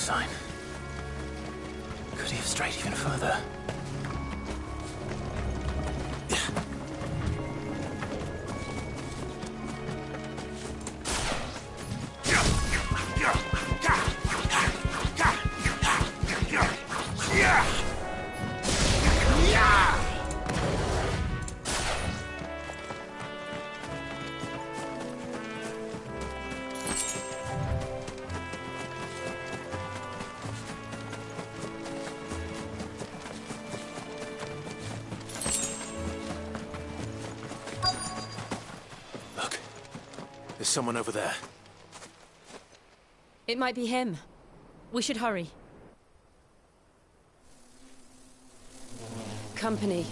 sign. Could he have strayed even further? There's someone over there. It might be him. We should hurry. Company.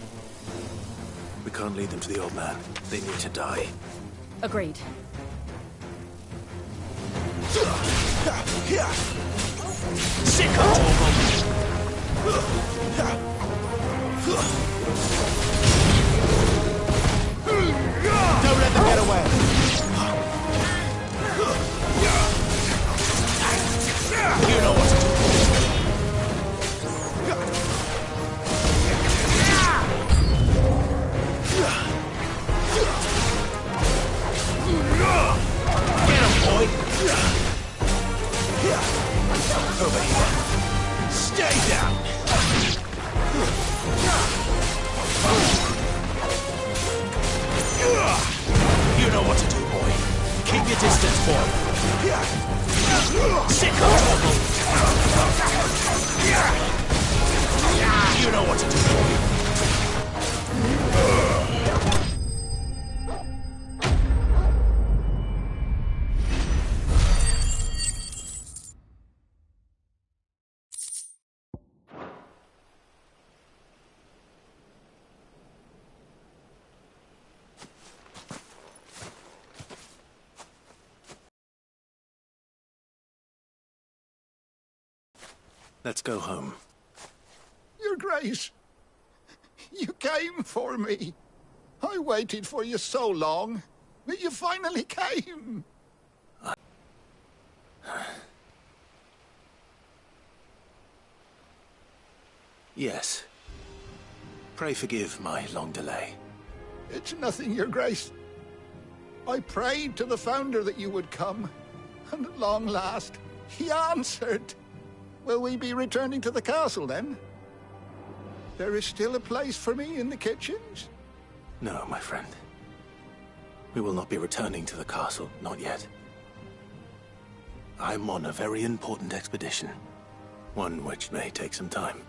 We can't lead them to the old man. They need to die. Agreed. Sick of Don't let them get away! You know what to do. Get him, boy! Over here. Stay down! You know what to do, boy. Keep your distance, boy. Sick of trouble! You know what to do, boy. Let's go home. Your Grace, you came for me. I waited for you so long, but you finally came. Yes. Pray forgive my long delay. It's nothing, Your Grace. I prayed to the Founder that you would come, and at long last, he answered. Will we be returning to the castle, then? There is still a place for me in the kitchens? No, my friend. We will not be returning to the castle, not yet. I'm on a very important expedition. One which may take some time.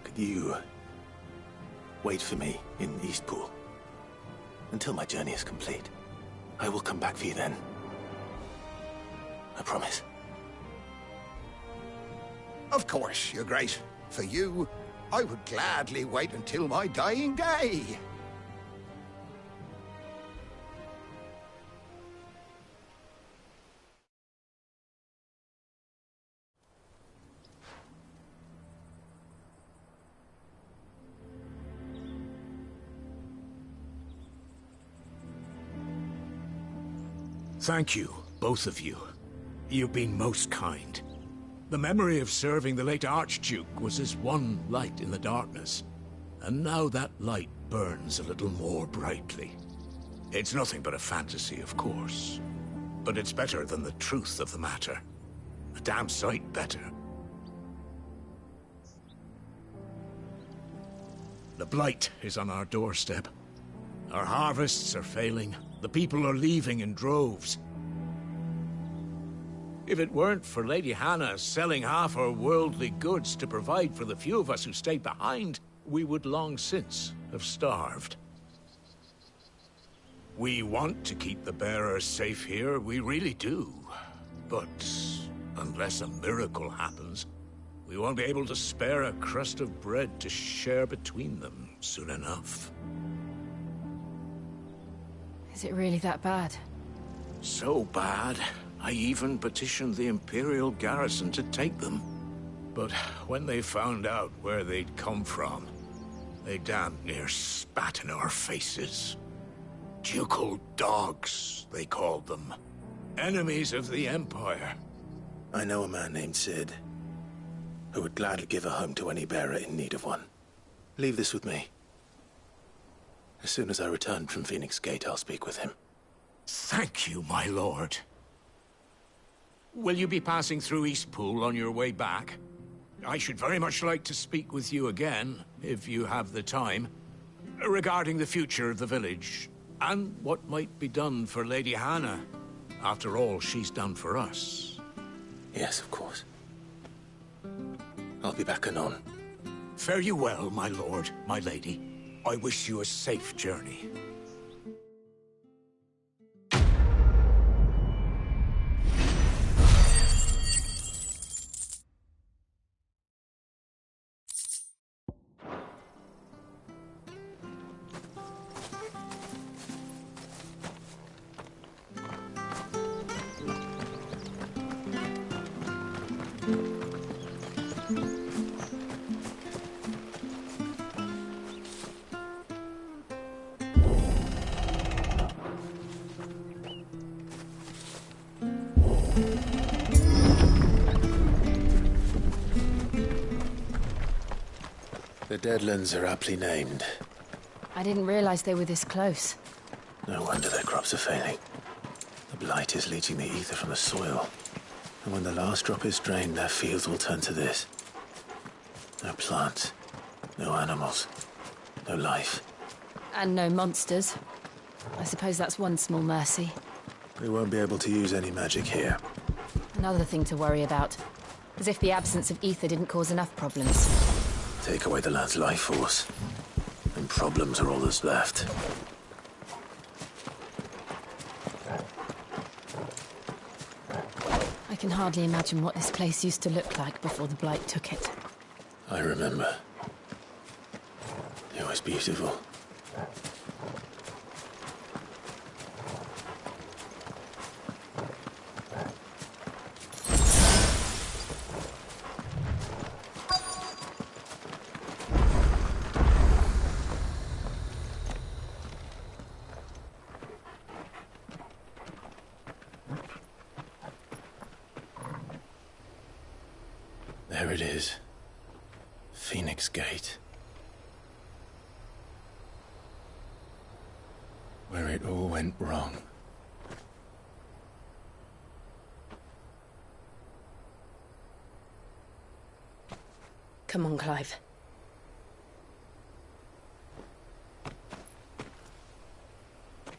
Could you wait for me in Eastpool until my journey is complete? I will come back for you then. I promise. Of course, Your Grace. For you, I would gladly wait until my dying day. Thank you, both of you. You've been most kind. The memory of serving the late Archduke was as one light in the darkness, and now that light burns a little more brightly. It's nothing but a fantasy, of course, but it's better than the truth of the matter. A damn sight better. The blight is on our doorstep. Our harvests are failing. The people are leaving in droves. If it weren't for Lady Hannah selling half her worldly goods to provide for the few of us who stayed behind, we would long since have starved. We want to keep the bearers safe here, we really do. But unless a miracle happens, we won't be able to spare a crust of bread to share between them soon enough. Is it really that bad? So bad, I even petitioned the Imperial garrison to take them. But when they found out where they'd come from, they damn near spat in our faces. Ducal dogs, they called them. Enemies of the Empire. I know a man named Sid, who would gladly give a home to any bearer in need of one. Leave this with me. As soon as I return from Phoenix Gate, I'll speak with him. Thank you, my lord. Will you be passing through Eastpool on your way back? I should very much like to speak with you again, if you have the time, regarding the future of the village, and what might be done for Lady Hannah. After all she's done for us. Yes, of course. I'll be back anon. Fare you well, my lord, my lady. I wish you a safe journey. The Deadlands are aptly named. I didn't realize they were this close. No wonder their crops are failing. The blight is leaching the ether from the soil. And when the last drop is drained, their fields will turn to this. No plants, no animals, no life. And no monsters. I suppose that's one small mercy. We won't be able to use any magic here. Another thing to worry about. As if the absence of ether didn't cause enough problems. Take away the land's life force, and problems are all that's left. I can hardly imagine what this place used to look like before the blight took it. I remember. It was beautiful. There it is. Phoenix Gate. Where it all went wrong. Come on, Clive.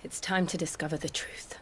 It's time to discover the truth.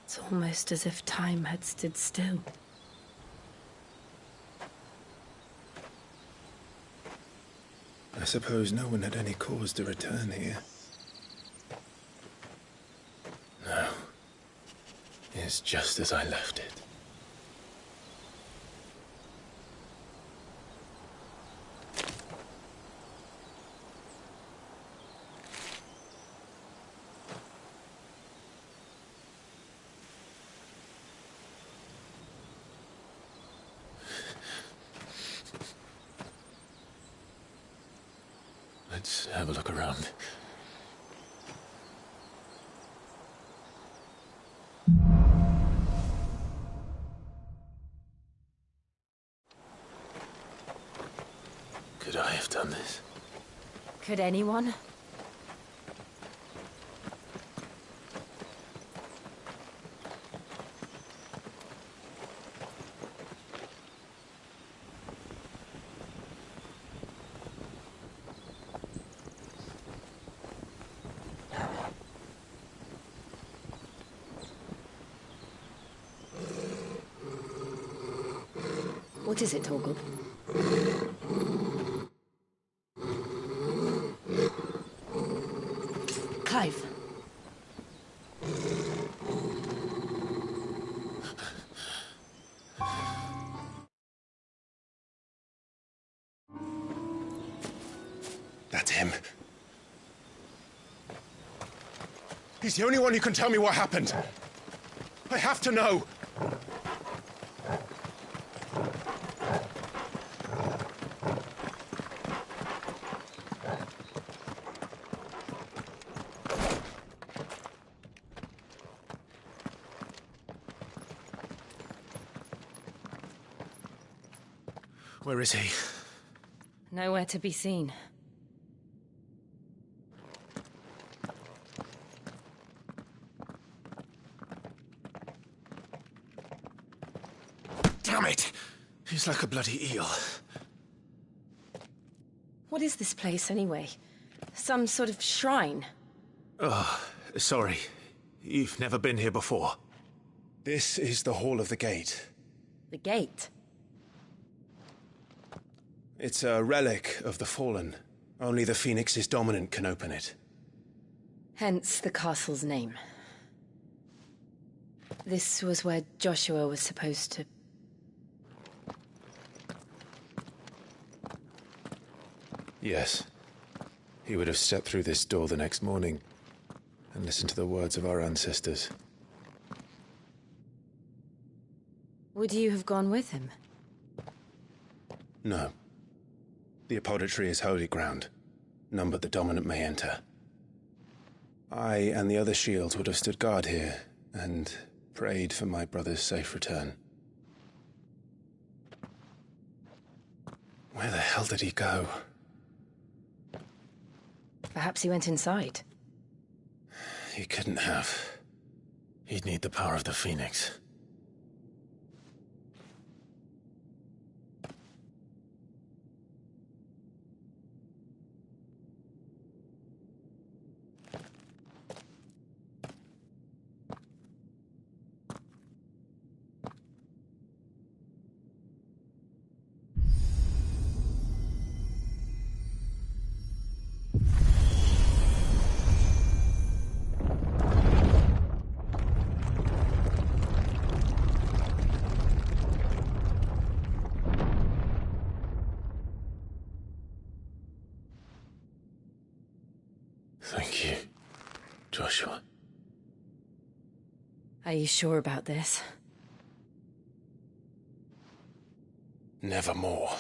It's almost as if time had stood still. I suppose no one had any cause to return here. No. It's just as I left it. Let's have a look around. Could I have done this? Could anyone? What is it, Torgal? Clive. That's him. He's the only one who can tell me what happened. I have to know. Where is he? Nowhere to be seen. Damn it! He's like a bloody eel. What is this place, anyway? Some sort of shrine? Oh, sorry. You've never been here before. This is the Hall of the Gate. The gate? It's a relic of the Fallen. Only the Phoenix's dominant can open it. Hence the castle's name. This was where Joshua was supposed to... Yes. He would have stepped through this door the next morning and listened to the words of our ancestors. Would you have gone with him? No. The apodatory is holy ground. None but the dominant may enter. I and the other shields would have stood guard here and prayed for my brother's safe return. Where the hell did he go? Perhaps he went inside. He couldn't have. He'd need the power of the Phoenix. Thank you, Joshua. Are you sure about this? Nevermore.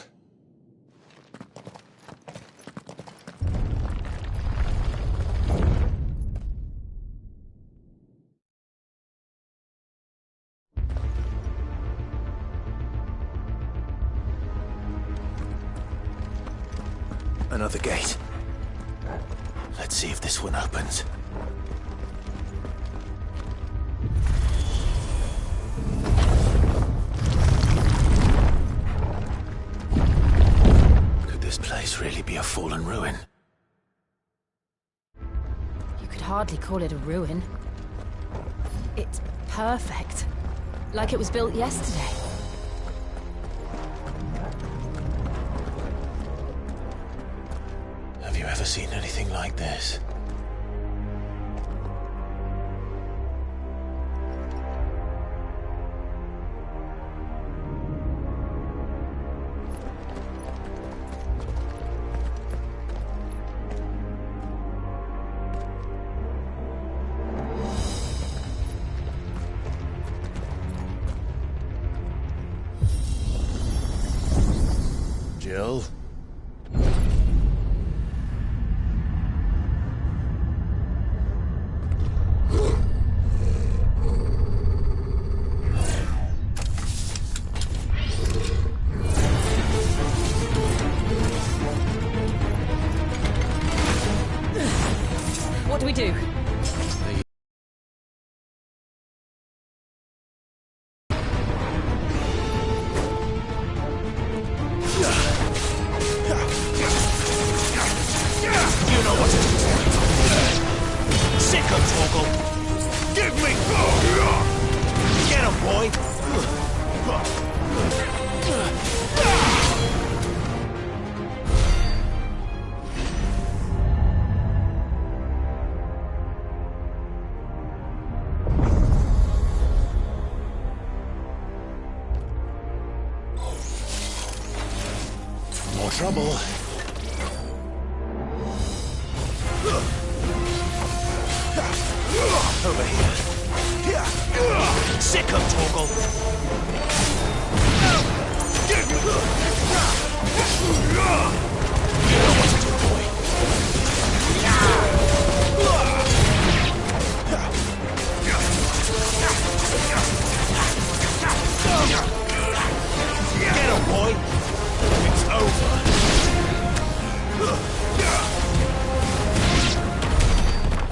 Another gate. Let's see if this one opens. Could this place really be a fallen ruin? You could hardly call it a ruin. It's perfect. Like it was built yesterday. Have you ever seen anything like this? Jill? What do we do? You know what to do. Sick of Torgal. Give me... Get him, boy. more trouble. Over here. Sick of Torgal. You know what to do, boy. Get him, boy. It's over.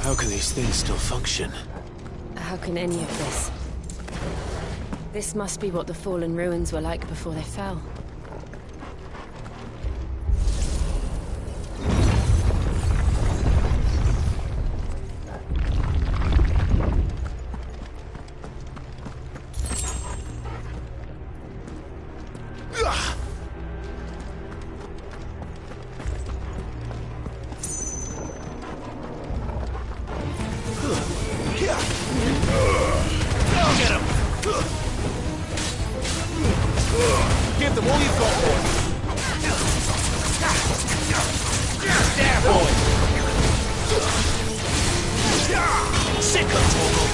How can these things still function? How can any of this? This must be what the fallen ruins were like before they fell. Give them all you've got, boy. There, boy. Sick of Torgal.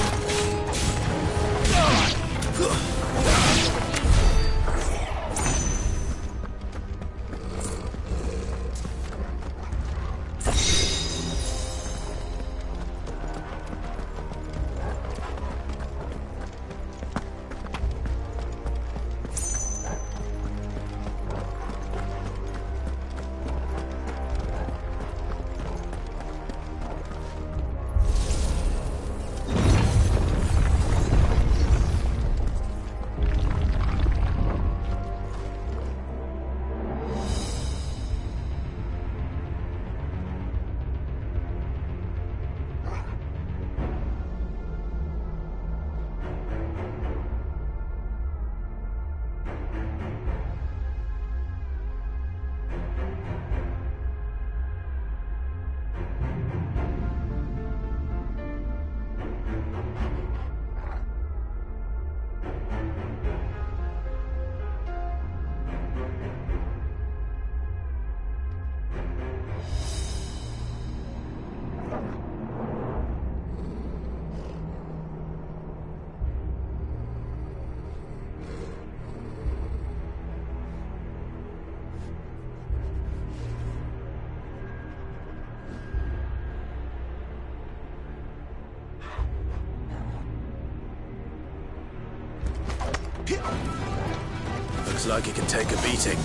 Looks like it can take a beating.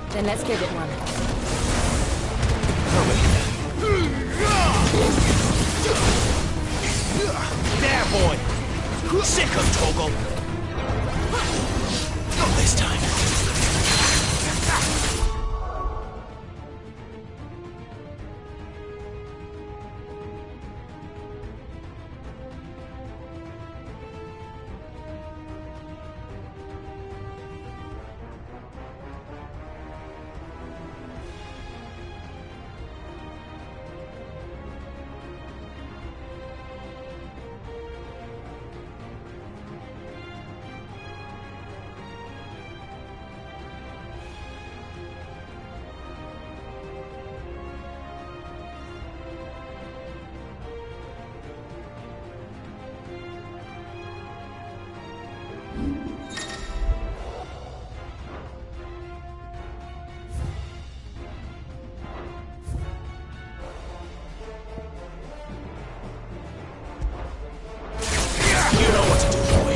Then let's give it one. There, boy! Sick of Torgal! Not this time. You know what to do, boy.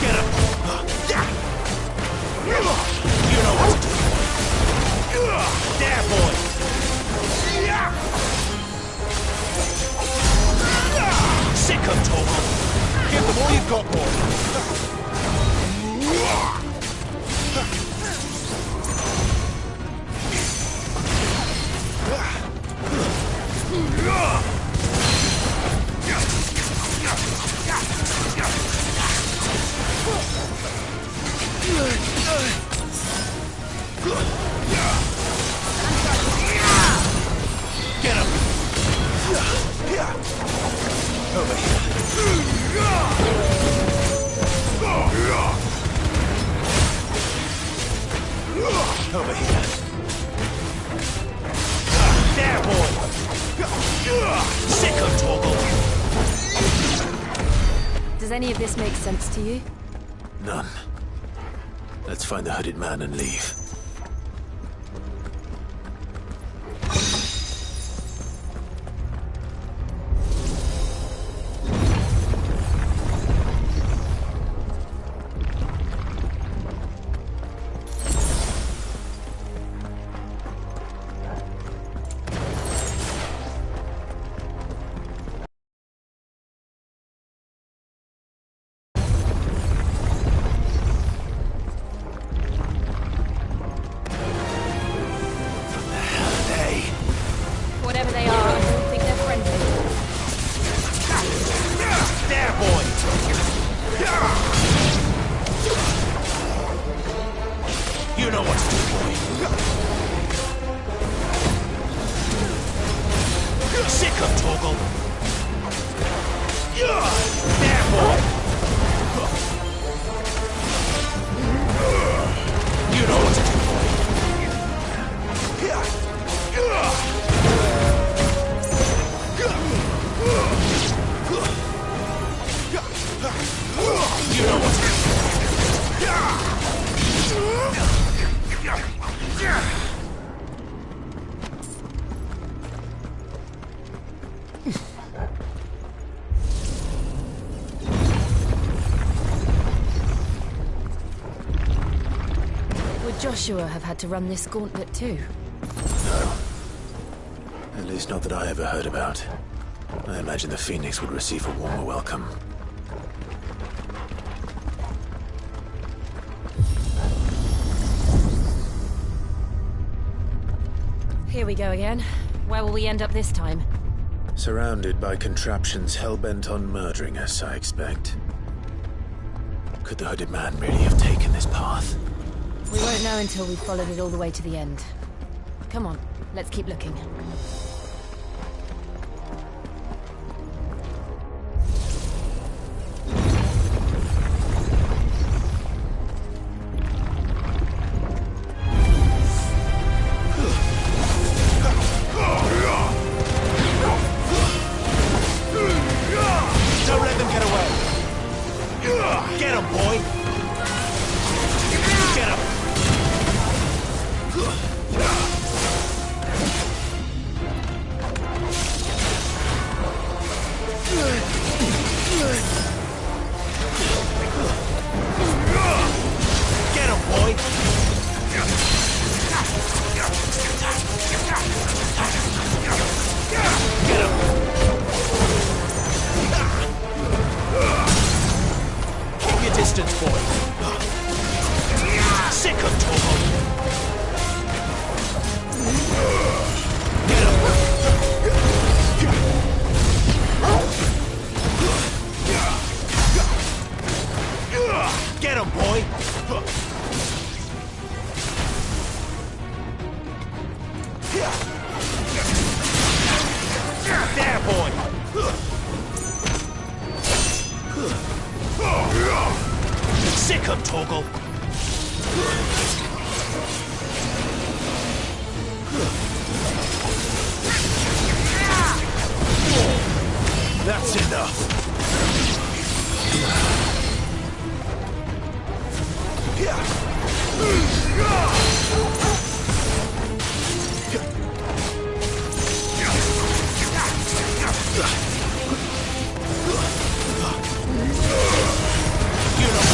Get him. You know what to do, boy. There, boy. Sick of Torgal. Give them all you've got, boy. Get him! Over here. Does any of this make sense to you? None. Let's find the hooded man and leave. Whatever they are, I don't think they're friendly. There, boy! You know what to do, boy. Sick of Torgal. There, boy! You know what to do, boy. You know what to do. Would Joshua have had to run this gauntlet too? No. At least not that I ever heard about. I imagine the Phoenix would receive a warmer welcome. Here we go again. Where will we end up this time? Surrounded by contraptions hell-bent on murdering us, I expect. Could the hooded man really have taken this path? We won't know until we've followed it all the way to the end. Come on, let's keep looking. Don't let them get away. Get him, boy. Get him. Get him, boy. Get him. Keep your distance, boy. Sick of Torgal. Get him. Get him, boy. There, boy. Sick of Torgal. That's enough. You know.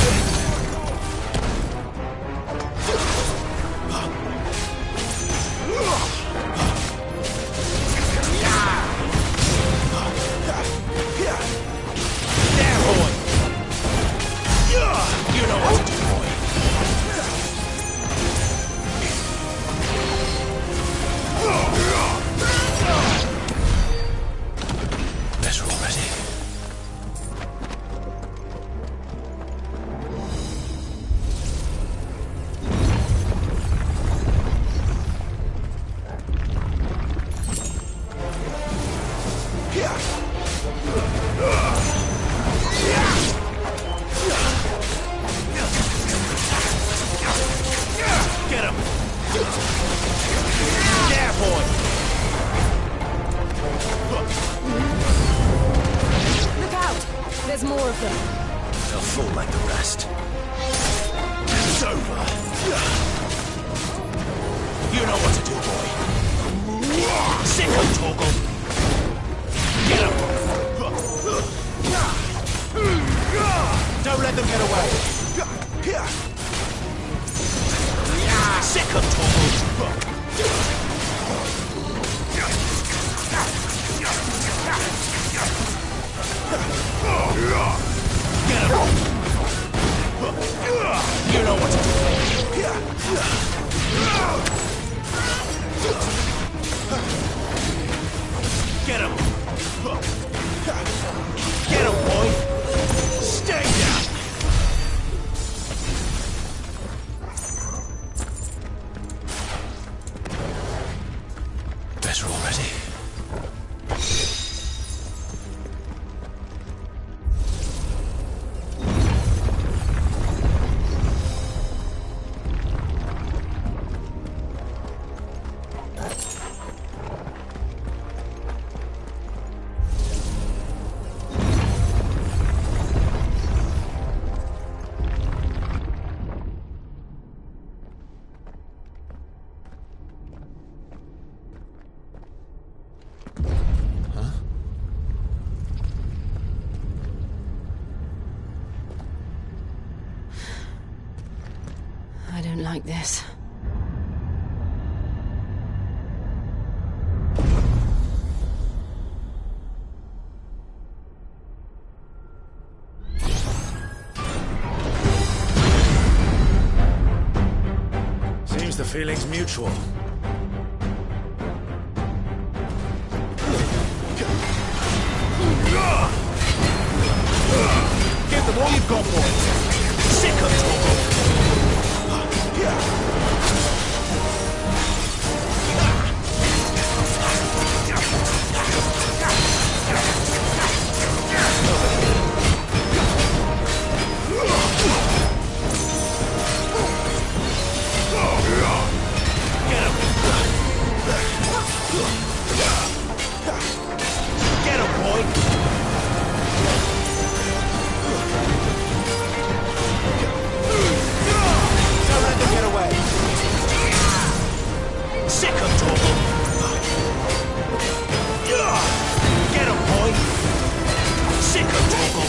They'll fall like the rest. It's over. You know what to do, boy. Sick of Torgal. Get him. Don't let them get away. Sick of Torgal. Get him! You know what to do. Get him! Get him, boy! Stay down! Better already. I don't like this. Seems the feeling's mutual. Give them all you've got, boy. Sick of Torgal. Get him, boy! Don't let them get away! Sick of Torgal! Get him, boy! Sick of Torgal!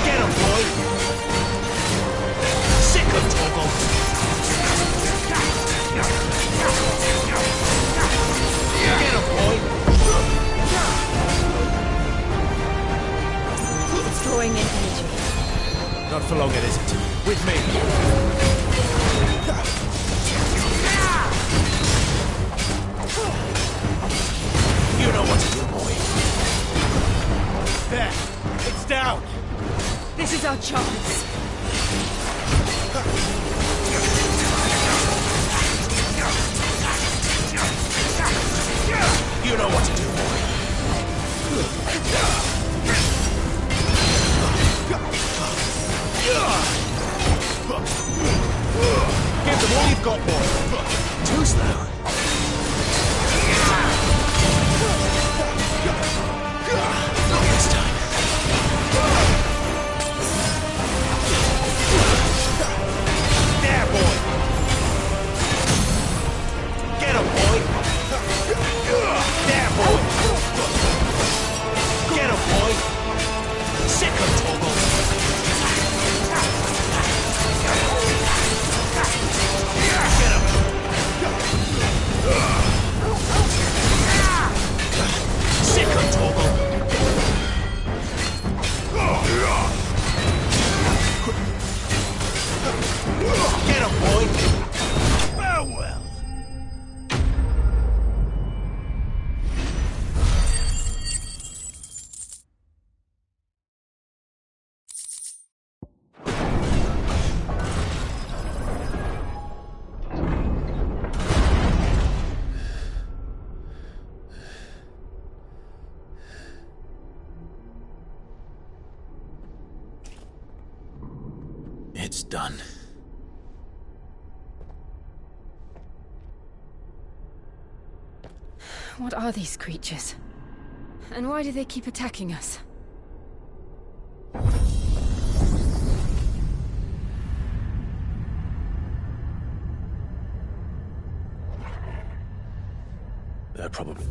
Get him, boy! Sick of Torgal! Get him, boy! It's drawing in energy. Not for long, it isn't. With me. You know what to do, boy. There. It's down. This is our chance. You know what to do, boy. Give them all you've got, boy. Too slow. Not this time. There, boy. Get him, boy. There, boy. Get him, boy. Sick of Torgal. Get him. Sick of Torgal. Get him, boy. Farewell. It's done. What are these creatures? And why do they keep attacking us? They're probably...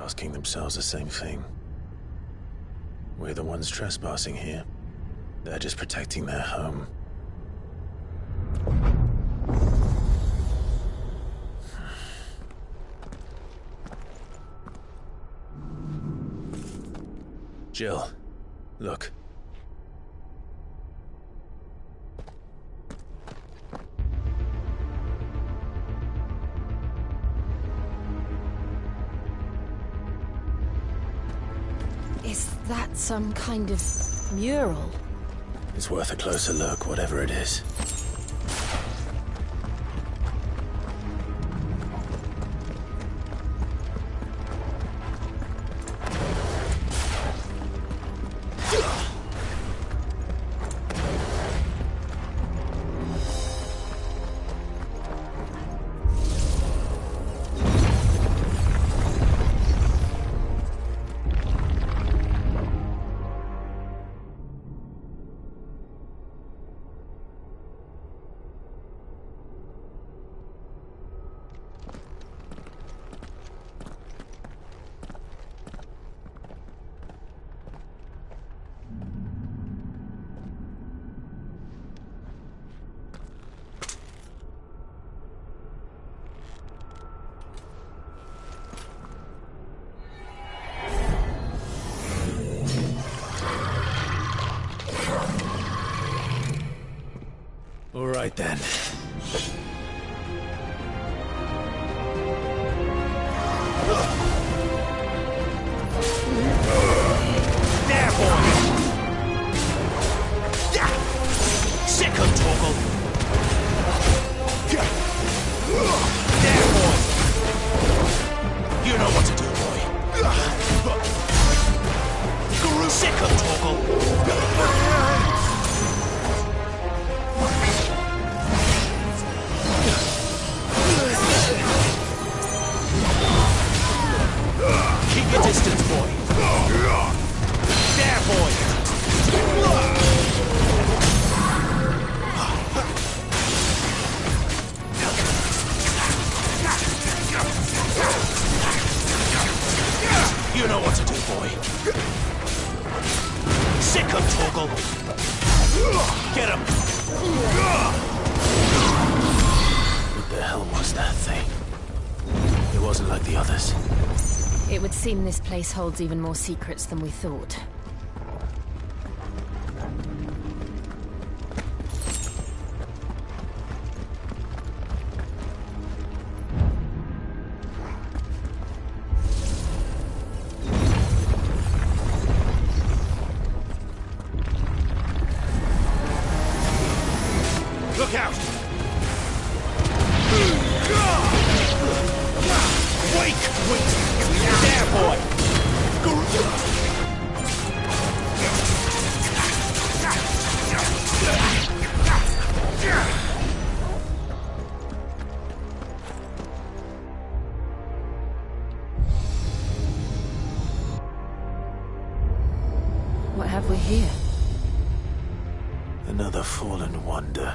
asking themselves the same thing. We're the ones trespassing here. They're just protecting their home. Jill, look. Is that some kind of mural? It's worth a closer look, whatever it is. All right then. There, boy! Sick of Torgal! There, boy! You know what to do, boy. Sick of Torgal! Keep your distance, boy. There, boy. You know what to do, boy. Sick of Torgal. Get him. What the hell was that thing? It wasn't like the others. It would seem this place holds even more secrets than we thought. Look out! Wake! Wait! There, boy! What have we here? Another fallen wonder.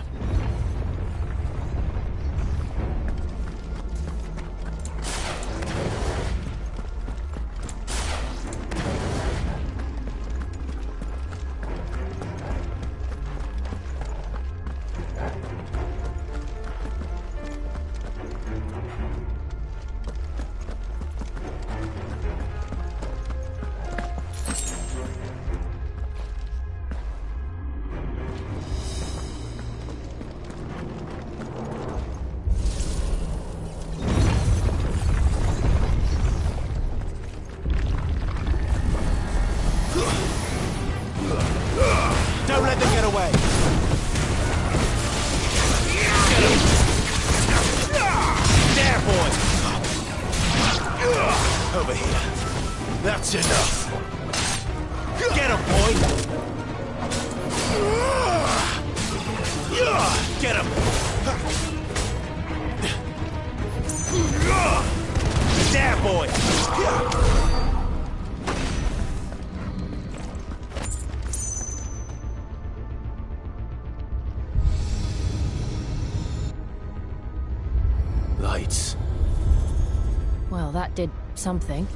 boy! Get him! There, boy! Lights. Well, that did something.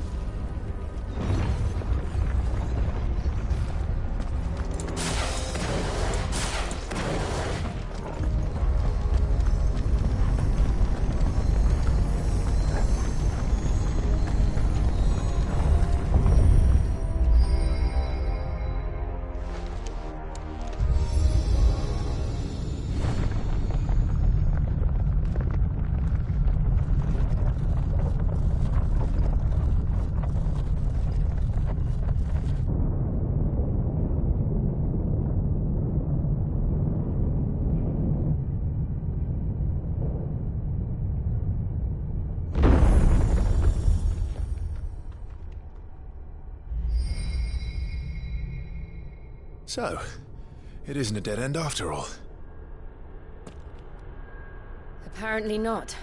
So, it isn't a dead end after all. Apparently not.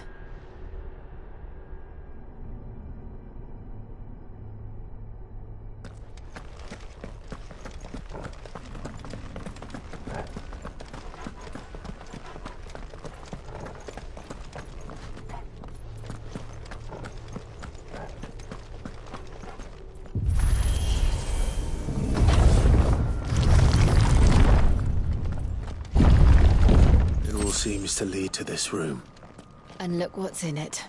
Seems to lead to this room. And look what's in it.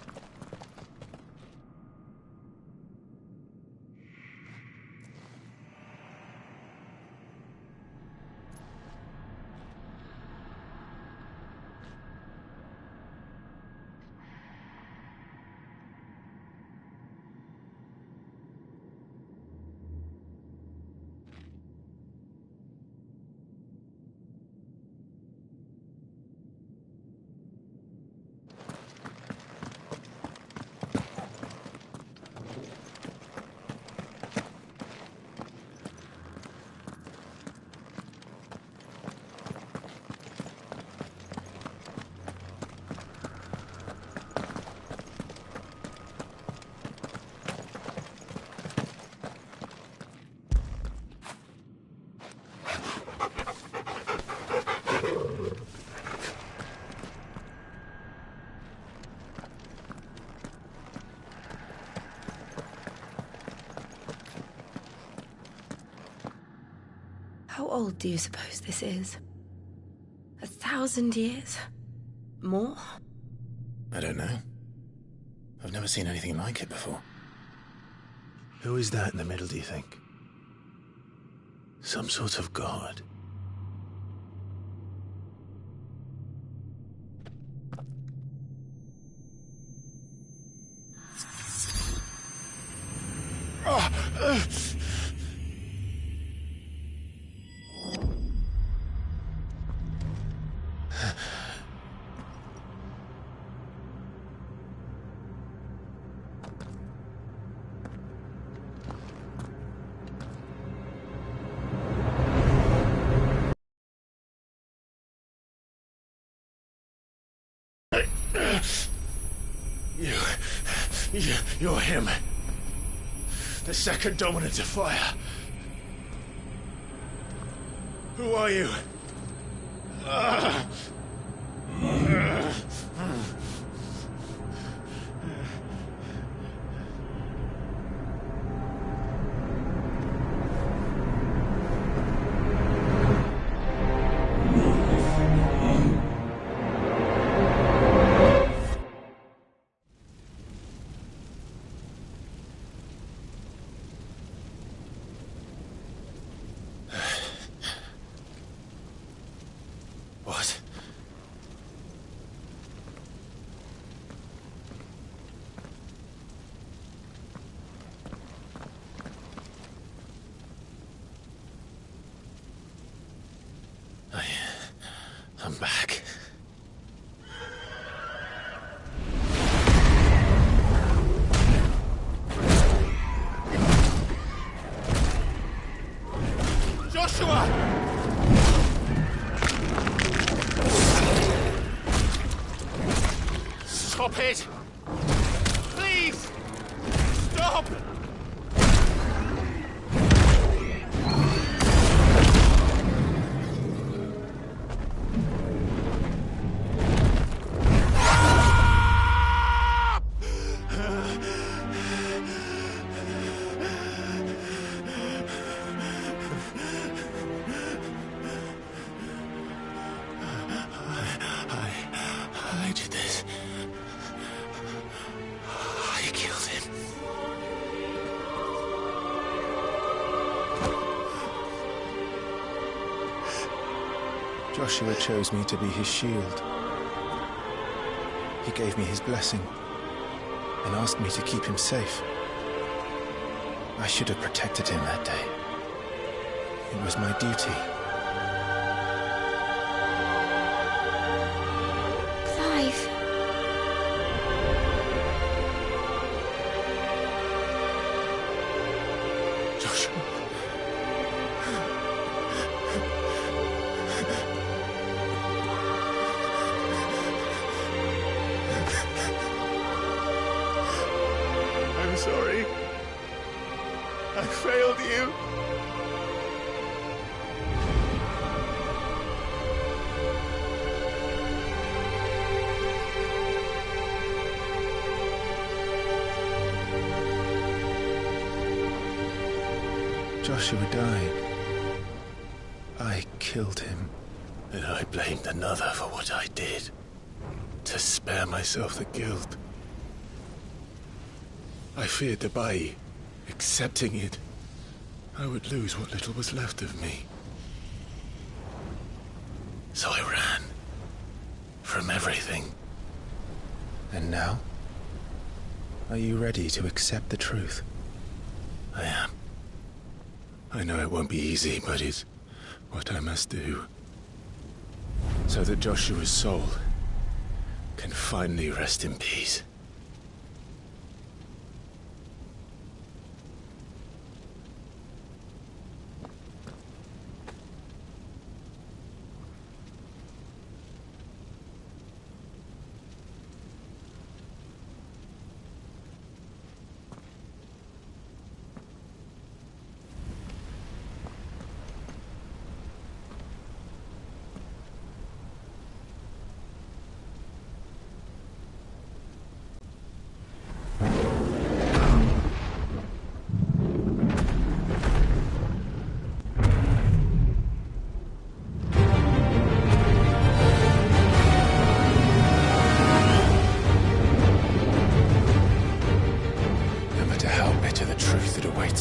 How old do you suppose this is? 1,000 years? More? I don't know. I've never seen anything like it before. Who is that in the middle, do you think? Some sort of god? You're him. The second dominant of fire. Who are you? What? Joshua! Stop it! Please! Stop! I did this. I killed him. Joshua chose me to be his shield. He gave me his blessing and asked me to keep him safe. I should have protected him that day. It was my duty. Clive. Joshua. I'm sorry. I failed you. Joshua died. I killed him. And I blamed another for what I did, to spare myself the guilt. I feared that by accepting it, I would lose what little was left of me. So I ran from everything. And now? Are you ready to accept the truth? I am. I know it won't be easy, but it's what I must do. So that Joshua's soul can finally rest in peace.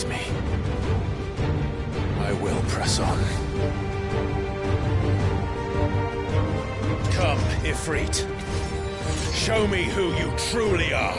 Me. I will press on. Come, Ifrit. Show me who you truly are.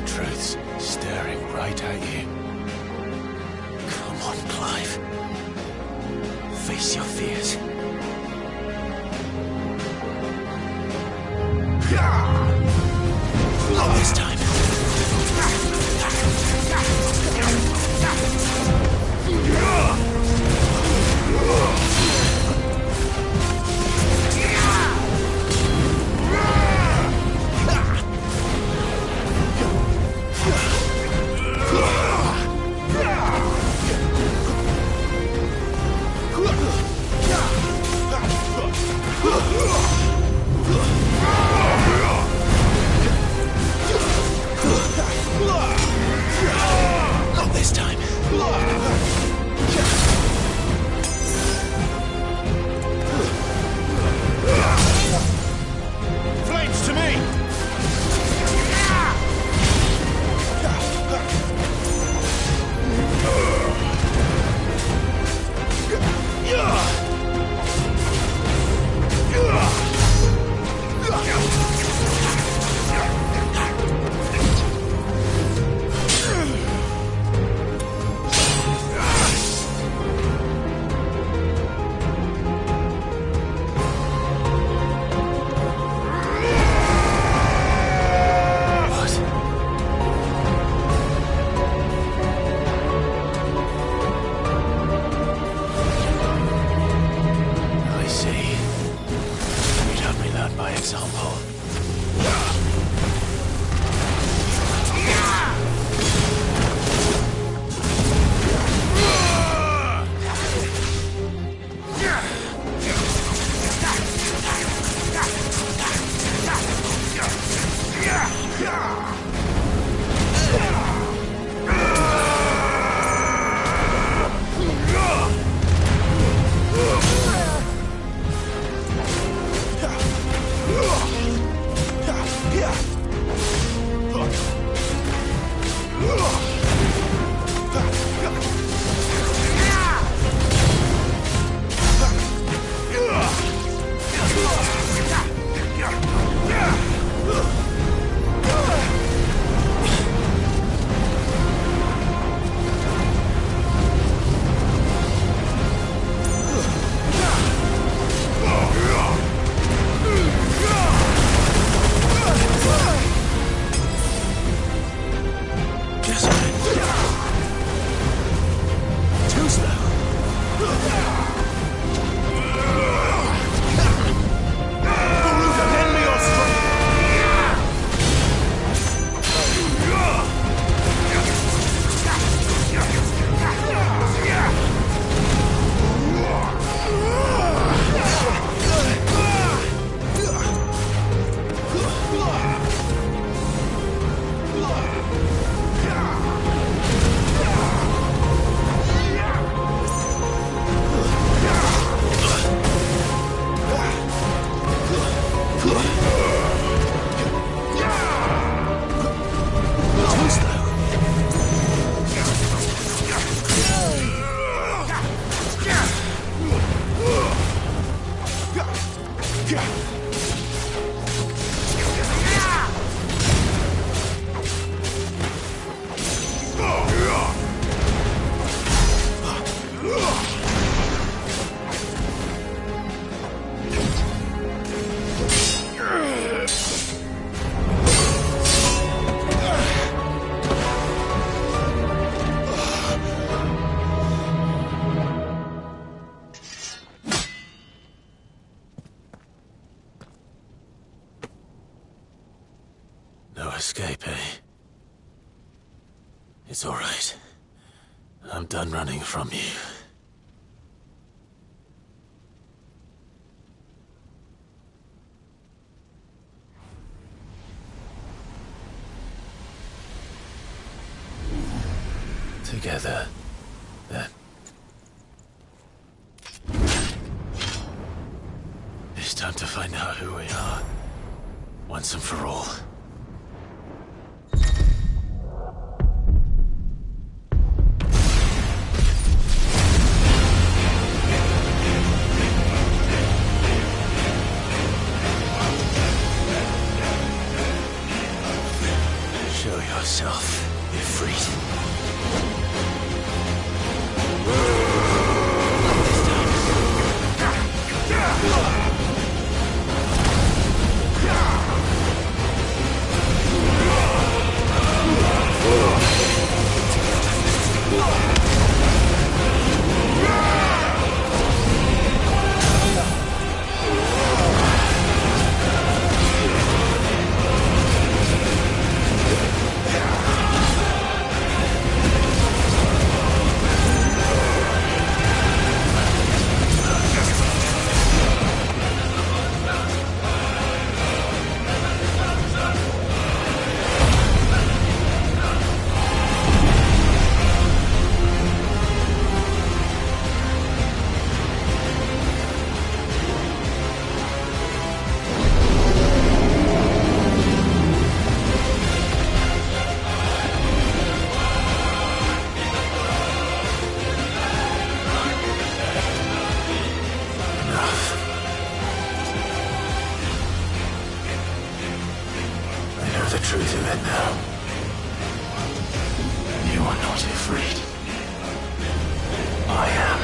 The truth's staring right at you. Come on, Clive. Face your fears. Not this time. Not this time. Flames to me! I see. You'd have me learn by example. Too slow. Lend me your strength! Too slow. No escape, eh? It's all right. I'm done running from you. Together, then. It's time to find out who we are, once and for all. Show yourself, Ifrit. The truth of it now. You are not afraid. I am.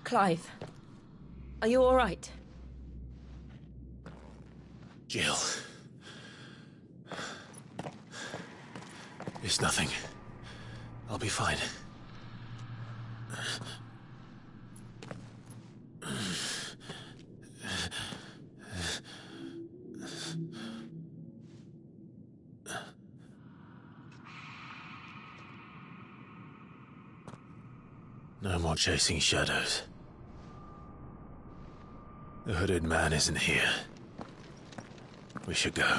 Clive, are you all right? Jill. It's nothing. I'll be fine. No more chasing shadows. The hooded man isn't here. We should go.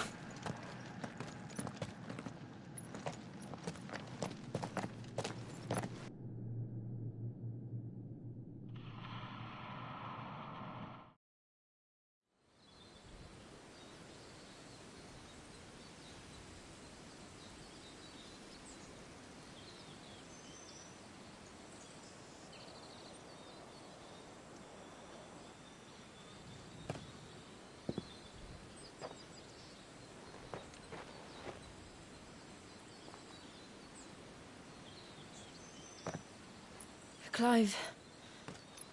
Clive,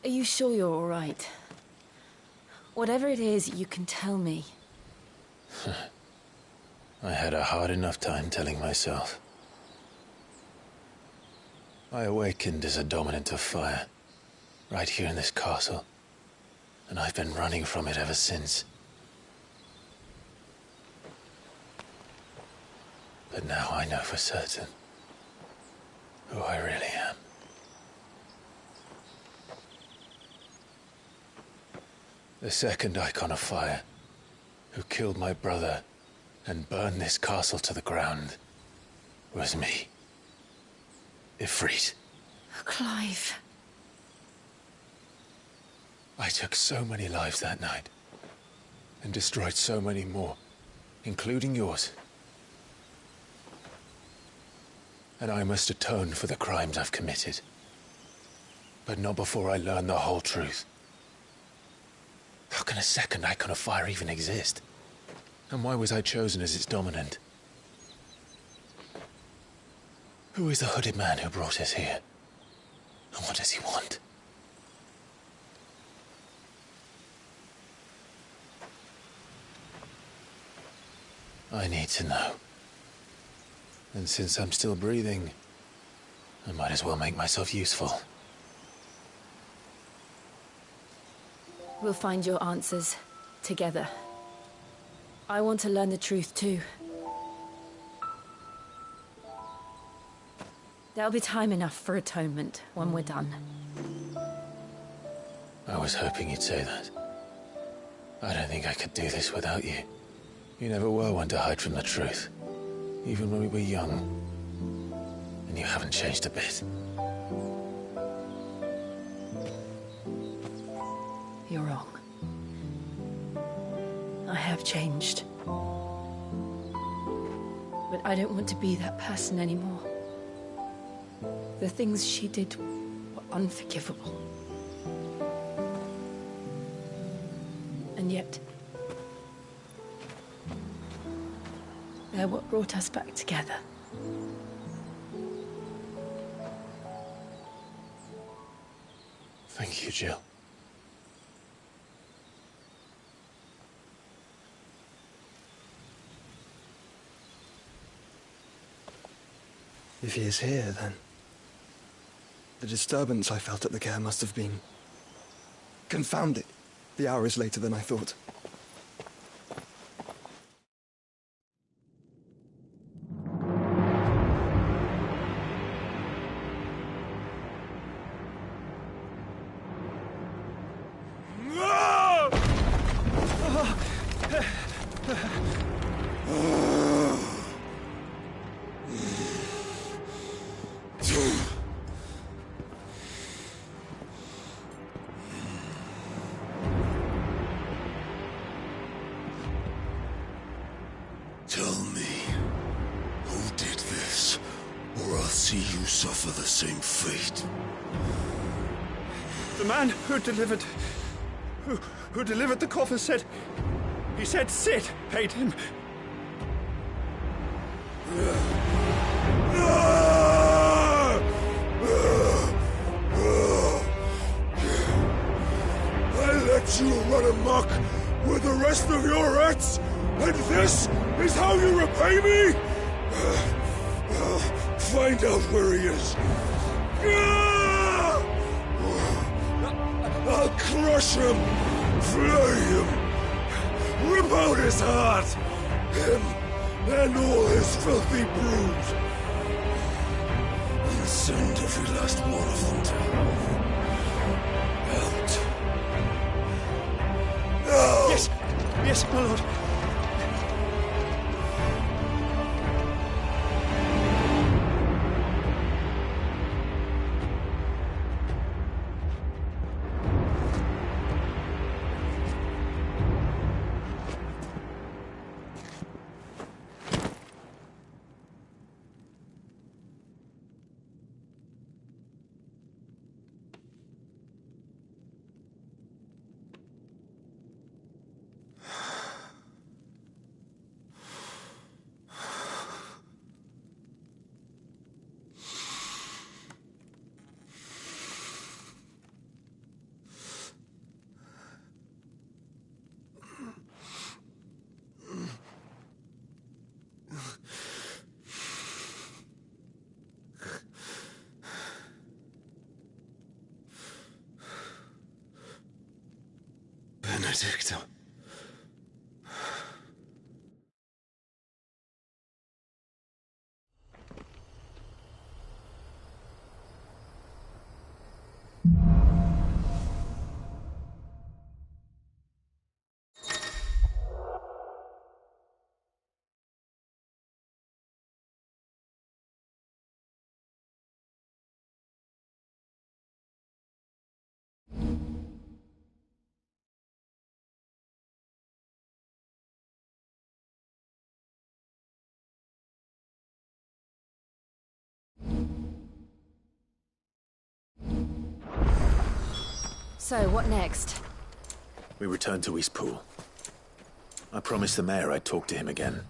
are you sure you're all right? Whatever it is, you can tell me. I had a hard enough time telling myself. I awakened as a dominant of fire, right here in this castle, and I've been running from it ever since. But now I know for certain who I really am. The second icon of fire, who killed my brother and burned this castle to the ground, was me. Ifrit. Clive. I took so many lives that night, and destroyed so many more, including yours. And I must atone for the crimes I've committed. But not before I learn the whole truth. How can a second icon of fire even exist? And why was I chosen as its dominant? Who is the hooded man who brought us here? And what does he want? I need to know. And since I'm still breathing, I might as well make myself useful. We'll find your answers together. I want to learn the truth too. There'll be time enough for atonement when we're done. I was hoping you'd say that. I don't think I could do this without you. You never were one to hide from the truth, even when we were young. And you haven't changed a bit. You're wrong. I have changed. But I don't want to be that person anymore. The things she did were unforgivable. And yet, they're what brought us back together. Thank you, Jill. If he is here, then the disturbance I felt at the care must have been confounded. The hour is later than I thought. Tell me, who did this, or I'll see you suffer the same fate. The man who delivered the coffin said... He said Sid paid him. I let you run amok with the rest of your rats, and this is how you repay me? Find out where he is. I'll crush him, flay him, rip out his heart, him and all his filthy brood, and send every last one of them to hell. Out. Now! Yes, yes, my lord. Benedicto. So, what next? We return to Eastpool. I promised the mayor I'd talk to him again.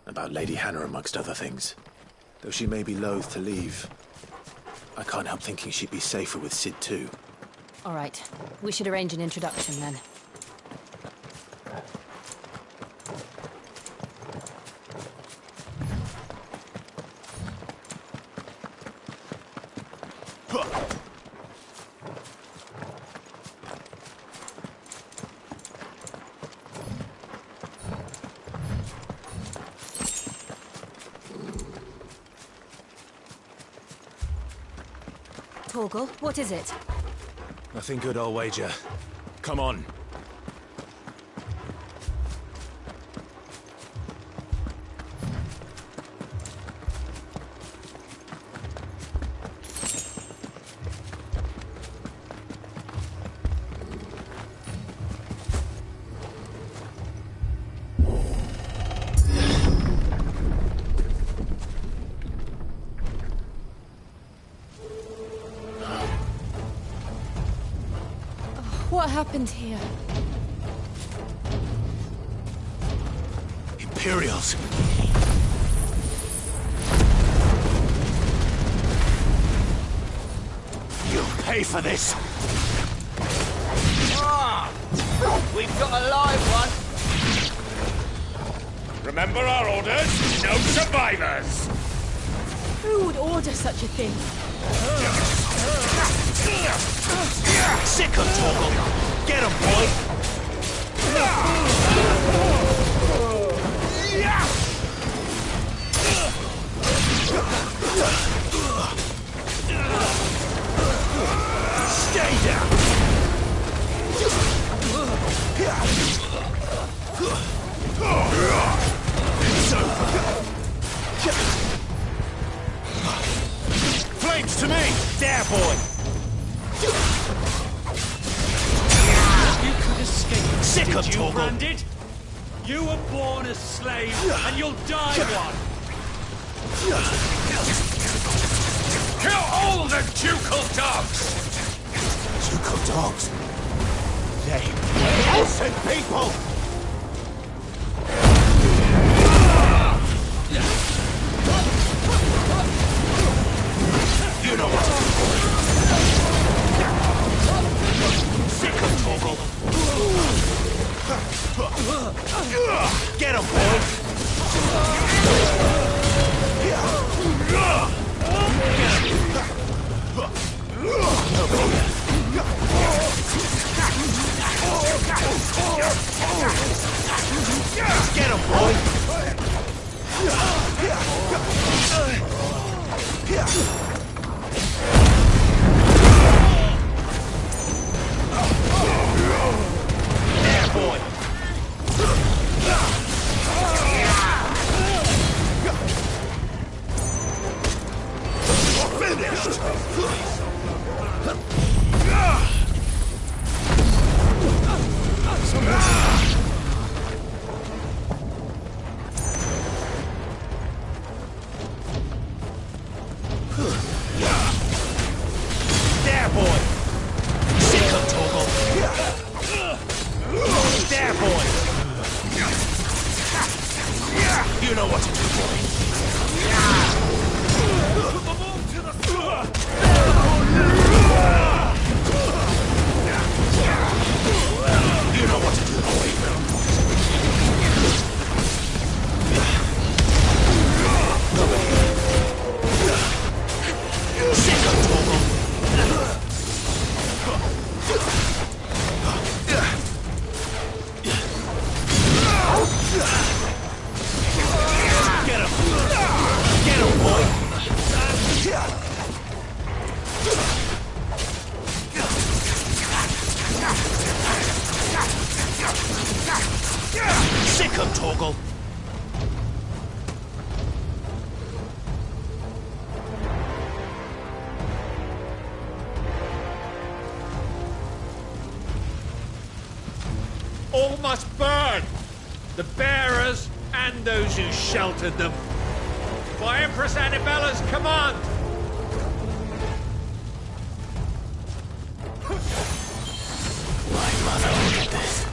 About Lady Hannah, amongst other things. Though she may be loath to leave, I can't help thinking she'd be safer with Sid too. All right. We should arrange an introduction then. Torgal, what is it? Nothing good, I'll wager. Come on. What happened here? Imperials! You'll pay for this! Ah! We've got a live one! Remember our orders? No survivors! Who would order such a thing? Sick of Torgal! Get him, boy! Stay down! It's over! Flames to me! There, boy! You could escape. Sick of Did you, Torgal. Branded? You were born a slave, and you'll die one. Kill all the ducal dogs! Ducal dogs? They innocent people! You know what to do. Sick of Torgal. Get him, boy! Get him, boy! All must burn! The bearers and those who sheltered them. By Empress Annabella's command! My mother ordered this.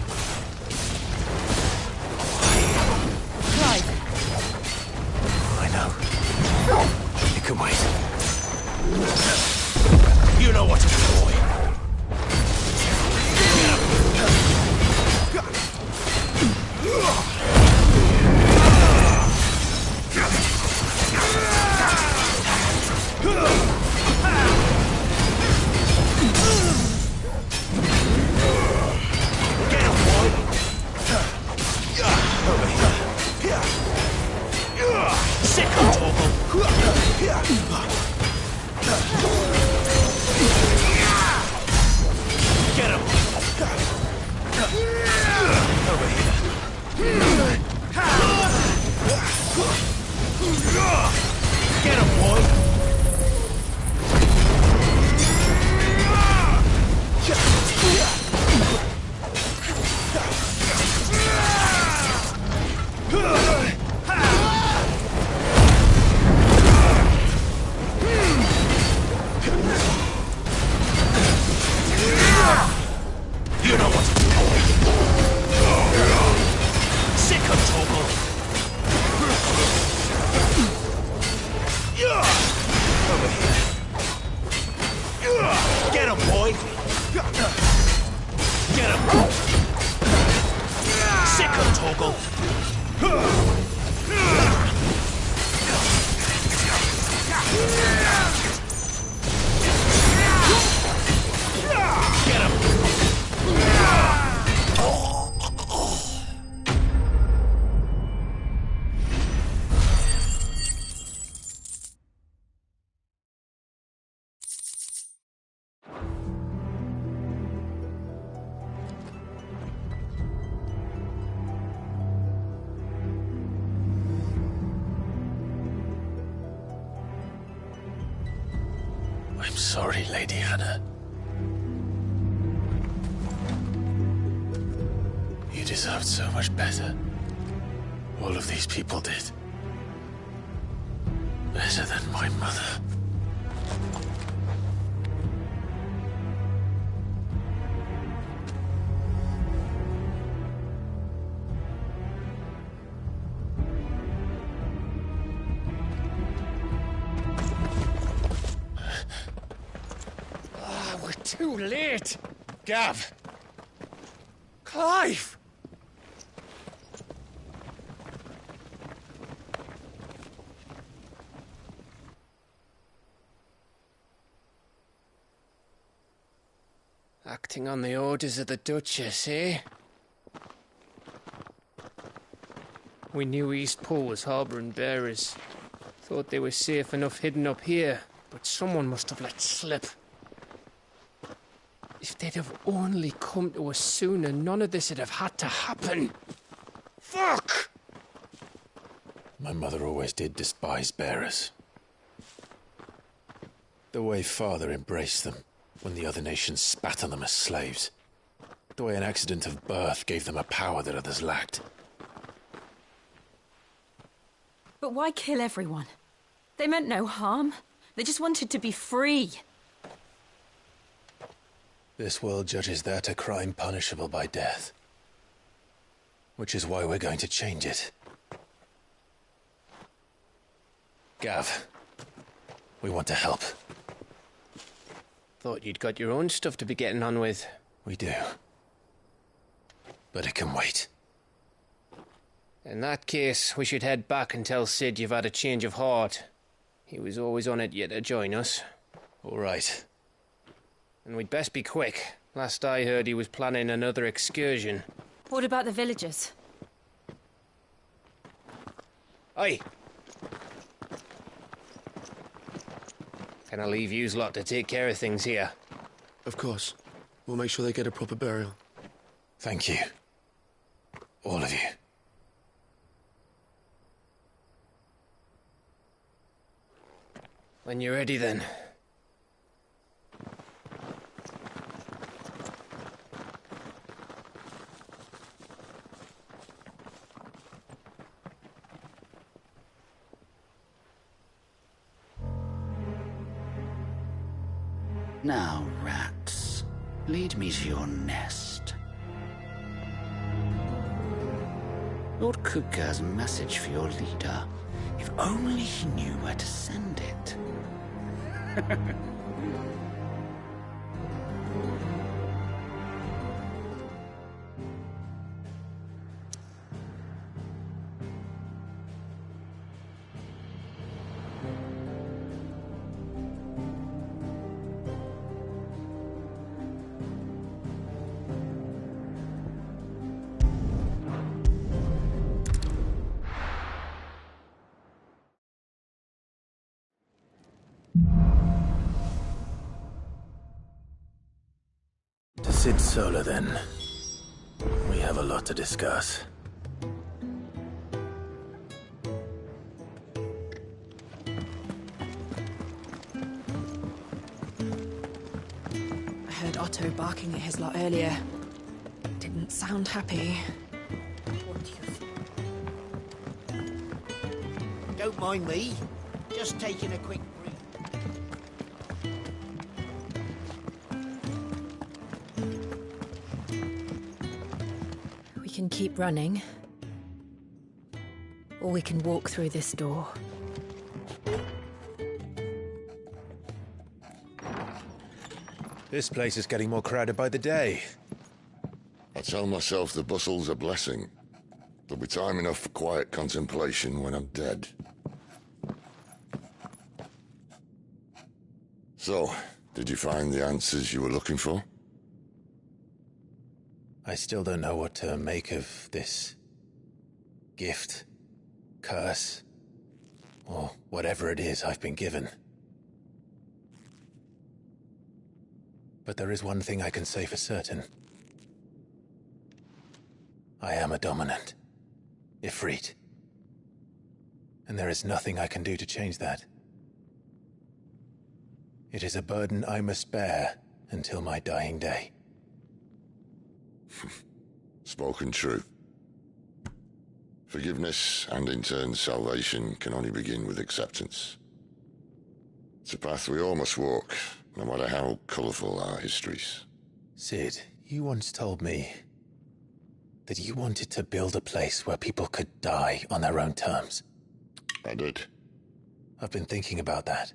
Clive. I know. You can wait. You know what to do, boy. I'm sorry, Lady Hannah. You deserved so much better. All of these people did. Better than my mother. We're too late. Gav. Clive. Acting on the orders of the Duchess, eh? We knew East Pole was harbouring bearers. Thought they were safe enough hidden up here, but someone must have let slip. If they'd have only come to us sooner, none of this would have had to happen. Fuck! My mother always did despise bearers. The way Father embraced them when the other nations spat on them as slaves. The way an accident of birth gave them a power that others lacked. But why kill everyone? They meant no harm. They just wanted to be free. This world judges that a crime punishable by death. Which is why we're going to change it. Gav, we want to help. Thought you'd got your own stuff to be getting on with. We do. But it can wait. In that case, we should head back and tell Sid you've had a change of heart. He was always on it yet to join us. All right. And we'd best be quick. Last I heard, he was planning another excursion. What about the villagers? Aye. Can I leave yous lot to take care of things here? Of course. We'll make sure they get a proper burial. Thank you. All of you. When you're ready, then. Now, rats, lead me to your nest. Lord Kupka has a message for your leader. If only he knew where to send it. To Sid Solar, then. We have a lot to discuss. I heard Otto barking at his lot earlier. Didn't sound happy. What do you think? Don't mind me. Just taking a quick breathe. We can keep running. Or we can walk through this door. This place is getting more crowded by the day. I tell myself the bustle's a blessing. There'll be time enough for quiet contemplation when I'm dead. So, did you find the answers you were looking for? I still don't know what to make of this gift, curse, or whatever it is I've been given. But there is one thing I can say for certain. I am a dominant, Ifrit. And there is nothing I can do to change that. It is a burden I must bear until my dying day. Spoken true. Forgiveness and in turn salvation can only begin with acceptance. It's a path we all must walk, no matter how colourful our histories. Sid, you once told me that you wanted to build a place where people could die on their own terms. I did. I've been thinking about that.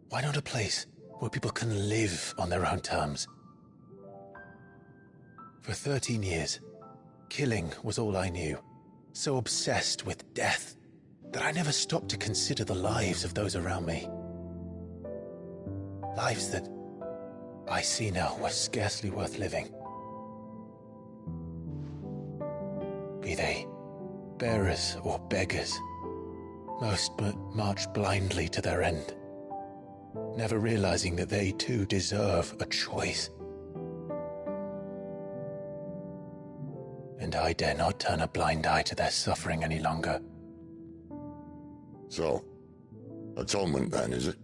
Why not a place where people can live on their own terms? For 13 years, killing was all I knew. So obsessed with death that I never stopped to consider the lives of those around me. Lives that I see now were scarcely worth living. Be they Bearers or beggars. Most march blindly to their end, never realizing that they too deserve a choice. And I dare not turn a blind eye to their suffering any longer. So, atonement then, is it?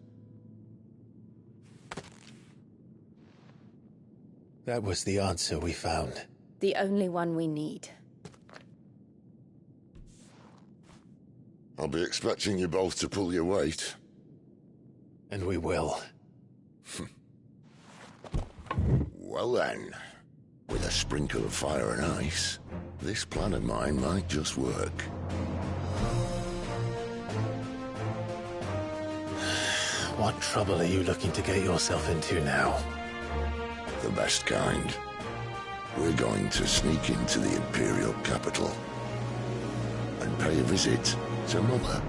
That was the answer we found. The only one we need. I'll be expecting you both to pull your weight. And we will. Well then, with a sprinkle of fire and ice, this plan of mine might just work. What trouble are you looking to get yourself into now? The best kind. We're going to sneak into the Imperial capital and pay a visit to Mother.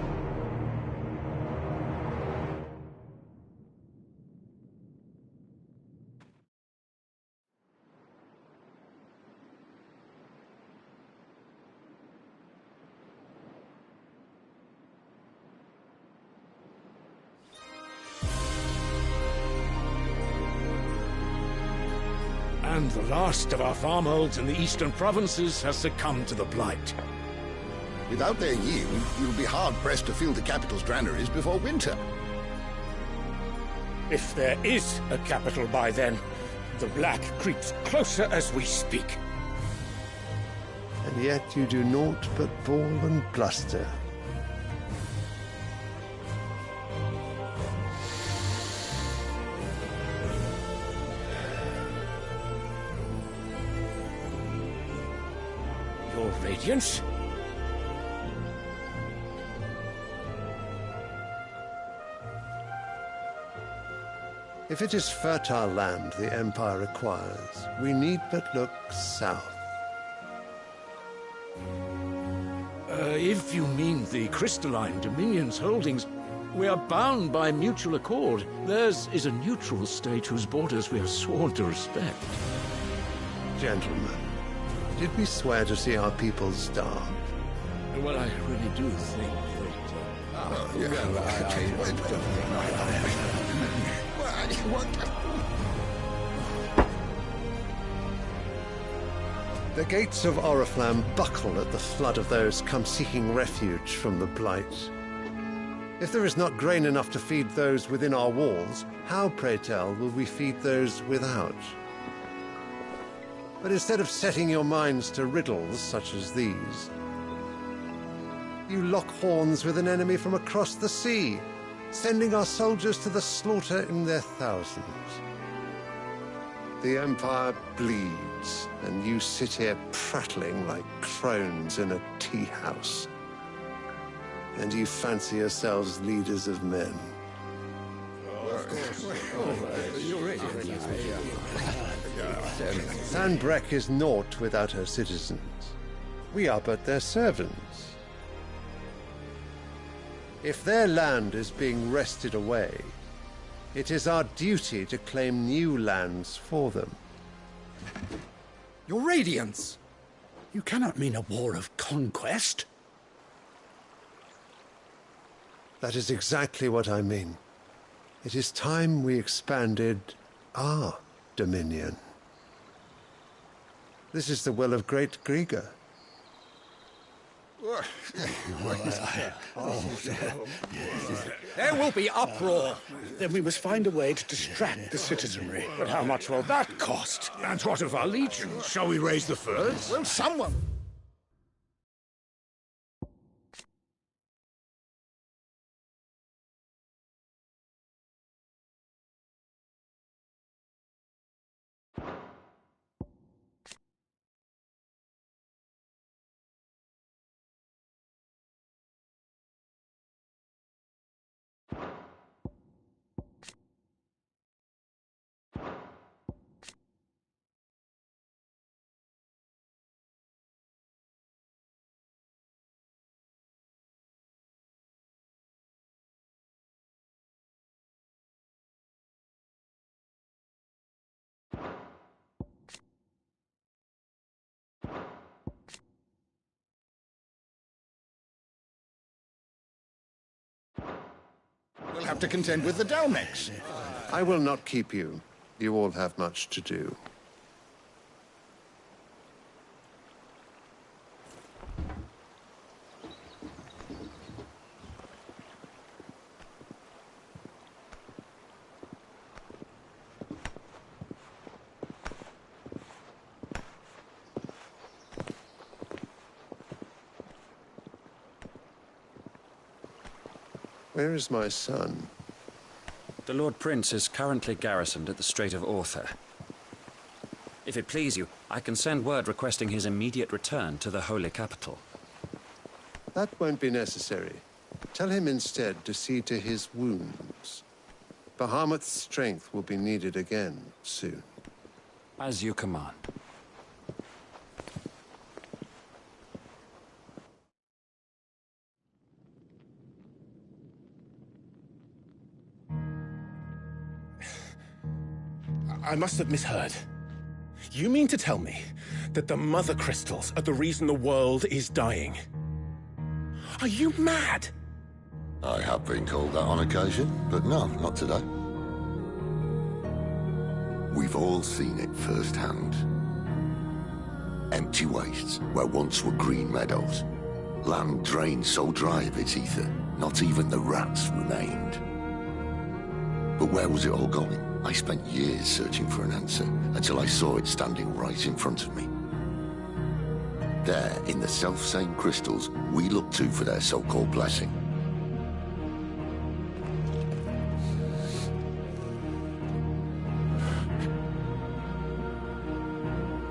And the last of our farmholds in the eastern provinces has succumbed to the blight. Without their yield, you'll be hard-pressed to fill the capital's granaries before winter. If there is a capital by then, the black creeps closer as we speak. And yet you do naught but bawl and bluster. Your Radiance? If it is fertile land the Empire requires, we need but look south. If you mean the crystalline Dominion's holdings, we are bound by mutual accord. Theirs is a neutral state whose borders we are sworn to respect. Gentlemen, did we swear to see our people starve? Well, I really do think The gates of Oriflamme buckle at the flood of those come seeking refuge from the blight. If there is not grain enough to feed those within our walls, how, pray tell, will we feed those without? But instead of setting your minds to riddles such as these, you lock horns with an enemy from across the sea, sending our soldiers to the slaughter in their thousands. The Empire bleeds, and you sit here prattling like crones in a tea-house. And you fancy yourselves leaders of men. Sanbreque is naught without her citizens. We are but their servants. If their land is being wrested away, it is our duty to claim new lands for them. Your Radiance! You cannot mean a war of conquest. That is exactly what I mean. It is time we expanded our dominion. This is the will of great Grieger. There will be uproar. Then we must find a way to distract the citizenry. But how much will that cost? And what of our legions? Shall we raise the furs? Well, someone... have to contend with the Dalmex. I will not keep you. You all have much to do. Where is my son? The Lord Prince is currently garrisoned at the Strait of Arthur. If it please you, I can send word requesting his immediate return to the Holy Capital. That won't be necessary. Tell him instead to see to his wounds. Bahamut's strength will be needed again soon. As you command. I must have misheard. You mean to tell me that the Mother Crystals are the reason the world is dying? Are you mad? I have been called that on occasion, but no, not today. We've all seen it firsthand. Empty wastes where once were green meadows. Land drained so dry of its ether, not even the rats remained. But where was it all going? I spent years searching for an answer, until I saw it standing right in front of me. There, in the self-same crystals we look to for their so-called blessing.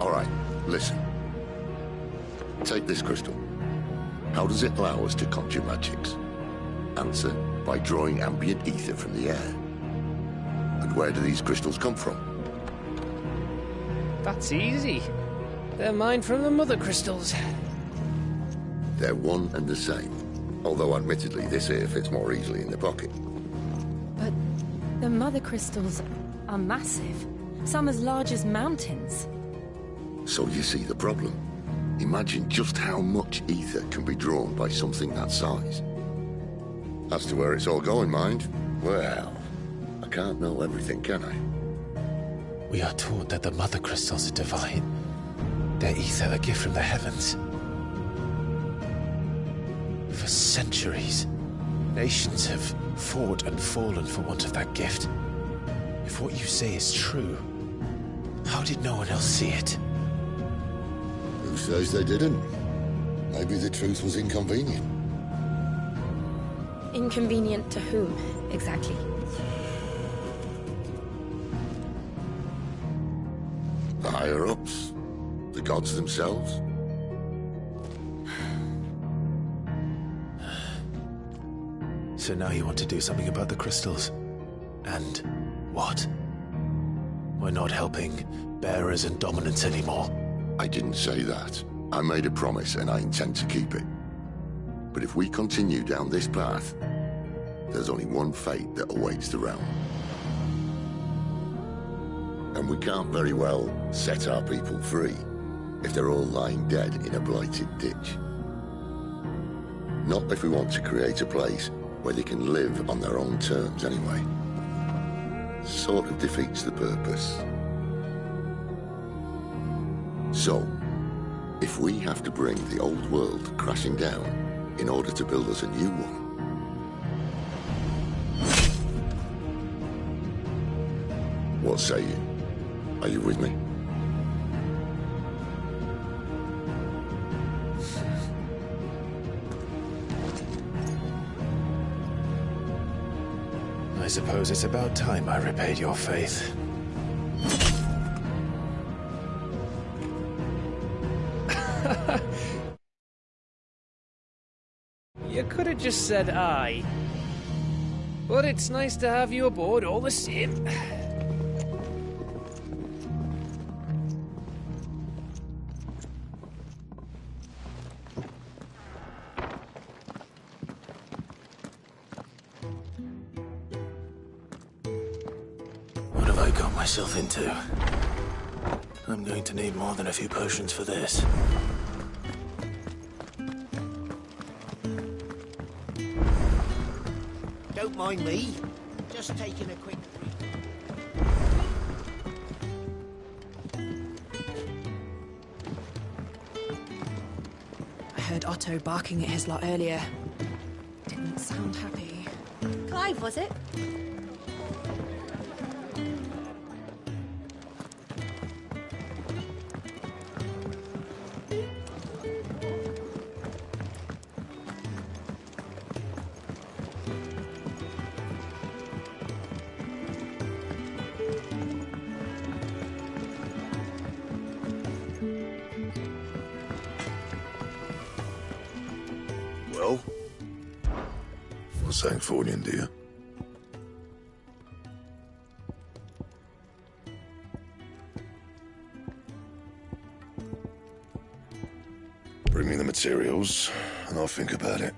All right, listen. Take this crystal. How does it allow us to conjure magics? Answer, by drawing ambient ether from the air. And where do these crystals come from? That's easy. They're mined from the Mother Crystals. They're one and the same. Although admittedly this here fits more easily in the pocket. But the Mother Crystals are massive. Some as large as mountains. So you see the problem. Imagine just how much ether can be drawn by something that size. As to where it's all going, mind, well, I can't know everything, can I? We are taught that the Mother Crystals are divine. Their ether a gift from the heavens. For centuries, nations have fought and fallen for want of that gift. If what you say is true, how did no one else see it? Who says they didn't? Maybe the truth was inconvenient. Inconvenient to whom, exactly? The higher-ups? The gods themselves? So now you want to do something about the crystals? And what? We're not helping bearers and dominants anymore. I didn't say that. I made a promise and I intend to keep it. But if we continue down this path, there's only one fate that awaits the realm. And we can't very well set our people free if they're all lying dead in a blighted ditch. Not if we want to create a place where they can live on their own terms anyway. Sort of defeats the purpose. So, if we have to bring the old world crashing down in order to build us a new one, what say you? Are you with me? I suppose it's about time I repaid your faith. You could have just said aye. But it's nice to have you aboard all the same. What have I got myself into? I'm going to need more than a few potions for this. Don't Don't mind me. Just taking a quick I heard Otto barking at his lot earlier. Didn't sound happy. Clive, was it? Well? What's Sancfordian, dear? Bring me the materials, and I'll think about it.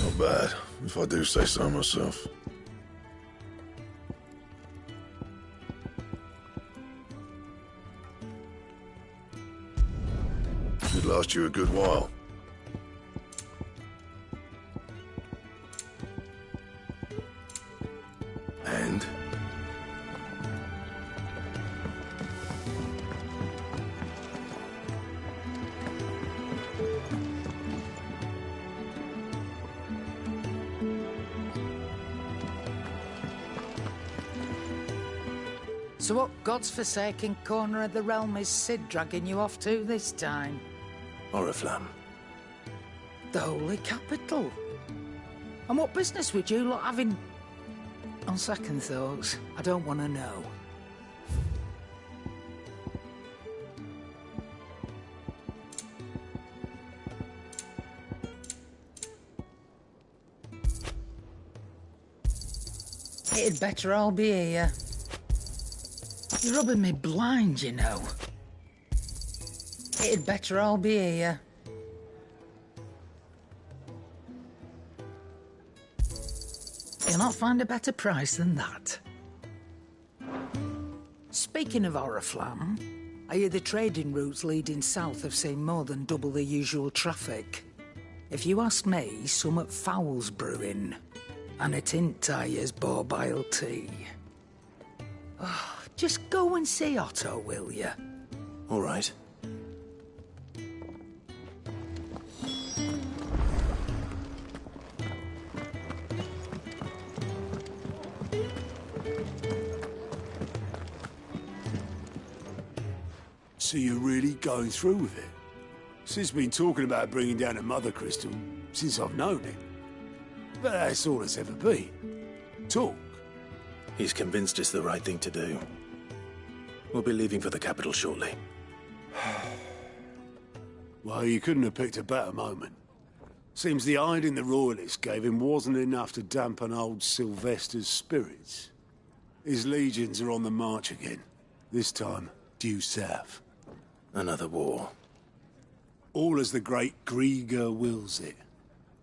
Not bad, if I do say so myself. Should last you a good while. And? So what God's forsaken corner of the realm is Sid dragging you off to this time? Oriflamme. The Holy Capital. And what business would you lot having? On second thoughts, I don't want to know. It'd better all be here. You're rubbing me blind, you know. It'd better all be here. You'll not find a better price than that. Speaking of Oriflamme, I hear the trading routes leading south have seen more than double the usual traffic. If you ask me, summat foul's brewing. And a tint tires borbile tea. Oh, just go and see Otto, will you? All right. So you're really going through with it? Sid's been talking about bringing down a mother crystal since I've known him. But that's all it's ever been. Talk. He's convinced it's the right thing to do. We'll be leaving for the capital shortly. Well, you couldn't have picked a better moment. Seems the hiding the royalists gave him wasn't enough to dampen old Sylvester's spirits. His legions are on the march again. This time, due south. Another war. All as the great Grieger wills it.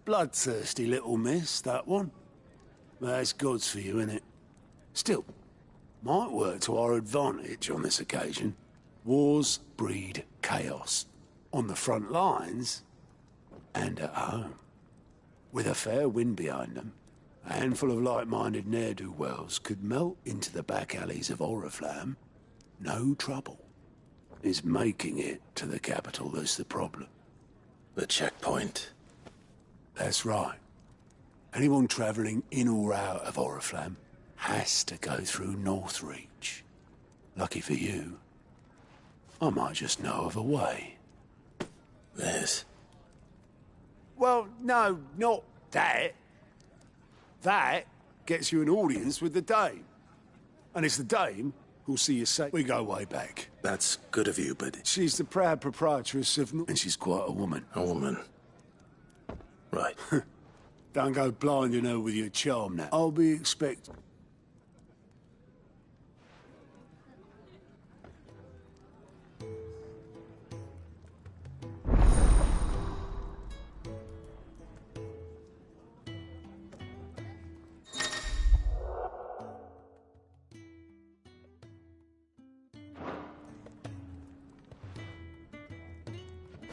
Bloodthirsty little miss, that one. That's God's for you, innit? Still, might work to our advantage on this occasion. Wars breed chaos. On the front lines, and at home. With a fair wind behind them, a handful of like-minded ne'er-do-wells could melt into the back alleys of Oriflamme. No trouble. It's making it to the capital that's the problem. The checkpoint. That's right. Anyone travelling in or out of Oriflamme has to go through Northreach. Lucky for you, I might just know of a way. Liz. Well, no, not that. That gets you an audience with the Dame. And it's the Dame who'll see you safe. We go way back. That's good of you, but... She's the proud proprietress of... And she's quite a woman. A woman. Right. Don't go blinding her with your charm now. I'll be expecting...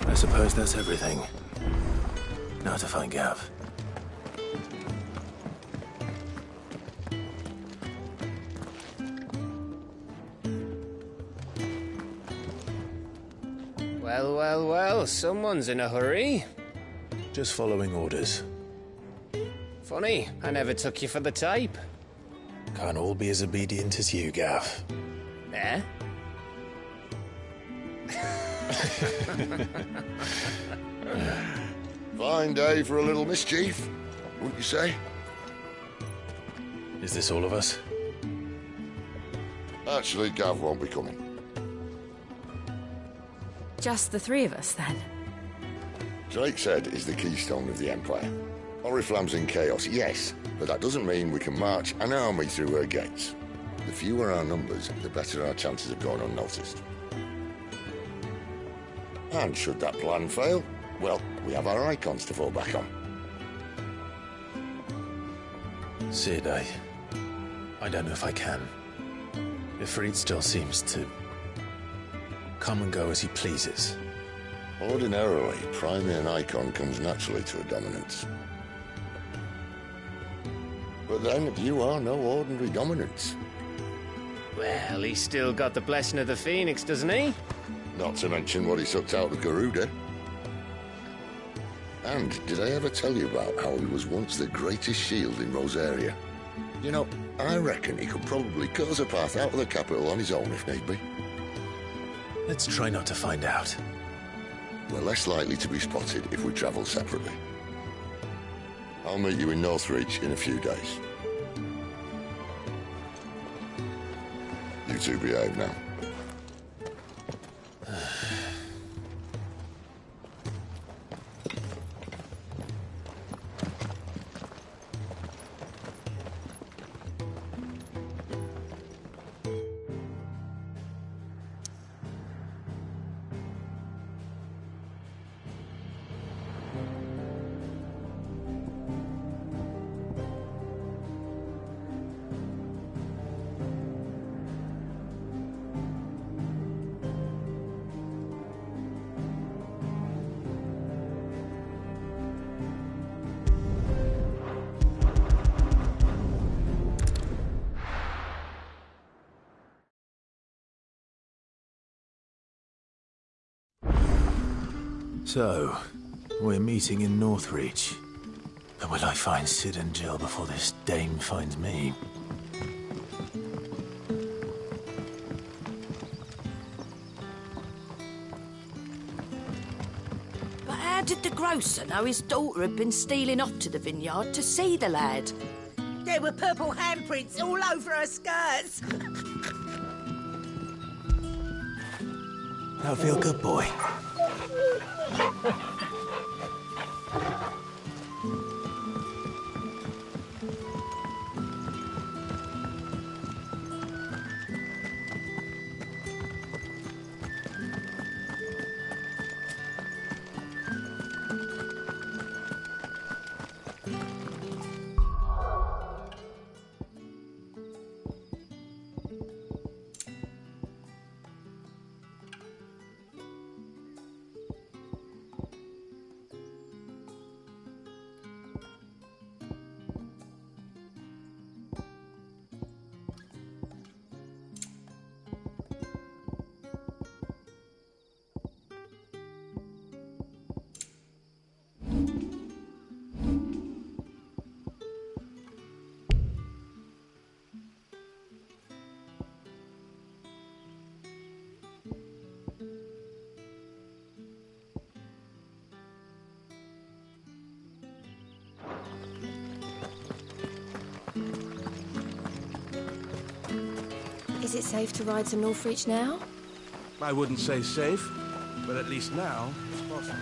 I suppose that's everything. Now to find Gav. Well, well, well, someone's in a hurry. Just following orders. Funny, I never took you for the type. Can't all be as obedient as you, Gav. Eh? Fine day for a little mischief, wouldn't you say? Is this all of us? Actually, Gav won't be coming. Just the three of us, then? Drake's Head is the keystone of the Empire. Oriflamme's in chaos, yes, but that doesn't mean we can march an army through her gates. The fewer our numbers, the better our chances of going unnoticed. And should that plan fail, well, we have our icons to fall back on. Sid, I don't know if I can. Ifrit still seems to come and go as he pleases. Ordinarily, priming an icon comes naturally to a dominance. But then, you are no ordinary dominance. Well, he's still got the blessing of the Phoenix, doesn't he? Not to mention what he sucked out of Garuda. And did I ever tell you about how he was once the greatest shield in Rosaria? You know, I reckon he could probably cut us a path out of the capital on his own if need be. Let's try not to find out. We're less likely to be spotted if we travel separately. I'll meet you in Northreach in a few days. You two behave now. So, we're meeting in Northreach. But will I find Sid and Jill before this dame finds me? But how did the grocer know his daughter had been stealing off to the vineyard to see the lad? There were purple handprints all over her skirts. That'll feel good, boy. Is it safe to ride to Northreach now? I wouldn't say safe, but at least now it's possible.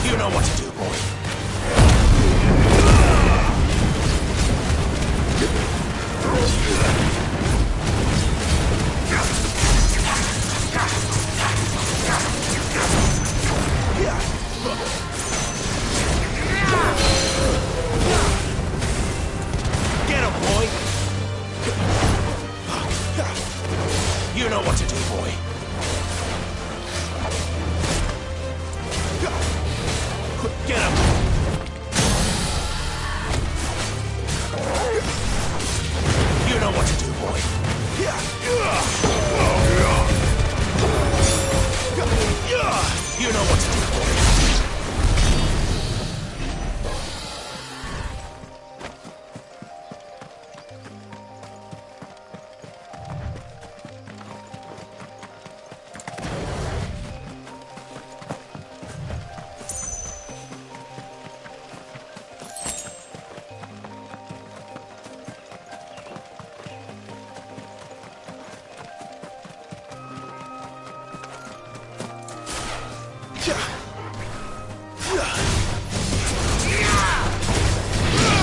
You know what to do, boy. Get him, boy. You know what to do, boy. Get him! You know what to do, boy. You know what to do, boy.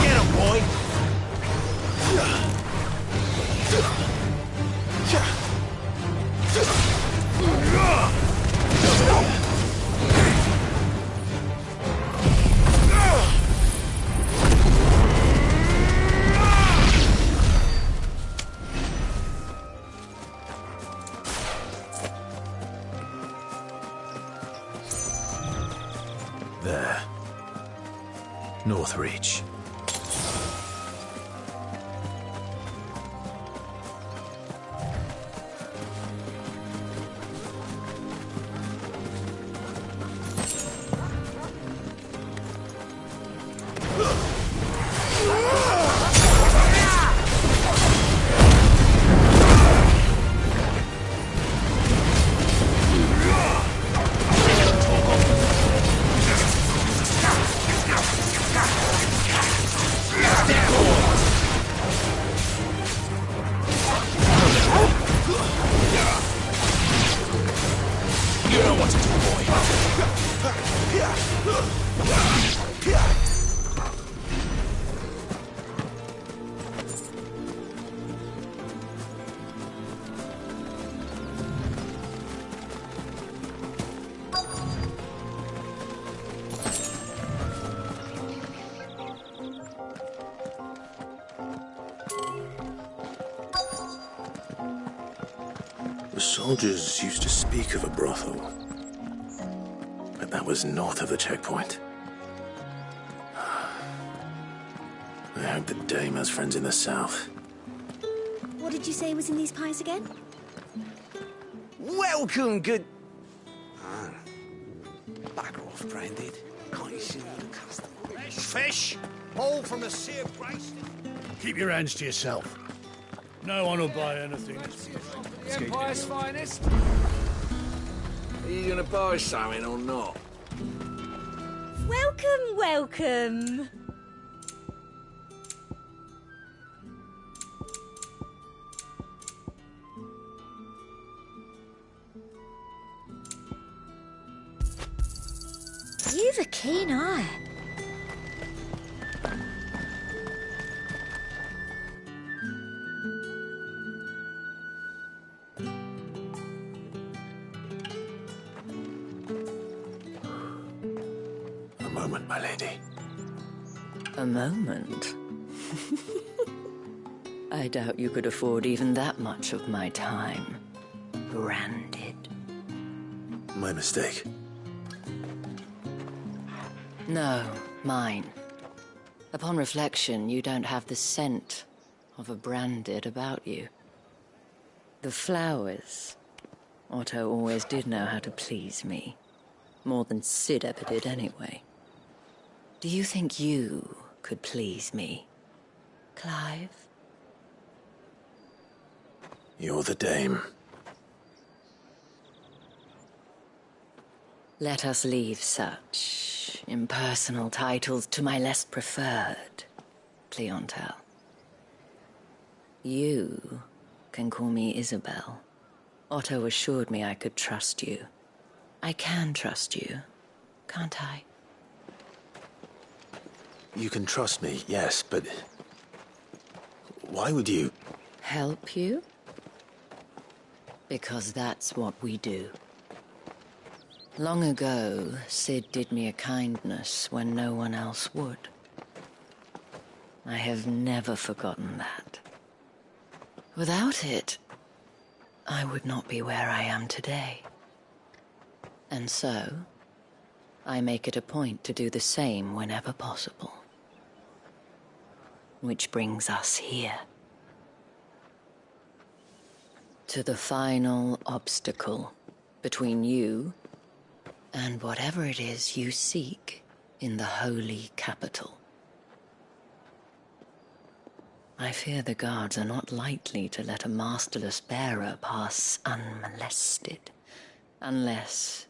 Get him, boy! There. Northreach. You know what to do, boy. The soldiers used to speak of a brothel, but that was north of the checkpoint. I hope the dame has friends in the south. What did you say was in these pies again? Welcome, good... Bugger off, Branded. Can't you see all the custom? Fresh fish, all from the Sea of Grace. Keep your hands to yourself. No one will buy anything. The Empire's finest. Are you gonna buy something or not? Welcome, welcome. You've a keen eye. A moment, my lady. A moment? I doubt you could afford even that much of my time. Branded. My mistake. No, mine. Upon reflection, you don't have the scent of a branded about you. The flowers. Otto always did know how to please me. More than Sid ever did anyway. Do you think you could please me, Clive? You're the dame. Let us leave such impersonal titles to my less preferred clientele. You can call me Isabel. Otto assured me I could trust you. I can trust you, can't I? You can trust me, yes, but... why would you... Help you? Because that's what we do. Long ago, Sid did me a kindness when no one else would. I have never forgotten that. Without it, I would not be where I am today. And so, I make it a point to do the same whenever possible. Which brings us here. To the final obstacle between you and whatever it is you seek in the holy capital. I fear the guards are not likely to let a masterless bearer pass unmolested, unless...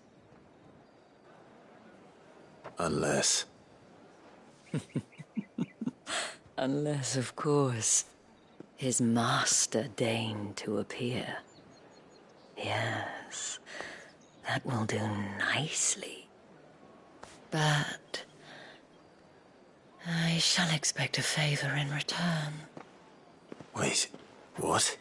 Unless... Unless, of course, his master deigned to appear. Yes, that will do nicely. But I shall expect a favor in return. Wait, what?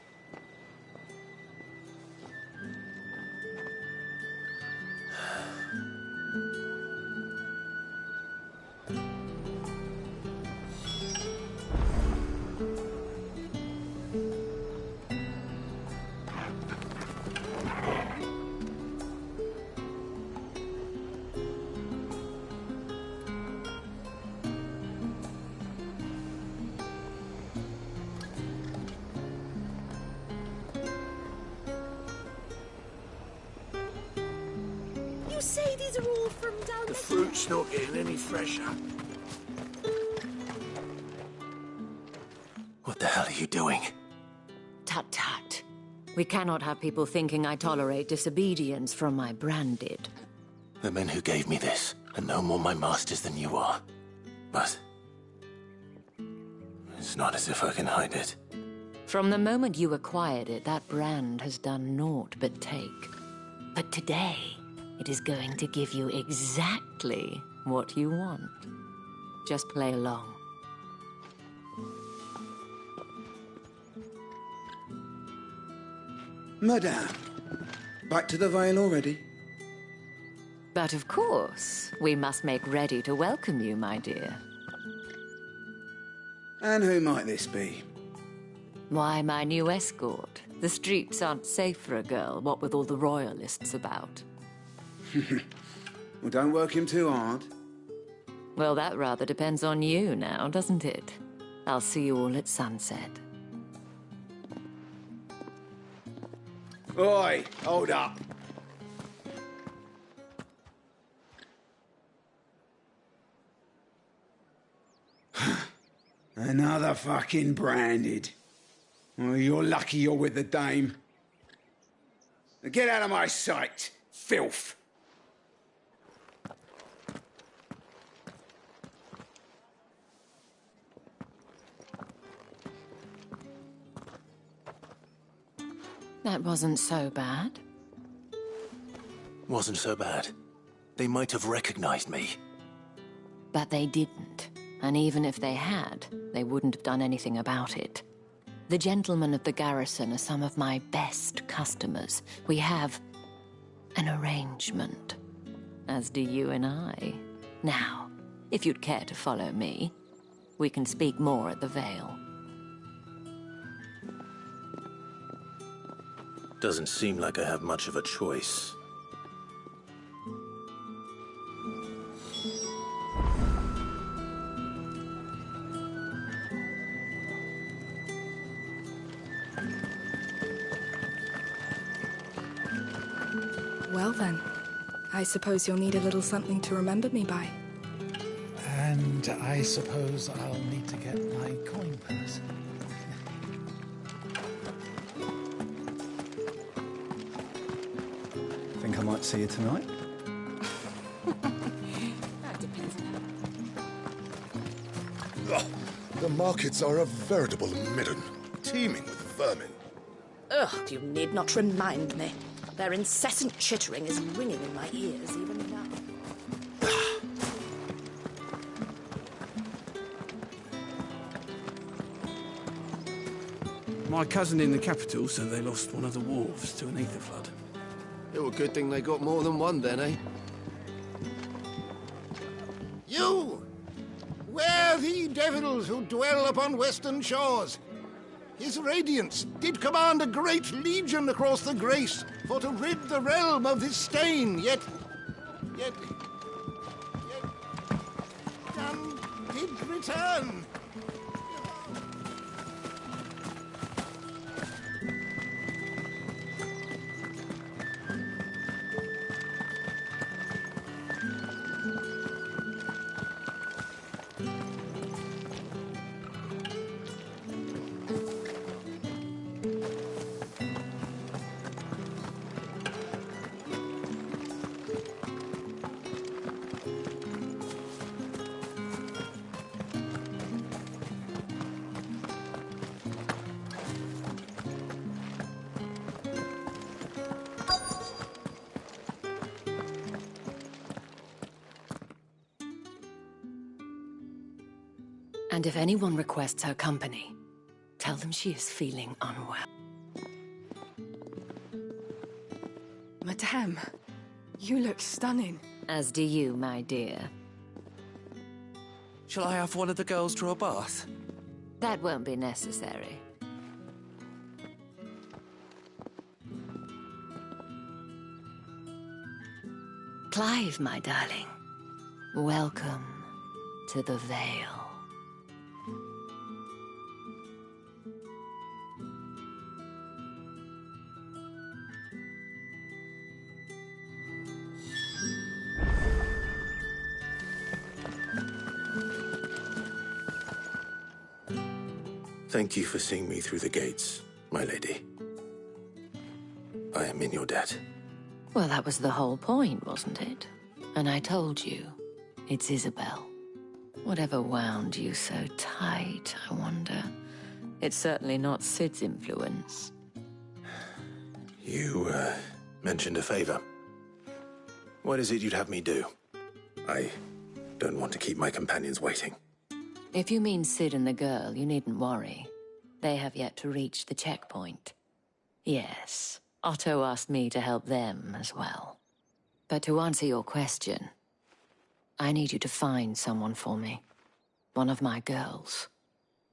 Say these are all from down the fruit's not getting any fresher. What the hell are you doing? Tut-tut. We cannot have people thinking I tolerate disobedience from my branded. The men who gave me this are no more my masters than you are. But... it's not as if I can hide it. From the moment you acquired it, that brand has done naught but take. But today... it is going to give you exactly what you want. Just play along. Madame, back to the Vale already? But of course, we must make ready to welcome you, my dear. And who might this be? Why, my new escort. The streets aren't safe for a girl, what with all the royalists about. Well, don't work him too hard. Well, that rather depends on you now, doesn't it? I'll see you all at sunset. Oi, hold up. Another fucking branded. Well, you're lucky you're with the dame. Now get out of my sight, filth. That wasn't so bad. Wasn't so bad. They might have recognized me. But they didn't. And even if they had, they wouldn't have done anything about it. The gentlemen of the garrison are some of my best customers. We have an arrangement, as do you and I. Now, if you'd care to follow me, we can speak more at the Vale. Doesn't seem like I have much of a choice. Well then, I suppose you'll need a little something to remember me by. And I suppose I'll need to get my coin purse. Think I might see you tonight? That depends. The markets are a veritable midden, teeming with vermin. Ugh, you need not remind me. Their incessant chittering is ringing in my ears even now. My cousin in the capital said they lost one of the wharves to an ether flood. It was a good thing they got more than one then, eh? You! Where the devils who dwell upon western shores? His radiance did command a great legion across the grace for to rid the realm of this stain, yet none did return. And if anyone requests her company, tell them she is feeling unwell. Madame, you look stunning. As do you, my dear. Shall I have one of the girls draw a bath? That won't be necessary. Clive, my darling. Welcome to the Vale. Thank you for seeing me through the gates, my lady. I am in your debt. Well, that was the whole point, wasn't it? And I told you, it's Isabel. Whatever wound you so tight, I wonder. It's certainly not Sid's influence. You, mentioned a favor. What is it you'd have me do? I don't want to keep my companions waiting. If you mean Sid and the girl, you needn't worry. They have yet to reach the checkpoint. Yes, Otto asked me to help them as well. But to answer your question, I need you to find someone for me. One of my girls.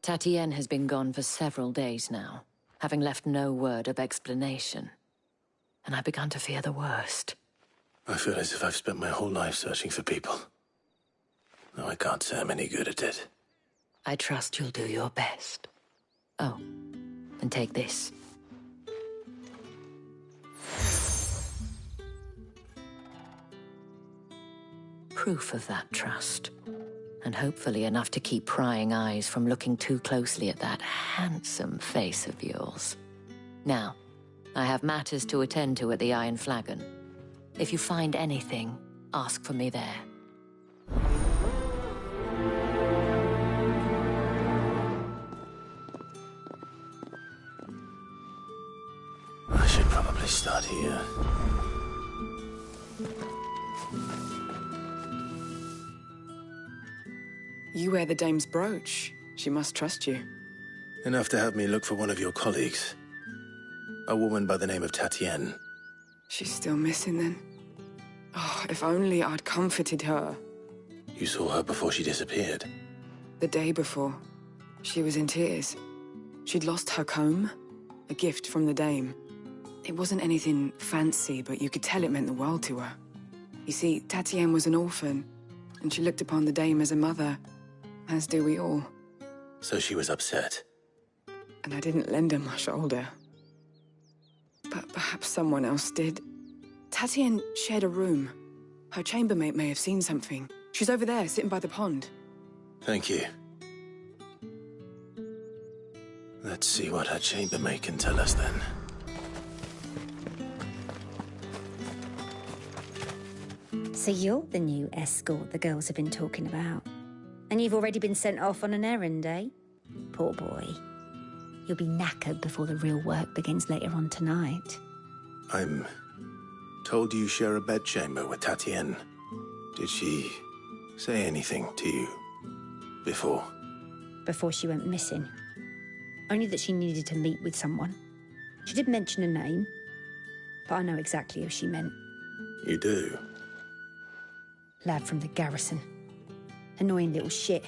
Tatienne has been gone for several days now, having left no word of explanation. And I've begun to fear the worst. I feel as if I've spent my whole life searching for people. Though I can't say I'm any good at it. I trust you'll do your best. Oh, and take this. Proof of that trust. And hopefully enough to keep prying eyes from looking too closely at that handsome face of yours. Now, I have matters to attend to at the Iron Flagon. If you find anything, ask for me there. I should probably start here. You wear the dame's brooch. She must trust you. Enough to have me look for one of your colleagues. A woman by the name of Tatienne. She's still missing then. Oh, if only I'd comforted her. You saw her before she disappeared. The day before, she was in tears. She'd lost her comb, a gift from the dame. It wasn't anything fancy, but you could tell it meant the world to her. You see, Tatienne was an orphan, and she looked upon the dame as a mother, as do we all. So she was upset. And I didn't lend her my shoulder. But perhaps someone else did. Tatienne shared a room. Her chambermaid may have seen something. She's over there, sitting by the pond. Thank you. Let's see what her chambermaid can tell us then. So you're the new escort the girls have been talking about. And you've already been sent off on an errand, eh? Poor boy. You'll be knackered before the real work begins later on tonight. I'm told you share a bedchamber with Tatienne. Did she say anything to you before? Before she went missing. Only that she needed to meet with someone. She did mention a name, but I know exactly who she meant. You do? Lad from the garrison. Annoying little shit.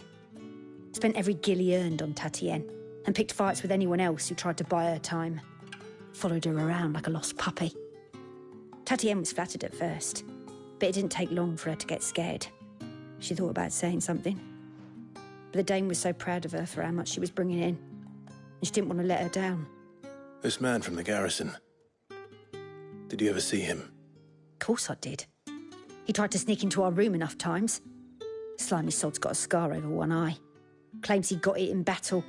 Spent every guil he earned on Tatienne, and picked fights with anyone else who tried to buy her time. Followed her around like a lost puppy. Tatienne was flattered at first, but it didn't take long for her to get scared. She thought about saying something. But the Dame was so proud of her for how much she was bringing in, and she didn't want to let her down. This man from the garrison. Did you ever see him? Of course I did. He tried to sneak into our room enough times. Slimy sod's got a scar over one eye. Claims he got it in battle.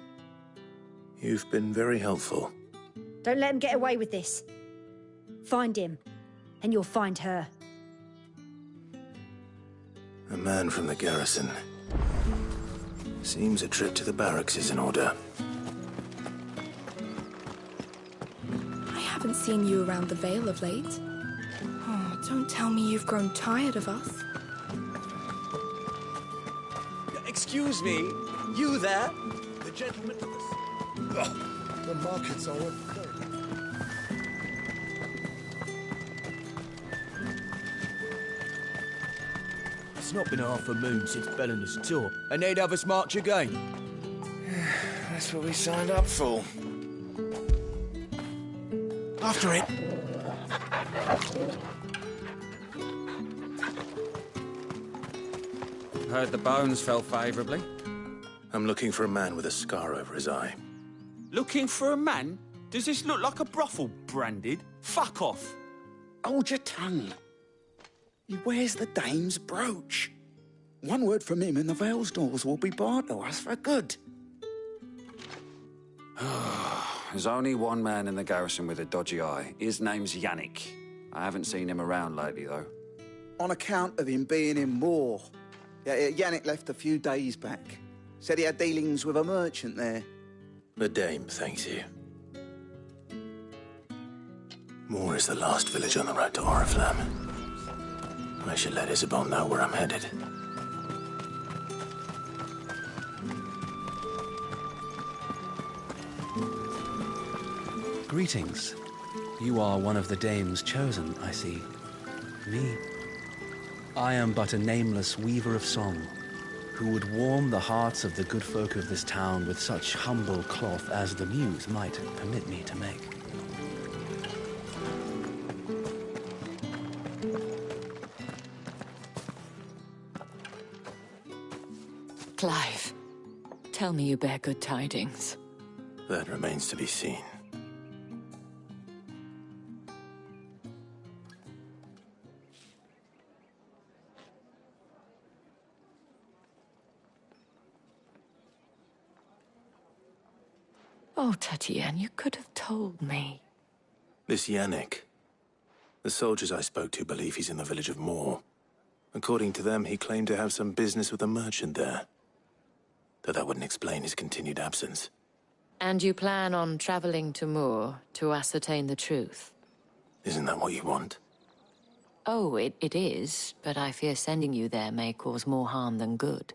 You've been very helpful. Don't let him get away with this. Find him, and you'll find her. A man from the garrison. Seems a trip to the barracks is in order. I haven't seen you around the Vale of late. Oh, don't tell me you've grown tired of us. Excuse me, you there? The gentleman to the... The markets are a... It's not been half a moon since Bellinger's tour, and they'd have us march again. That's what we signed up for. After it. Heard the bones fell favourably. I'm looking for a man with a scar over his eye. Looking for a man? Does this look like a brothel, Branded? Fuck off! Hold your tongue. He wears the Dame's brooch. One word from him and the Vale's doors will be barred to us for good. There's only one man in the garrison with a dodgy eye. His name's Yannick. I haven't seen him around lately, though. On account of him being in war. Yeah, Yannick left a few days back. Said he had dealings with a merchant there. The Dame thanks you. Moor is the last village on the road to Oriflamme. I should let Isabel know where I'm headed. Greetings. You are one of the Dame's chosen, I see. Me? I am but a nameless weaver of song, who would warm the hearts of the good folk of this town with such humble cloth as the muse might permit me to make. Clive, tell me you bear good tidings. That remains to be seen. Oh, Tatienne, you could have told me. This Yannick. The soldiers I spoke to believe he's in the village of Moor. According to them, he claimed to have some business with a merchant there. Though that wouldn't explain his continued absence. And you plan on traveling to Moor to ascertain the truth? Isn't that what you want? Oh, it is, but I fear sending you there may cause more harm than good.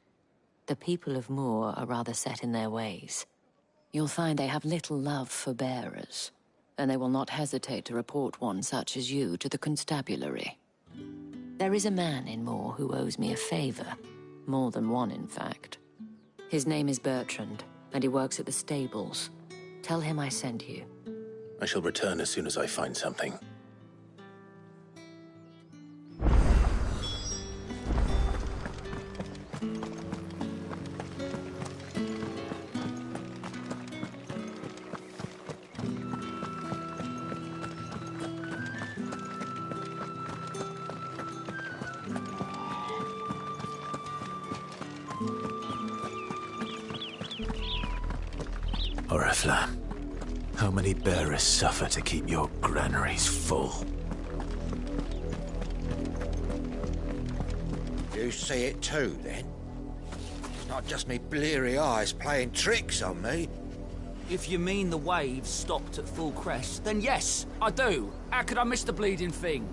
The people of Moor are rather set in their ways. You'll find they have little love for bearers, and they will not hesitate to report one such as you to the constabulary. There is a man in Moor who owes me a favor. More than one, in fact. His name is Bertrand, and he works at the stables. Tell him I sent you. I shall return as soon as I find something. Oriflamme. How many bearers suffer to keep your granaries full? You see it too, then? It's not just me bleary eyes playing tricks on me. If you mean the waves stopped at full crest, then yes, I do. How could I miss the bleeding thing?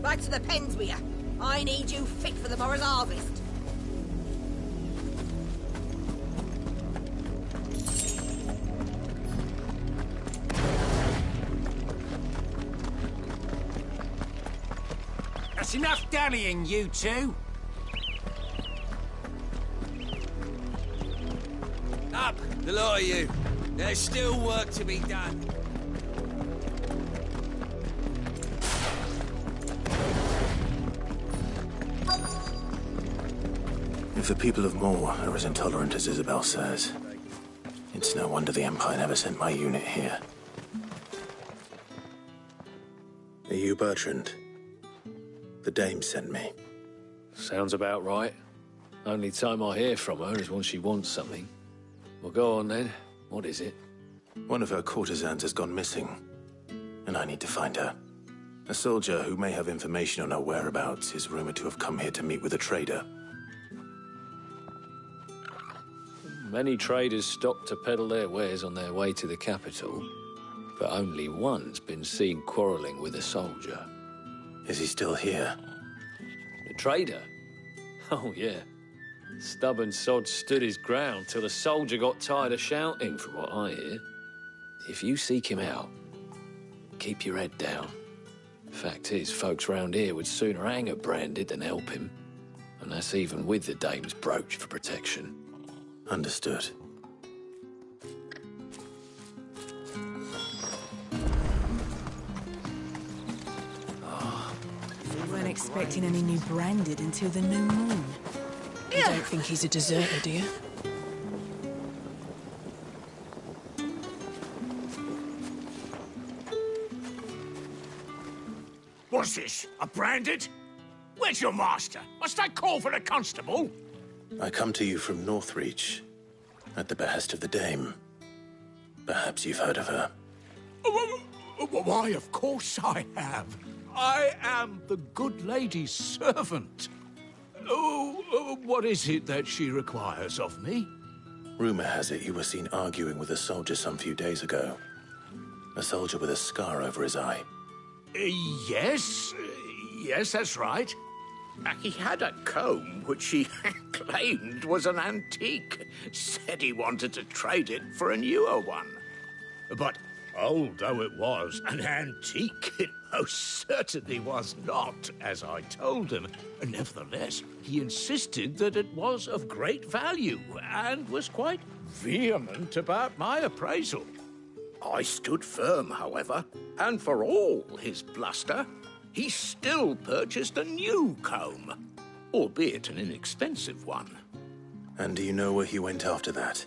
Back to the pens with you. I need you fit for the morrow's harvest. That's enough dallying, you two. Up, the lot of you. There's still work to be done. If the people of Moor are as intolerant as Isabel says, it's no wonder the Empire never sent my unit here. Are you Bertrand? The dame sent me. Sounds about right. Only time I hear from her is when she wants something. Well, go on then. What is it? One of her courtesans has gone missing, and I need to find her. A soldier who may have information on her whereabouts is rumored to have come here to meet with a trader. Many traders stop to peddle their wares on their way to the capital, but only one's been seen quarreling with a soldier. Is he still here? The trader? Oh, yeah. Stubborn sod stood his ground till the soldier got tired of shouting, from what I hear. If you seek him out, keep your head down. Fact is, folks round here would sooner hang a branded than help him. And that's even with the dame's brooch for protection. Understood. We weren't expecting any new branded until the new moon. You don't think he's a deserter, do you? What's this? A branded? Where's your master? Must I call for a constable? I come to you from Northreach, at the behest of the dame. Perhaps you've heard of her. Why, of course I have. I am the good lady's servant. What is it that she requires of me? Rumor has it you were seen arguing with a soldier some few days ago. A soldier with a scar over his eye. Yes, that's right. He had a comb which he claimed was an antique. Said he wanted to trade it for a newer one. But old though it was, an antique it most certainly was not, as I told him. Nevertheless, he insisted that it was of great value and was quite vehement about my appraisal. I stood firm, however, and for all his bluster, he still purchased a new comb, albeit an inexpensive one. And do you know where he went after that?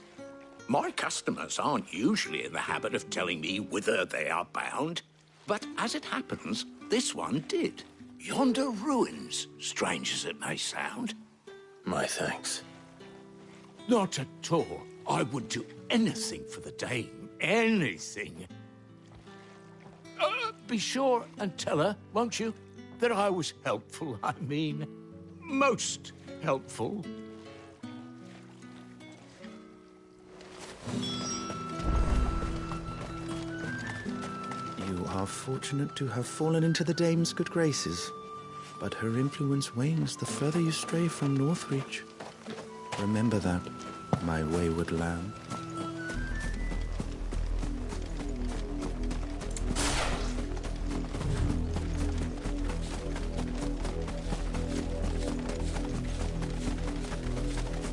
My customers aren't usually in the habit of telling me whither they are bound, but as it happens, this one did. Yonder ruins, strange as it may sound. My thanks. Not at all. I would do anything for the dame. Anything. Be sure and tell her, won't you, that I was helpful. I mean, most helpful. You are fortunate to have fallen into the dame's good graces, but her influence wanes the further you stray from Northreach. Remember that, my wayward lamb.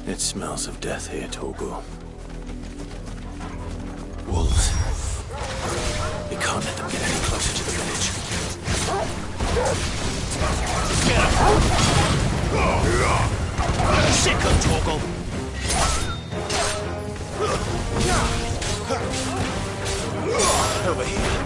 It smells of death here, Torgor. Wolves. We can't let them get any closer to the village. Sick of Torgor! Over here.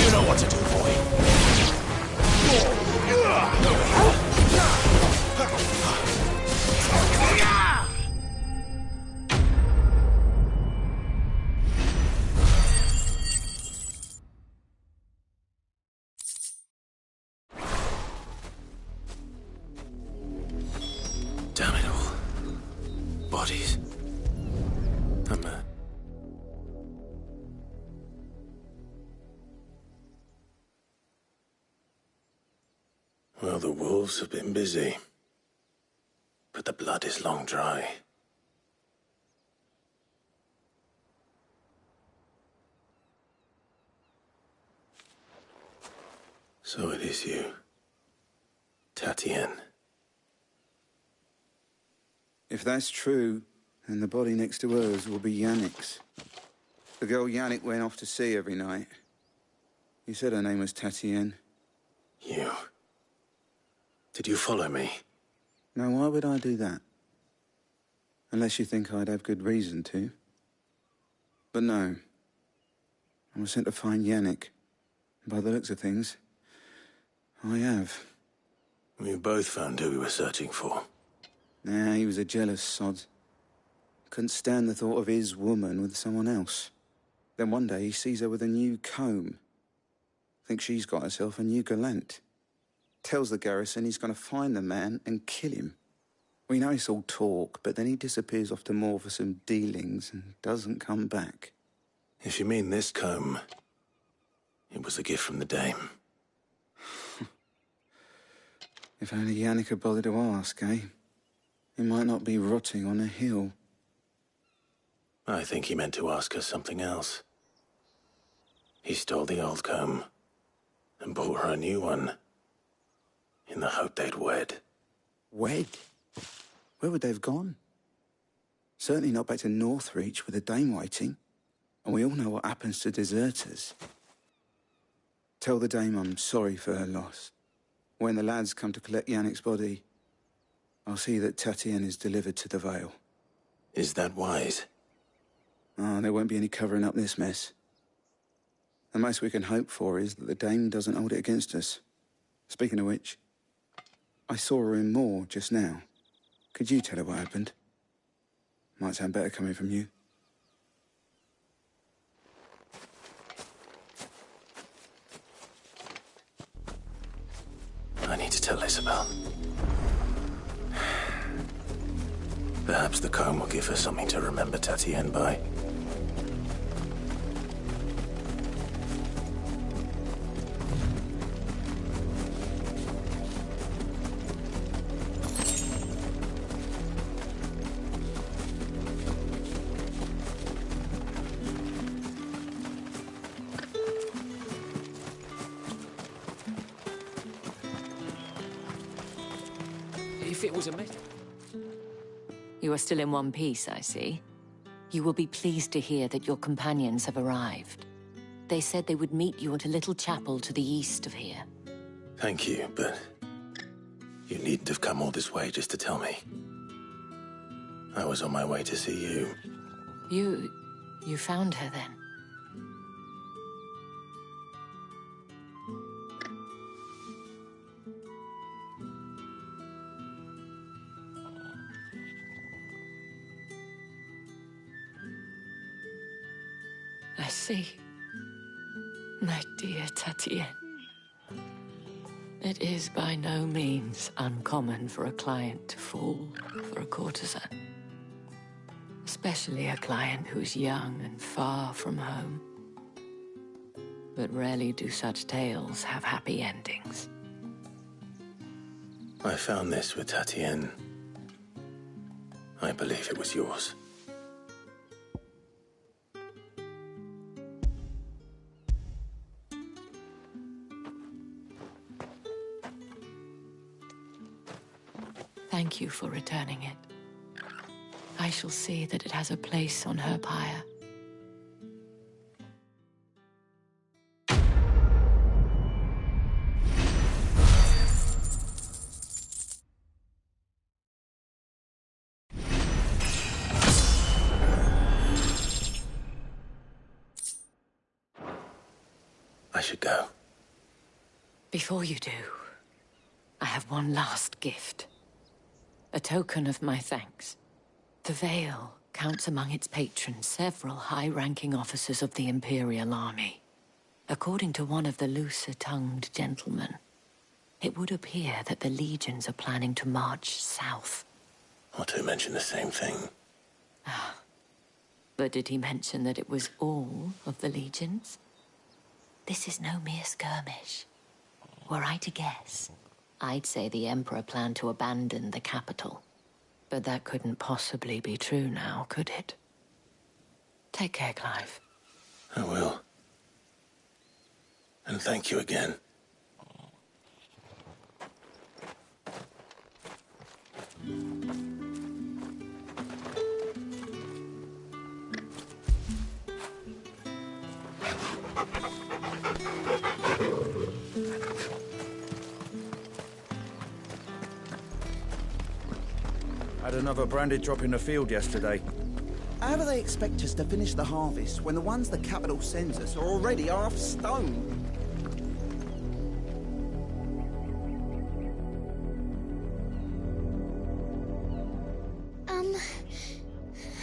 You know what to do, boy. Damn it all. Bodies. I'm Well, the wolves have been busy. But the blood is long dry. So it is you, Tatien. If that's true, then the body next to hers will be Yannick's. The girl Yannick went off to sea every night. You said her name was Tatien. You. Did you follow me? Now, why would I do that? Unless you think I'd have good reason to. But no. I was sent to find Yannick. By the looks of things, I have. We both found who we were searching for. Nah, he was a jealous sod. Couldn't stand the thought of his woman with someone else. Then one day he sees her with a new comb. Thinks she's got herself a new gallant. Tells the garrison he's going to find the man and kill him. We know it's all talk, but then he disappears off to Moor for some dealings and doesn't come back. If you mean this comb, it was a gift from the dame. If only Yannick had bothered to ask, eh? He might not be rotting on a hill. I think he meant to ask her something else. He stole the old comb and bought her a new one in the hope they'd wed. Wed? Where would they have gone? Certainly not back to Northreach with a dame waiting. And we all know what happens to deserters. Tell the dame I'm sorry for her loss. When the lads come to collect Yannick's body, I'll see that Tatien is delivered to the Vale. Is that wise? Oh, there won't be any covering up this mess. The most we can hope for is that the dame doesn't hold it against us. Speaking of which, I saw her in Moor just now. Could you tell her what happened? Might sound better coming from you. I need to tell Isabel. Perhaps the comb will give her something to remember Tatien by. If it was a mess. You are still in one piece, I see. You will be pleased to hear that your companions have arrived. They said they would meet you at a little chapel to the east of here. Thank you, but you needn't have come all this way just to tell me. I was on my way to see you. You found her then? I see. My dear Tatienne. It is by no means uncommon for a client to fall for a courtesan. Especially a client who's young and far from home. But rarely do such tales have happy endings. I found this with Tatienne. I believe it was yours. Thank you for returning it. I shall see that it has a place on her pyre. I should go. Before you do, I have one last gift. A token of my thanks. The Vale counts among its patrons several high-ranking officers of the Imperial Army. According to one of the looser-tongued gentlemen, it would appear that the legions are planning to march south. Otto mentioned the same thing. But did he mention that it was all of the legions? This is no mere skirmish. Were I to guess, I'd say the Emperor planned to abandon the capital. But that couldn't possibly be true now, could it? Take care, Clive. I will. And thank you again. Had another branded drop in the field yesterday. How do they expect us to finish the harvest when the ones the capital sends us are already half stone?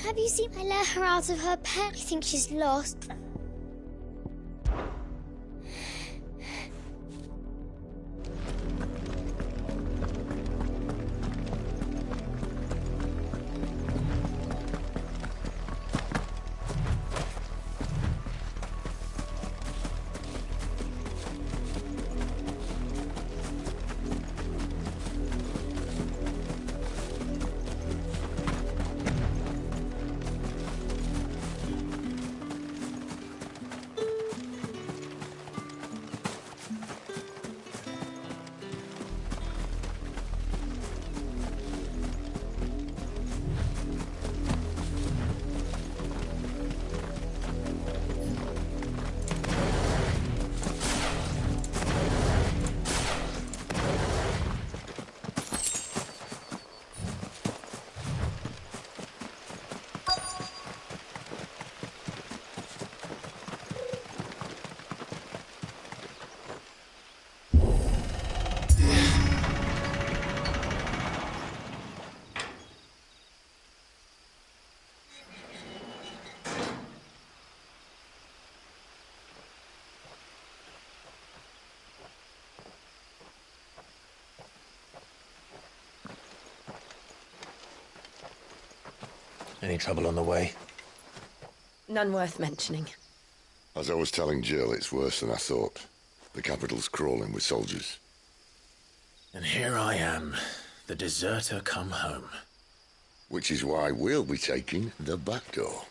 Have you seen I let her out of her pen? I think she's lost. Any trouble on the way? None worth mentioning. As I was telling Jill, it's worse than I thought. The capital's crawling with soldiers. And here I am, the deserter come home. Which is why we'll be taking the back door.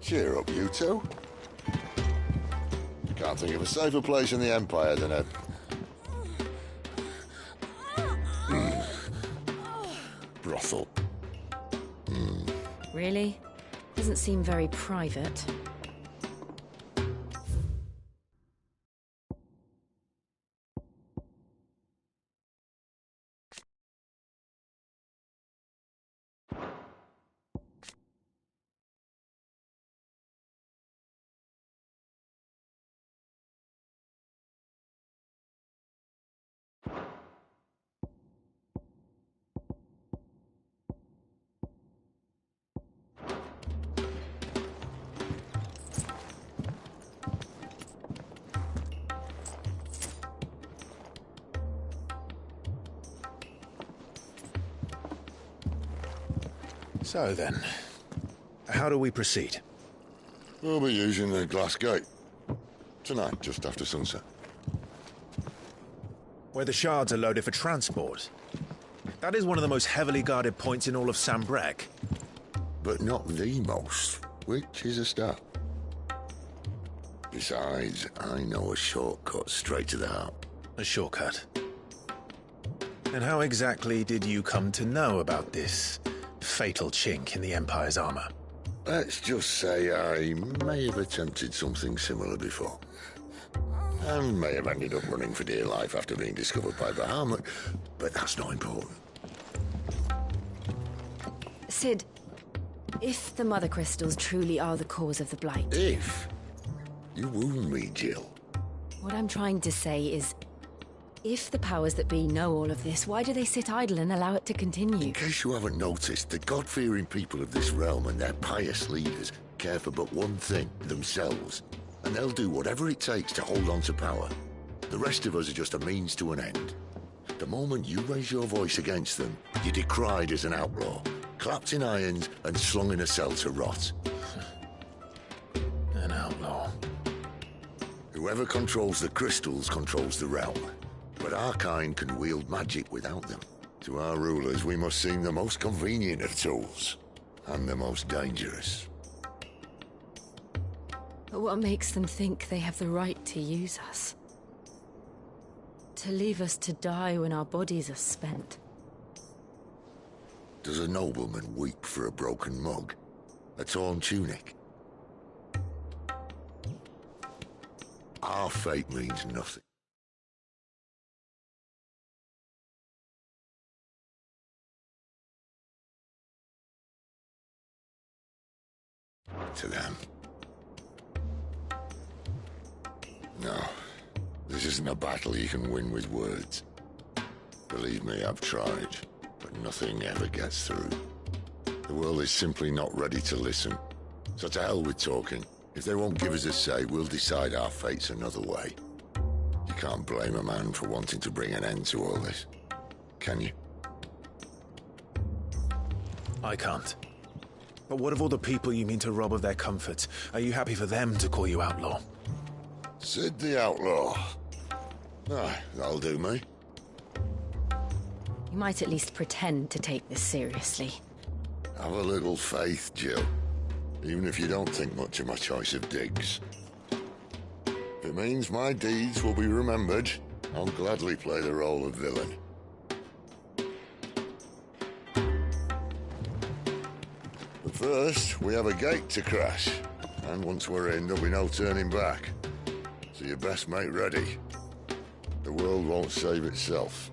Cheer up, you two. Can't think of a safer place in the Empire than a... brothel. Really? Doesn't seem very private. So then, how do we proceed? We'll be using the glass gate. Tonight, just after sunset. Where the shards are loaded for transport. That is one of the most heavily guarded points in all of Sambrec. But not the most, which is a start. Besides, I know a shortcut straight to the heart. A shortcut? And how exactly did you come to know about this fatal chink in the Empire's armor? Let's just say I may have attempted something similar before. And may have ended up running for dear life after being discovered by Bahamut, but that's not important. Sid, if the Mother Crystals truly are the cause of the Blight... If? You wound me, Jill. What I'm trying to say is, if the powers that be know all of this, why do they sit idle and allow it to continue? In case you haven't noticed, the God-fearing people of this realm and their pious leaders care for but one thing, themselves. And they'll do whatever it takes to hold on to power. The rest of us are just a means to an end. The moment you raise your voice against them, you're decried as an outlaw, clapped in irons and slung in a cell to rot. An outlaw. Whoever controls the crystals controls the realm. But our kind can wield magic without them. To our rulers, we must seem the most convenient of tools, and the most dangerous. But what makes them think they have the right to use us? To leave us to die when our bodies are spent? Does a nobleman weep for a broken mug? A torn tunic? Our fate means nothing. To them. No, this isn't a battle you can win with words. Believe me, I've tried, but nothing ever gets through. The world is simply not ready to listen. So to hell with talking. If they won't give us a say, we'll decide our fates another way. You can't blame a man for wanting to bring an end to all this, can you? I can't. But what of all the people you mean to rob of their comforts? Are you happy for them to call you outlaw? Sid the Outlaw. Aye, that'll do me. You might at least pretend to take this seriously. Have a little faith, Jill. Even if you don't think much of my choice of digs. If it means my deeds will be remembered, I'll gladly play the role of villain. But first, we have a gate to crash. And once we're in, there'll be no turning back. So you best make ready. The world won't save itself.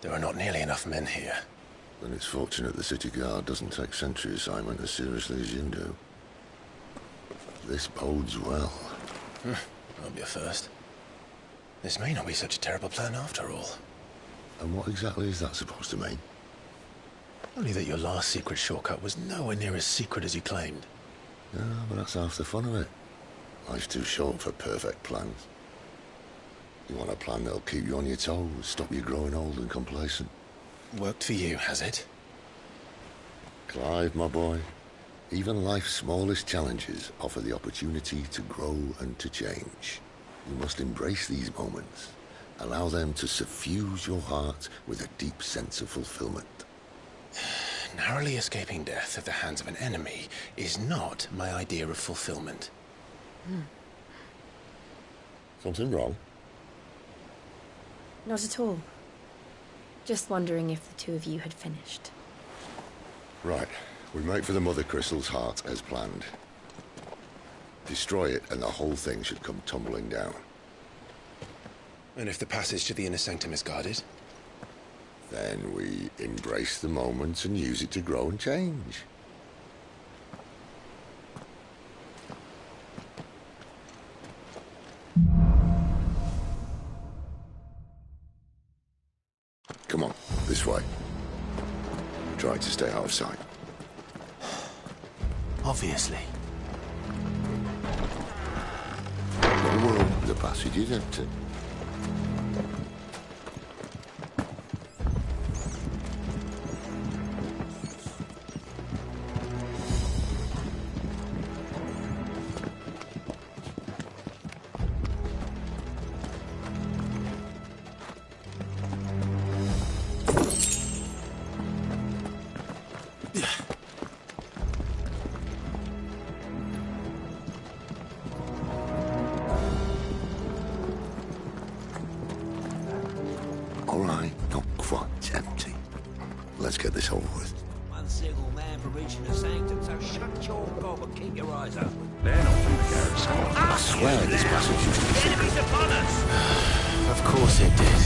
There are not nearly enough men here. Then it's fortunate the city guard doesn't take sentry assignment as seriously as you do. This bodes well. That'll be a first. This may not be such a terrible plan after all. And what exactly is that supposed to mean? Only that your last secret shortcut was nowhere near as secret as you claimed. Yeah, but that's half the fun of it. Life's too short for perfect plans. You want a plan that'll keep you on your toes, stop you growing old and complacent. Worked for you, has it? Clive, my boy, even life's smallest challenges offer the opportunity to grow and to change. You must embrace these moments. Allow them to suffuse your heart with a deep sense of fulfillment. Narrowly escaping death at the hands of an enemy is not my idea of fulfillment. Something wrong? Not at all. Just wondering if the two of you had finished. Right. We make for the Mother Crystal's heart as planned. Destroy it and the whole thing should come tumbling down. And if the passage to the inner sanctum is guarded? Then we embrace the moment and use it to grow and change. Come on, this way. Try to stay out of sight. Obviously. Don't worry, the passage is empty. All right, not quite empty. Let's get this over with. One single man for reaching the sanctum, so shut your gob and keep your eyes open. They're not from the garrison. I swear this passage used to be secret. Enemies upon us! Of course it did.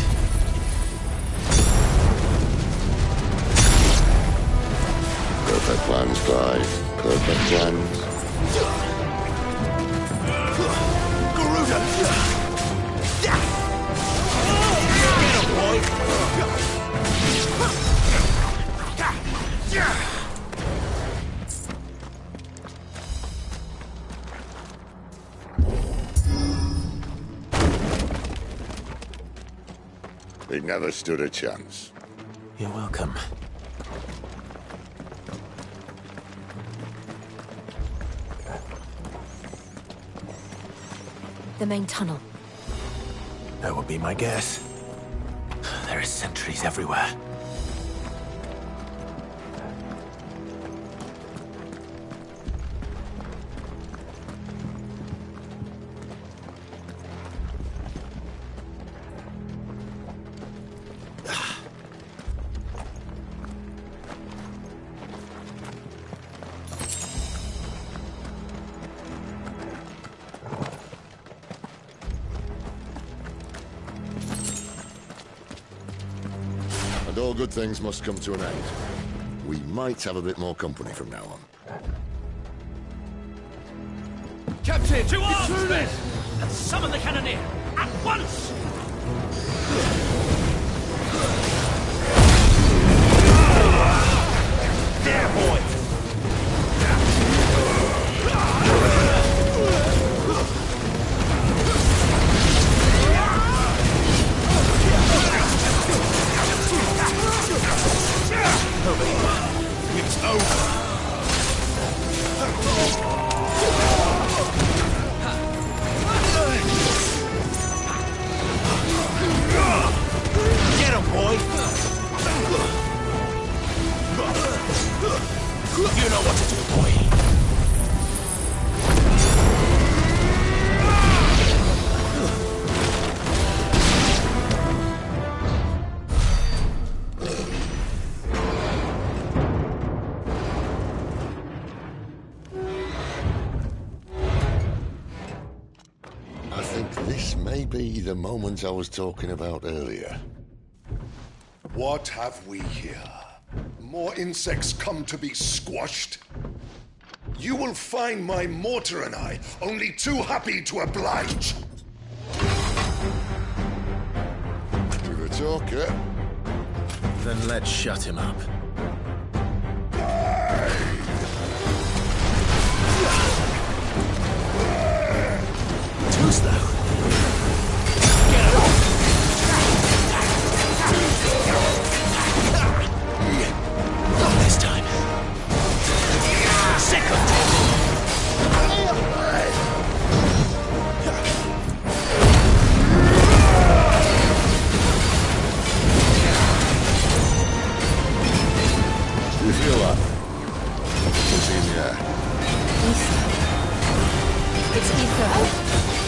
Perfect plans, Clive. Perfect plans. Garuda! Get him, boy! They never stood a chance. You're welcome. The main tunnel. That would be my guess. There are sentries everywhere. And all good things must come to an end. We might have a bit more company from now on. Captain! To arms, men! And summon the cannoneer! At once! There, boy! It's over! Get him, boy! You know what to do, boy! I think this may be the moment I was talking about earlier. What have we here? More insects come to be squashed? You will find my mortar and I only too happy to oblige. Give a talk, eh? Then let's shut him up. Too slow. Not this time. Sick of You feel that? What's in the air? It's ether.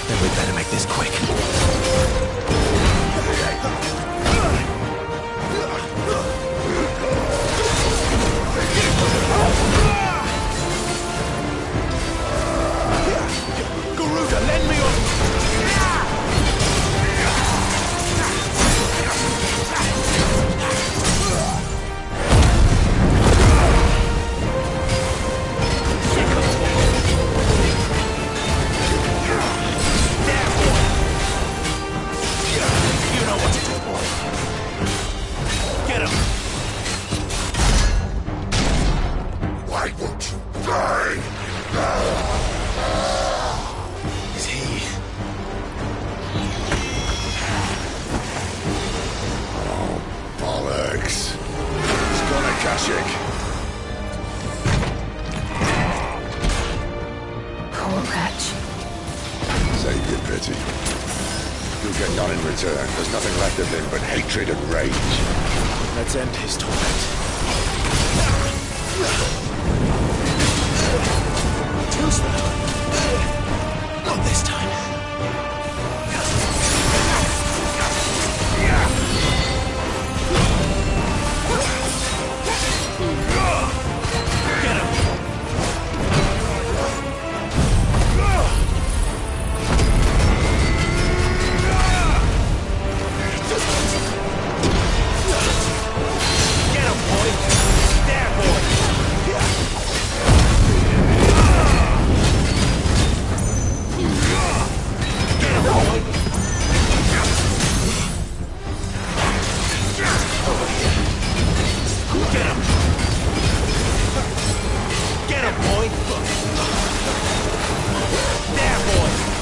Then we better make this quick. Garuda, lend me on. You know what to do, boy. Get him. Why won't you die? Is he... Oh, bollocks. He's gone Akashic. Poor wretch. Save your pity. You'll get none in return. There's nothing left of him but hatred and rage. Let's end his torment. Too slow. Not this time. Get him. Get him, boy. There, boy.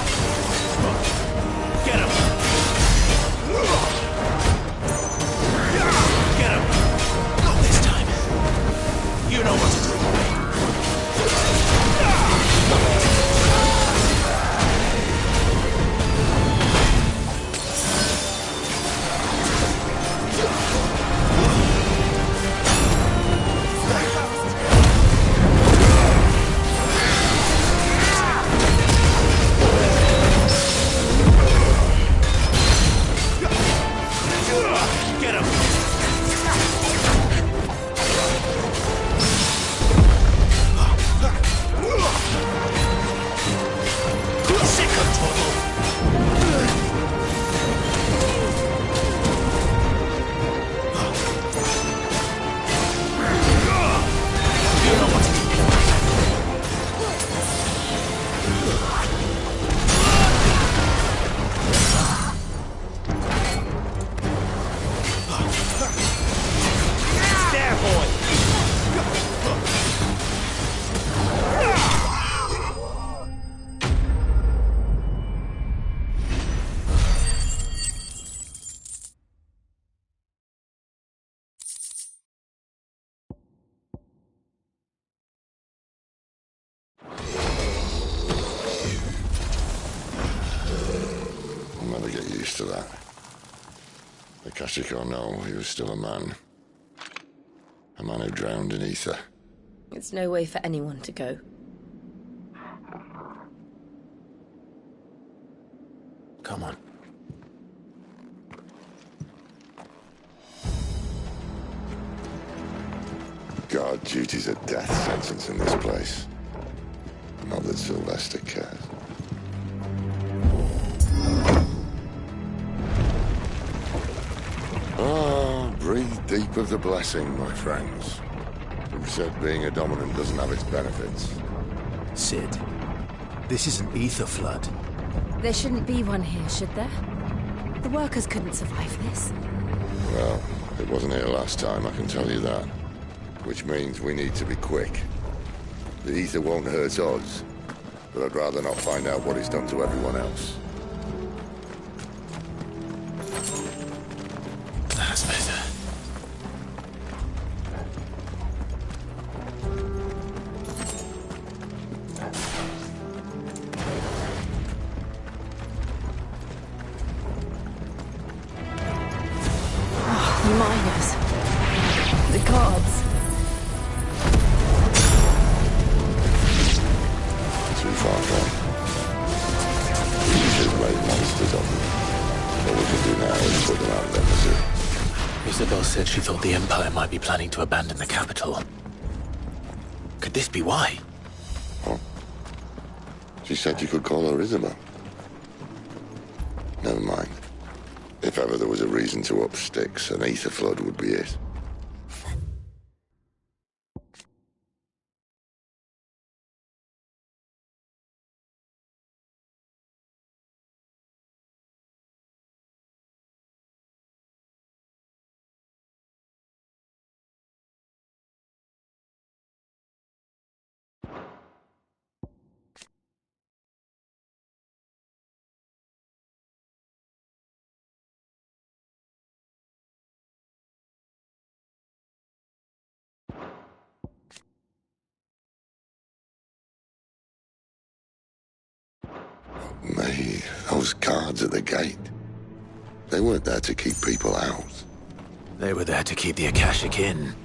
used to that. Akashic or no, he was still a man. A man who drowned in ether. It's no way for anyone to go. Come on. God, duty's a death sentence in this place. Not that Sylvester cares. Breathe deep of the blessing, my friends. Who said being a dominant doesn't have its benefits? Sid, this is an ether flood. There shouldn't be one here, should there? The workers couldn't survive this. Well, it wasn't here last time, I can tell you that. Which means we need to be quick. The ether won't hurt us, but I'd rather not find out what it's done to everyone else. That's better. The miners. The gods. Too far gone. The ether's made monsters of them. All we can do now is put them out of their misery. Isabel said she thought the Empire might be planning to abandon the capital. Could this be why? What? She said you could call her Isabel. Never mind. If ever there was a reason to up sticks, an ether flood would be it. Me, those guards at the gate. They weren't there to keep people out. They were there to keep the Akashic in.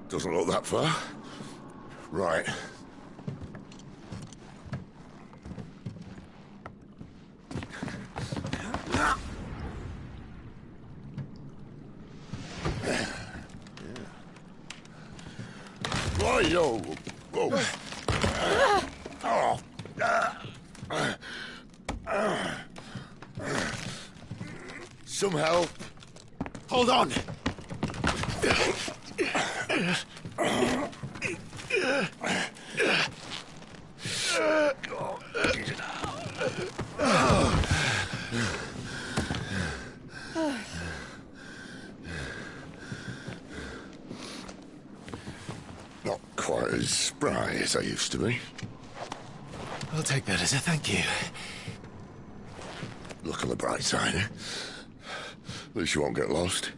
Doesn't look that far. Right. Right-yo. Whoa. Some help. Hold on! Not quite as spry as I used to be. I'll take that as a thank you. Look on the bright side, eh? At least you won't get lost.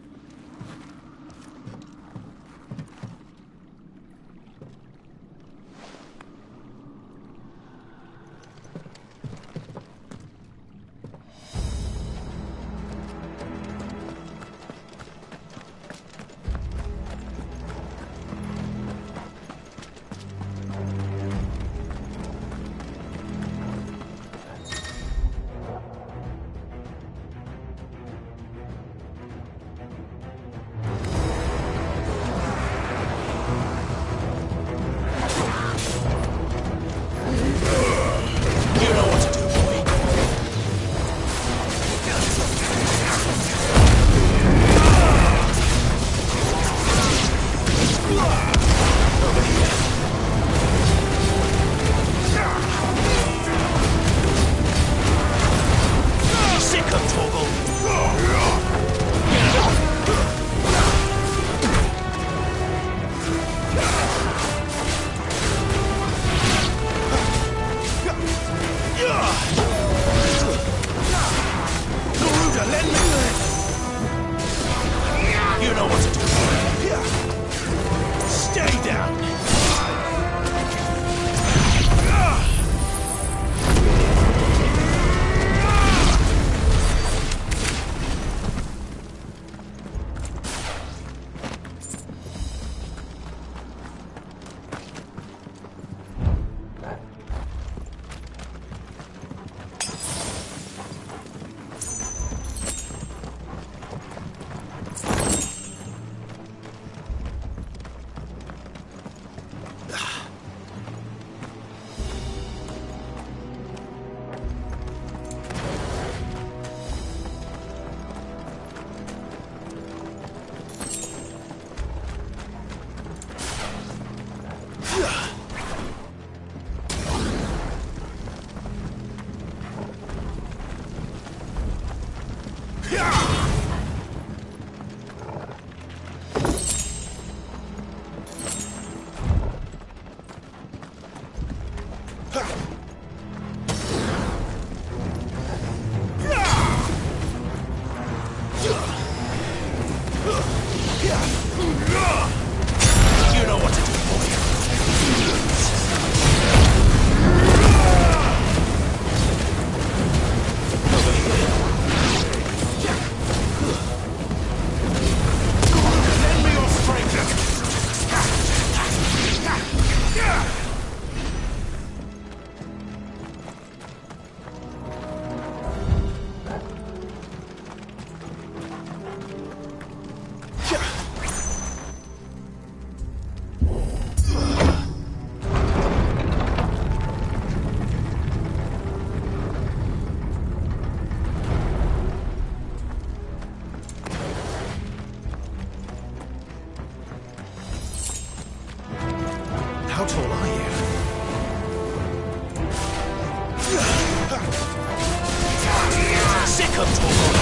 of Torgal!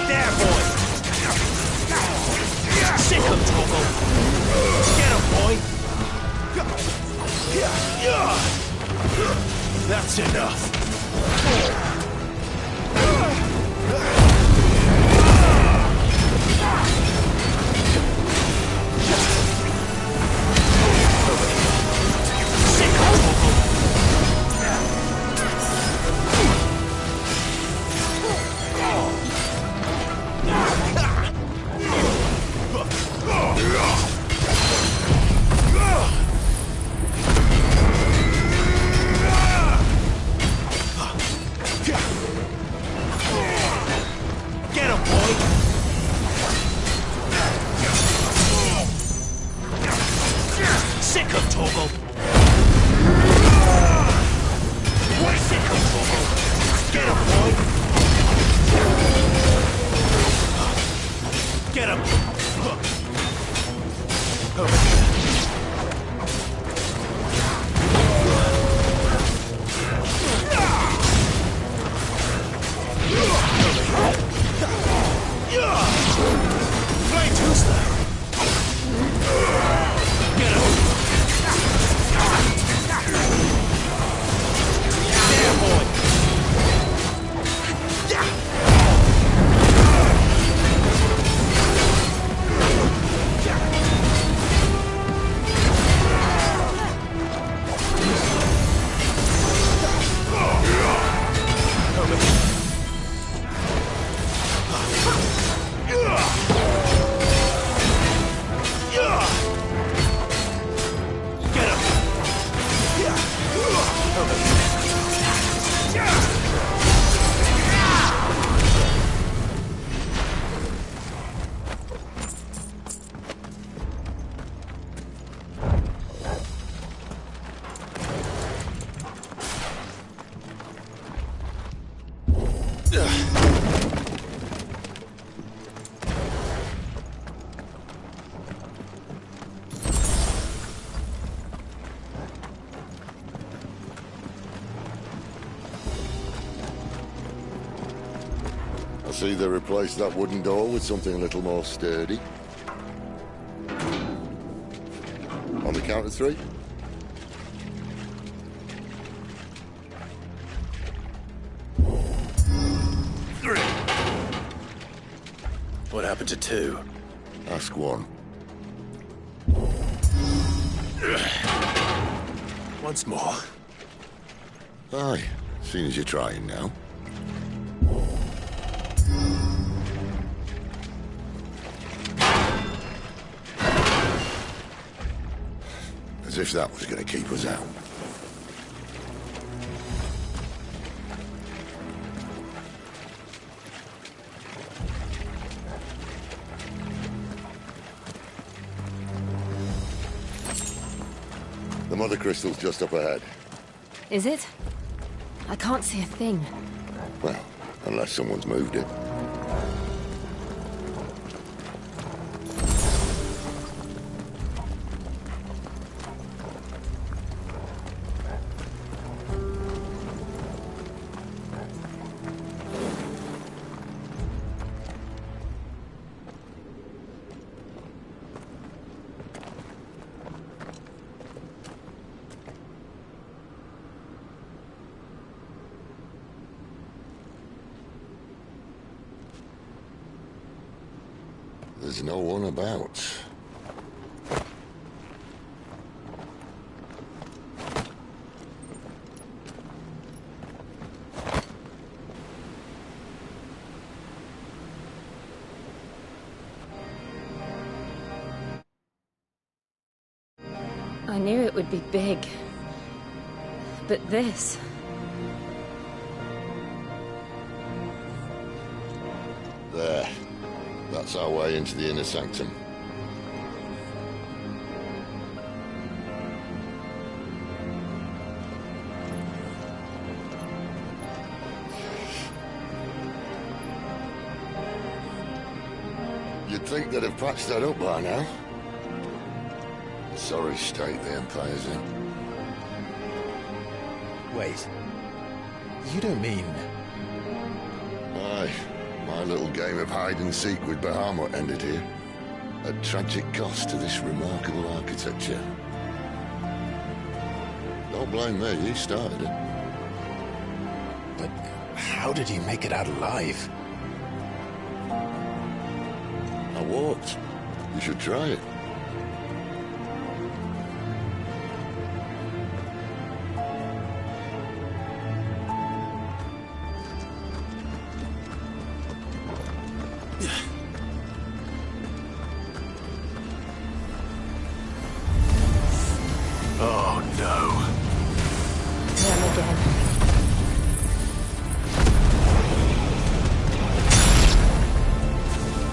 There, boy! Sick of Torgal! Get him, boy! That's enough! I see they replaced that wooden door with something a little more sturdy. On the count of 3? What happened to 2? Ask 1. Once more. Aye, seeing as you're trying now. As if that was going to keep us out. The mother crystal's just up ahead. Is it? I can't see a thing. Well, unless someone's moved it. There's no one about. I knew it would be big. But this... There. That's our way into the inner sanctum. You'd think they'd have patched that up by now. Sorry state the Empire's in. Wait. You don't mean... Aye. My little game of hide-and-seek with Bahamut ended here. At tragic cost to this remarkable architecture. Don't blame me, he started it. But how did he make it out alive? I walked. You should try it. Oh no. Them again.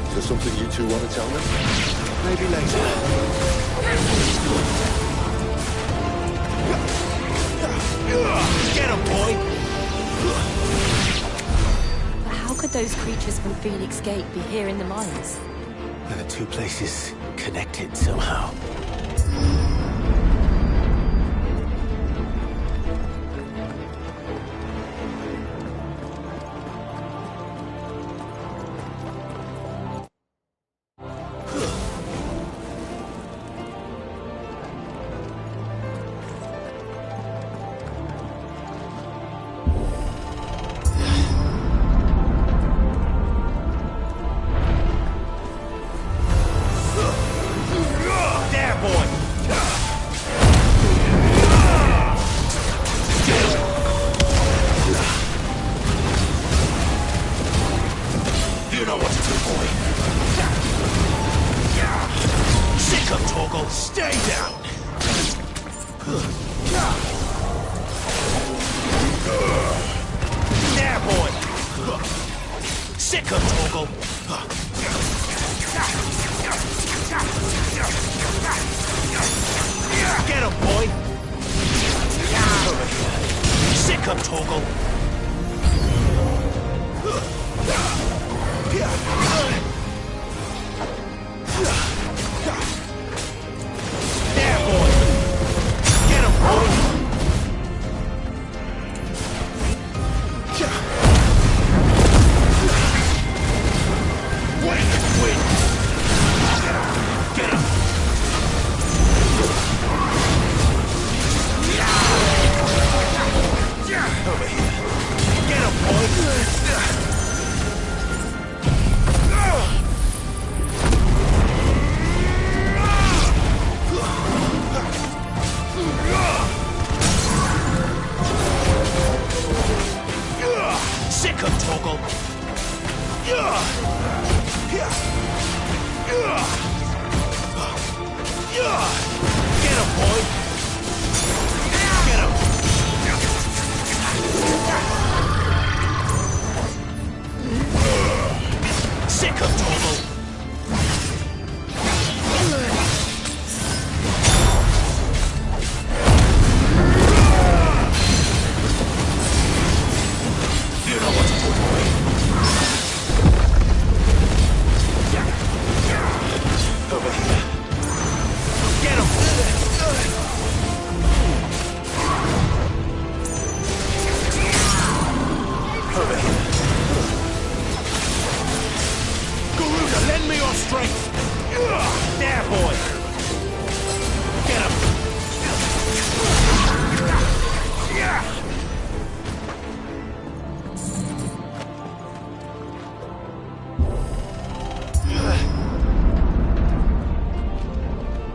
Is there something you two want to tell me? Maybe later. Get him, boy! But how could those creatures from Phoenix Gate be here in the mines? Are the two places connected somehow?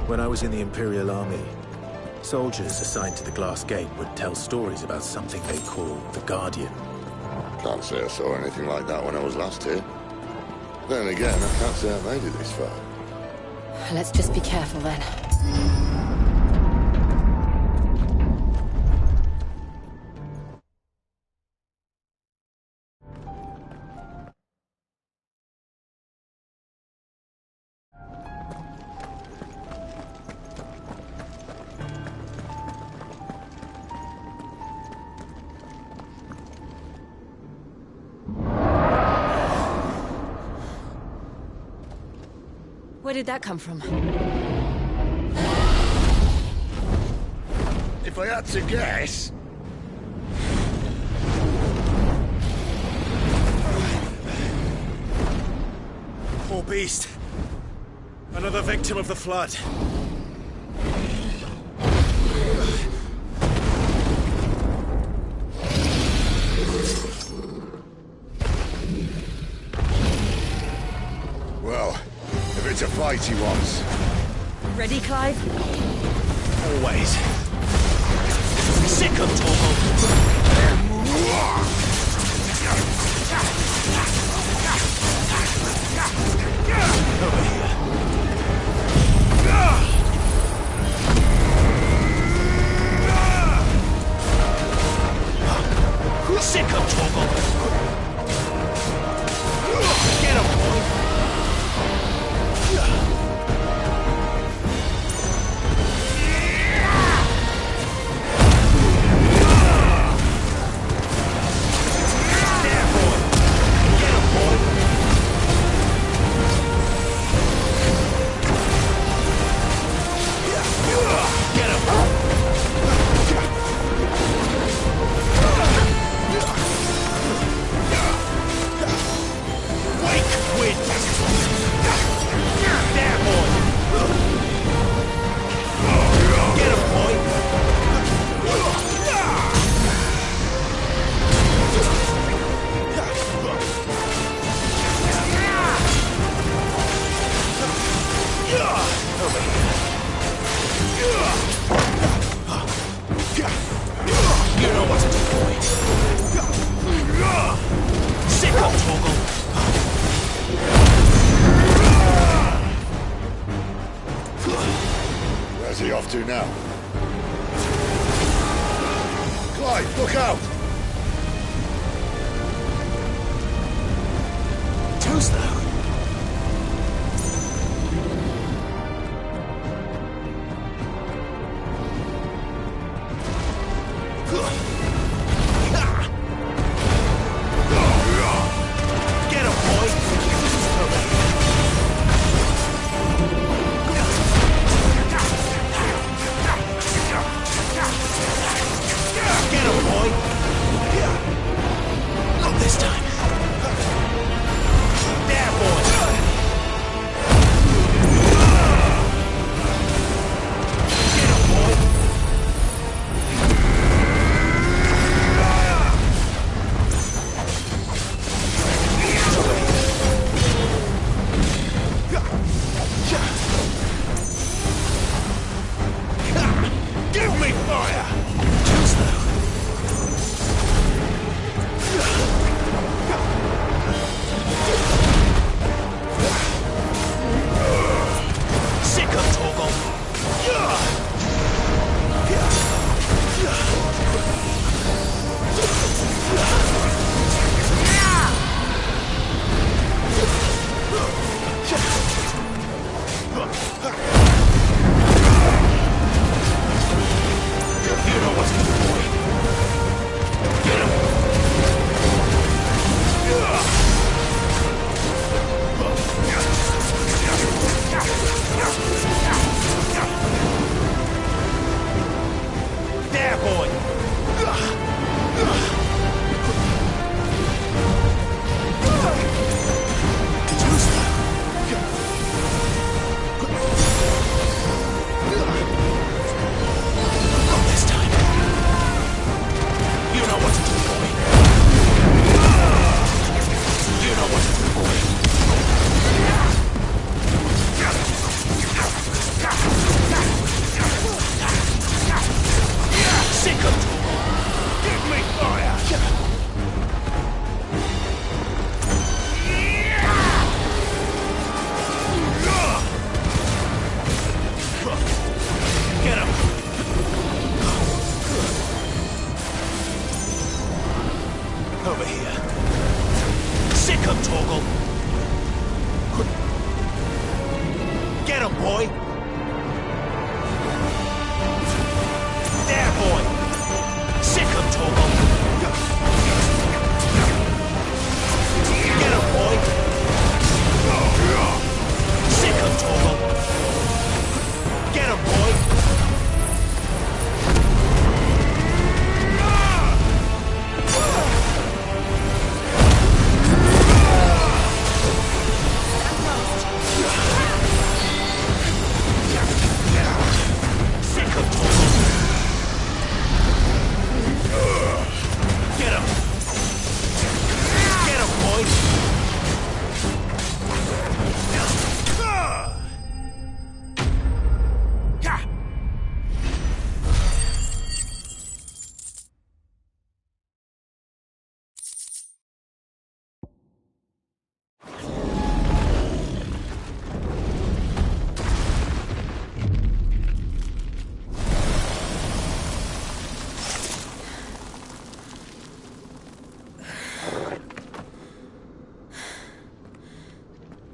When I was in the Imperial Army, soldiers assigned to the Glass Gate would tell stories about something they called the Guardian. Can't say I saw anything like that when I was last here. Then again, I can't say I made it this far. Let's just be careful then. Where did that come from? If I had to guess... Poor beast. Another victim of the flood. Well, if it's a fight he wants... Ready, Clive? Always. Sick of Torgal! Over here. Sick of Torgal! Get him, boy! Where's he off to now? Clive, look out! Too slow. Get him, boy! Get him, boy! Not this time. There,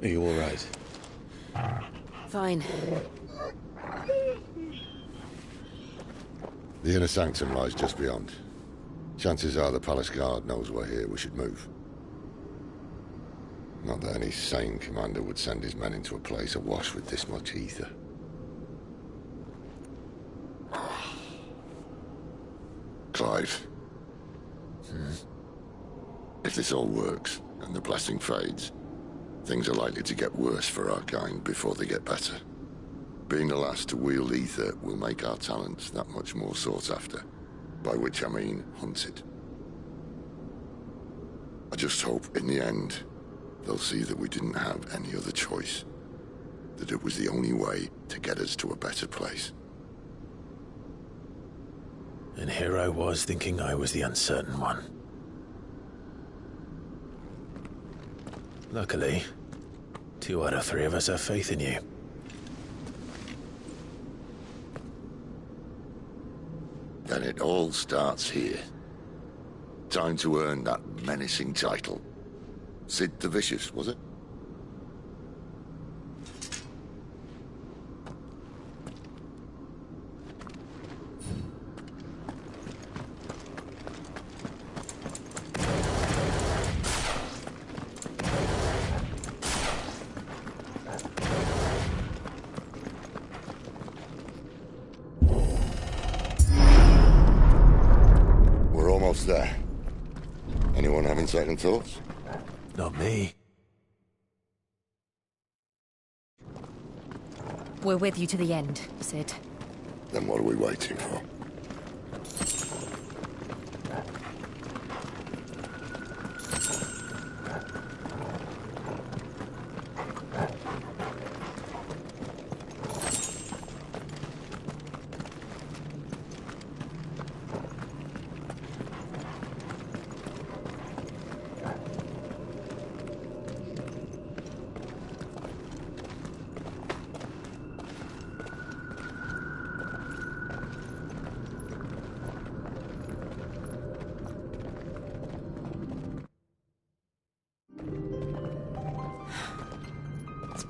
Are you all right? Fine. The inner sanctum lies just beyond. Chances are the palace guard knows we're here. We should move. Not that any sane commander would send his men into a place awash with this much ether. Clive. If this all works, and the blessing fades, things are likely to get worse for our kind before they get better. Being the last to wield ether will make our talents that much more sought after. By which I mean hunted. I just hope, in the end, they'll see that we didn't have any other choice. That it was the only way to get us to a better place. And here I was thinking I was the uncertain one. Luckily, 2 out of 3 of us have faith in you. Then it all starts here. Time to earn that menacing title. Sid the Vicious, was it? There. Anyone having second thoughts? Not me. We're with you to the end, Sid. Then what are we waiting for?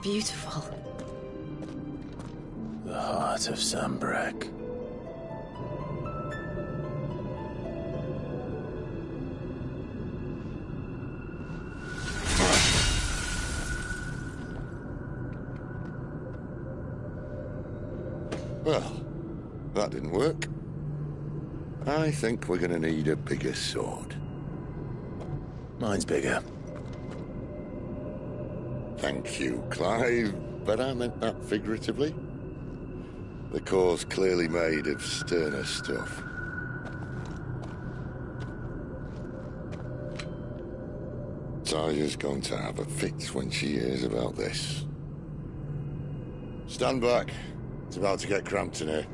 Beautiful. The heart of Sambrek. Well, that didn't work. I think we're gonna need a bigger sword. Mine's bigger. Thank you, Clive, but I meant that figuratively. The core's clearly made of sterner stuff. Taya's going to have a fit when she hears about this. Stand back. It's about to get cramped in here.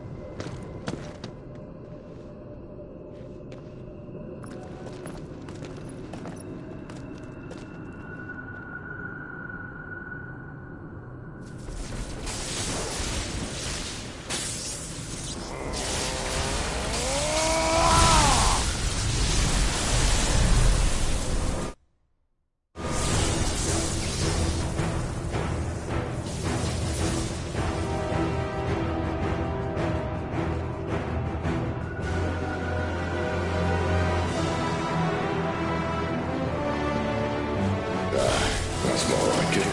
That's more like it.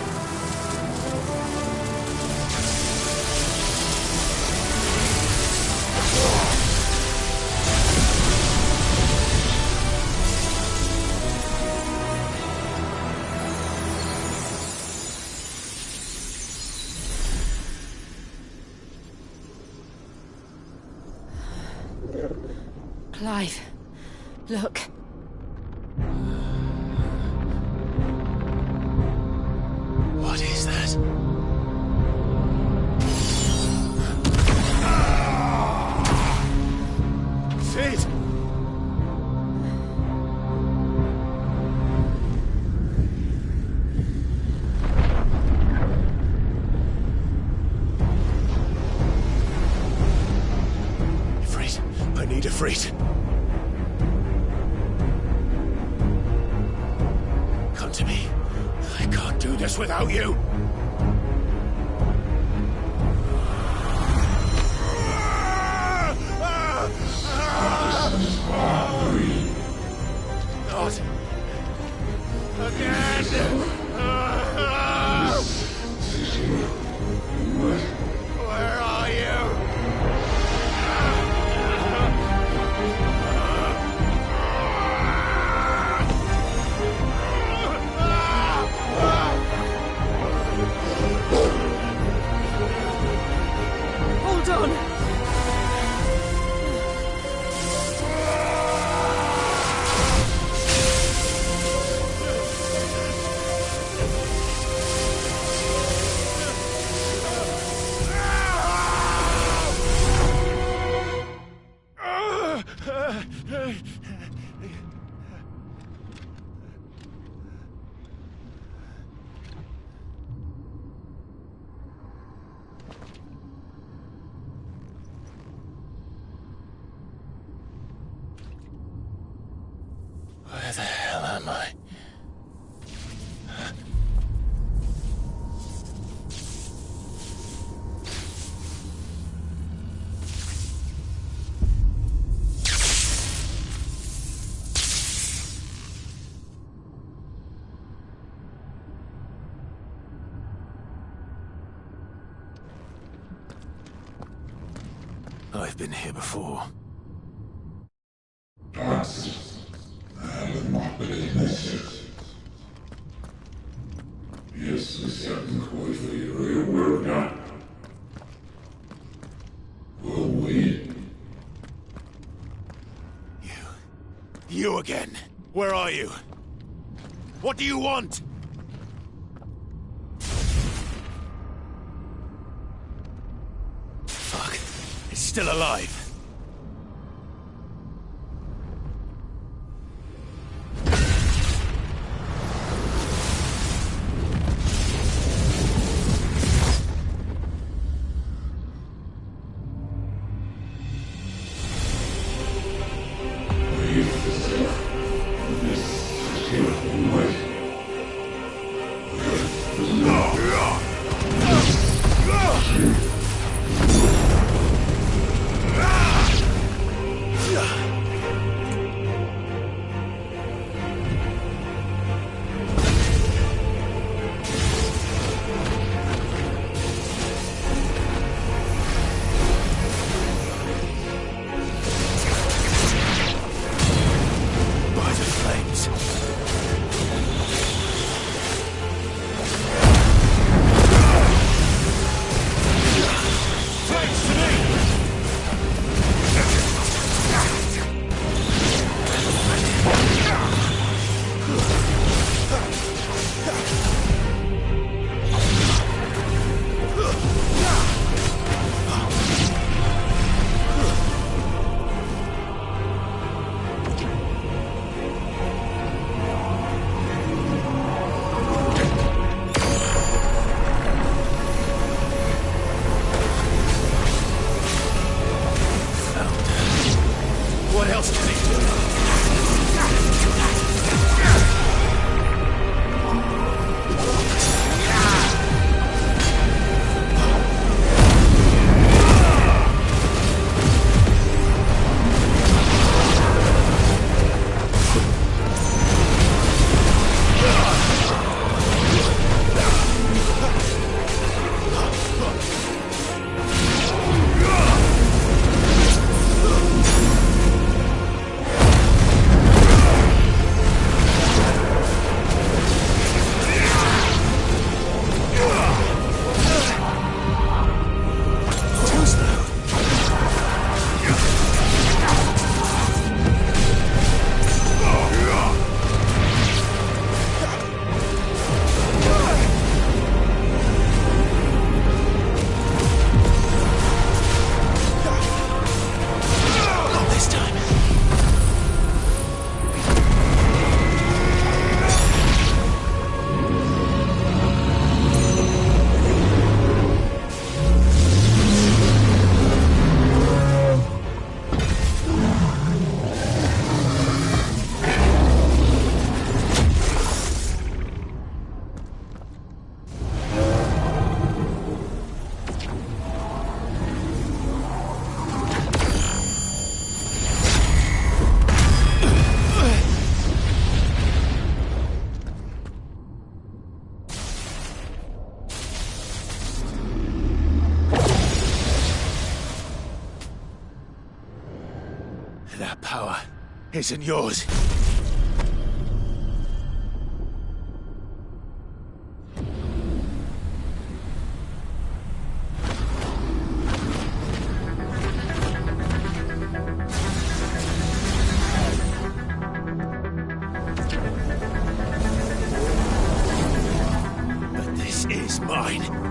Clive, look. What is that? Sid! Ifrit, I need Ifrit. Come to me. I can't do us without you. Not again. Where are you? Hold on! Where the hell am I? I've been here before. You again. Where are you? What do you want? Fuck. It's still alive. Ah! power isn't yours. But this is mine.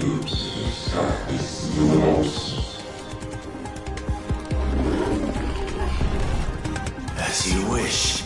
Oops. As you wish.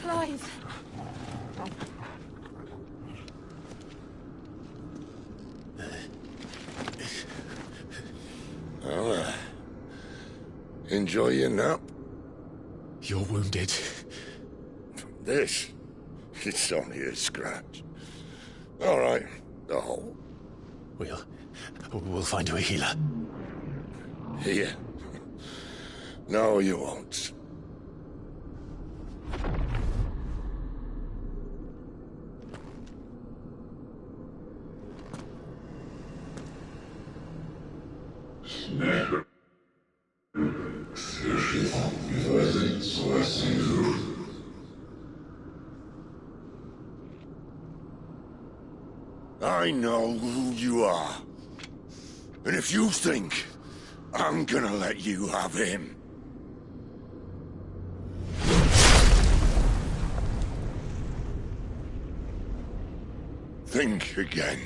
Clive! Well, enjoy your nap. You're wounded. This? It's only a scratch. All right, the hole. We'll find you a healer. Here? No, you won't. I know who you are. And if you think I'm gonna let you have him... think again.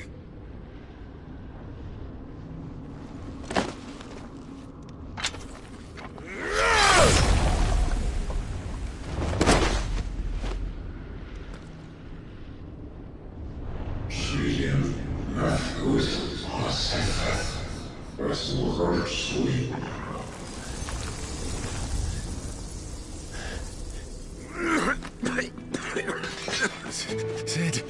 Sid.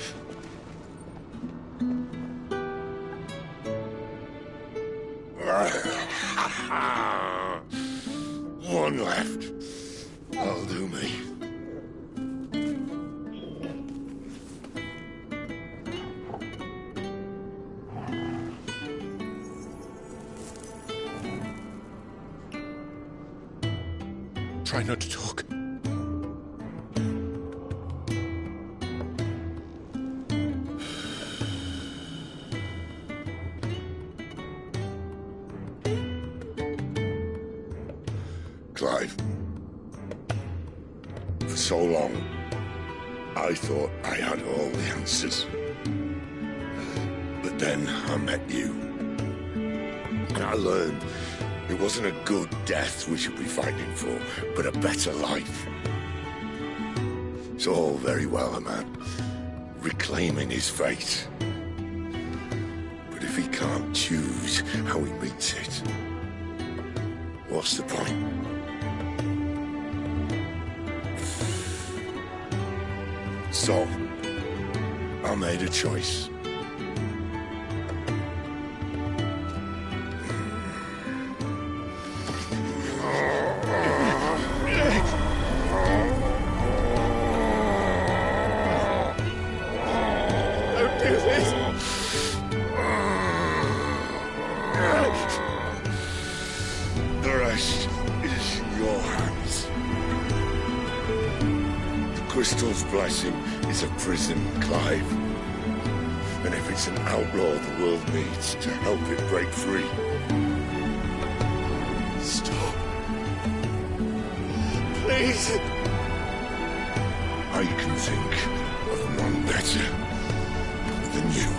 One left. That'll do me. Try not to talk. Clive. For so long, I thought I had all the answers. But then I met you. And I learned it wasn't a good death we should be fighting for, but a better life. It's all very well, a man reclaiming his fate. But if he can't choose how he meets it, what's the point? So, I made a choice. Don't do this! The rest is in your hands. The Crystal's blessing is a prison, Clive. And if it's an outlaw the world needs to help it break free... Stop. Please. I can think of none better than you.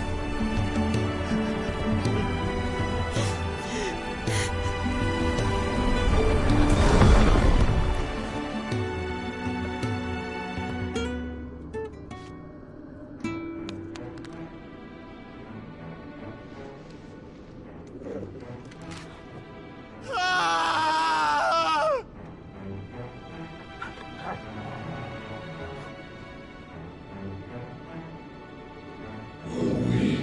We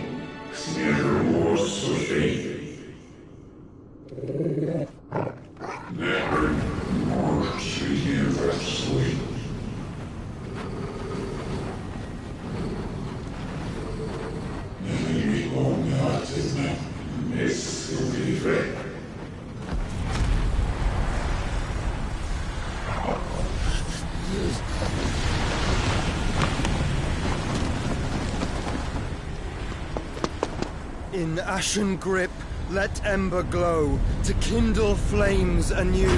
In ashen grip, let ember glow to kindle flames anew.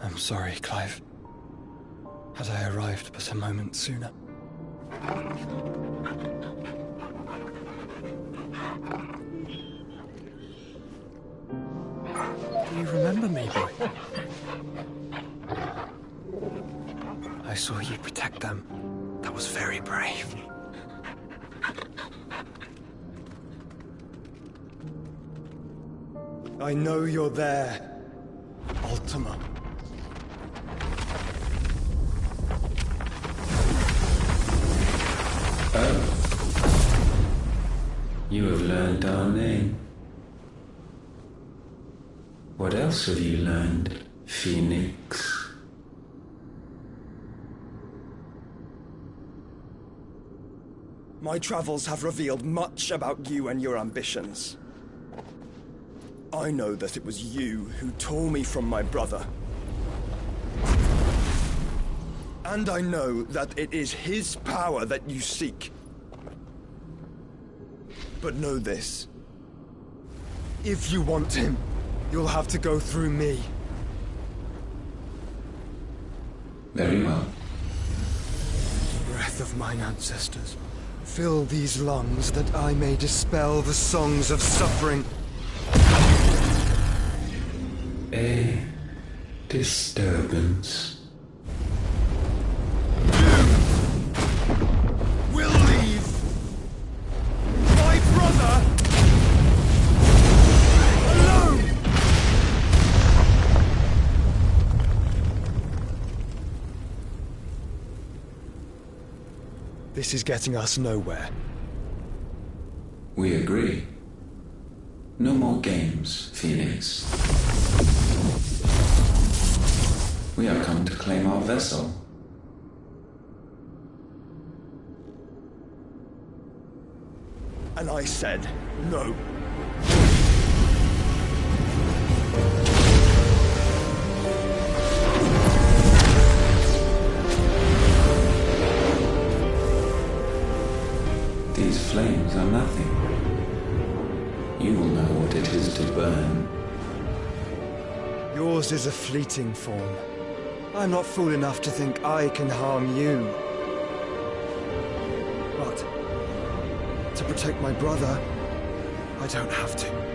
I'm sorry, Clive. Had I arrived but a moment sooner. Do you remember me, boy? I saw you protect them. That was very brave. I know you're there, Ultima. You have learned our name. What else have you learned, Phoenix? My travels have revealed much about you and your ambitions. I know that it was you who tore me from my brother. And I know that it is his power that you seek. But know this. If you want him, you'll have to go through me. Very well. Breath of mine ancestors, fill these lungs that I may dispel the songs of suffering. A disturbance. Will leave my brother alone. This is getting us nowhere. We agree. No more games, Phoenix. We have come to claim our vessel. And I said no. These flames are nothing. You will know what it is to burn. Yours is a fleeting form. I'm not fool enough to think I can harm you. But to protect my brother, I don't have to.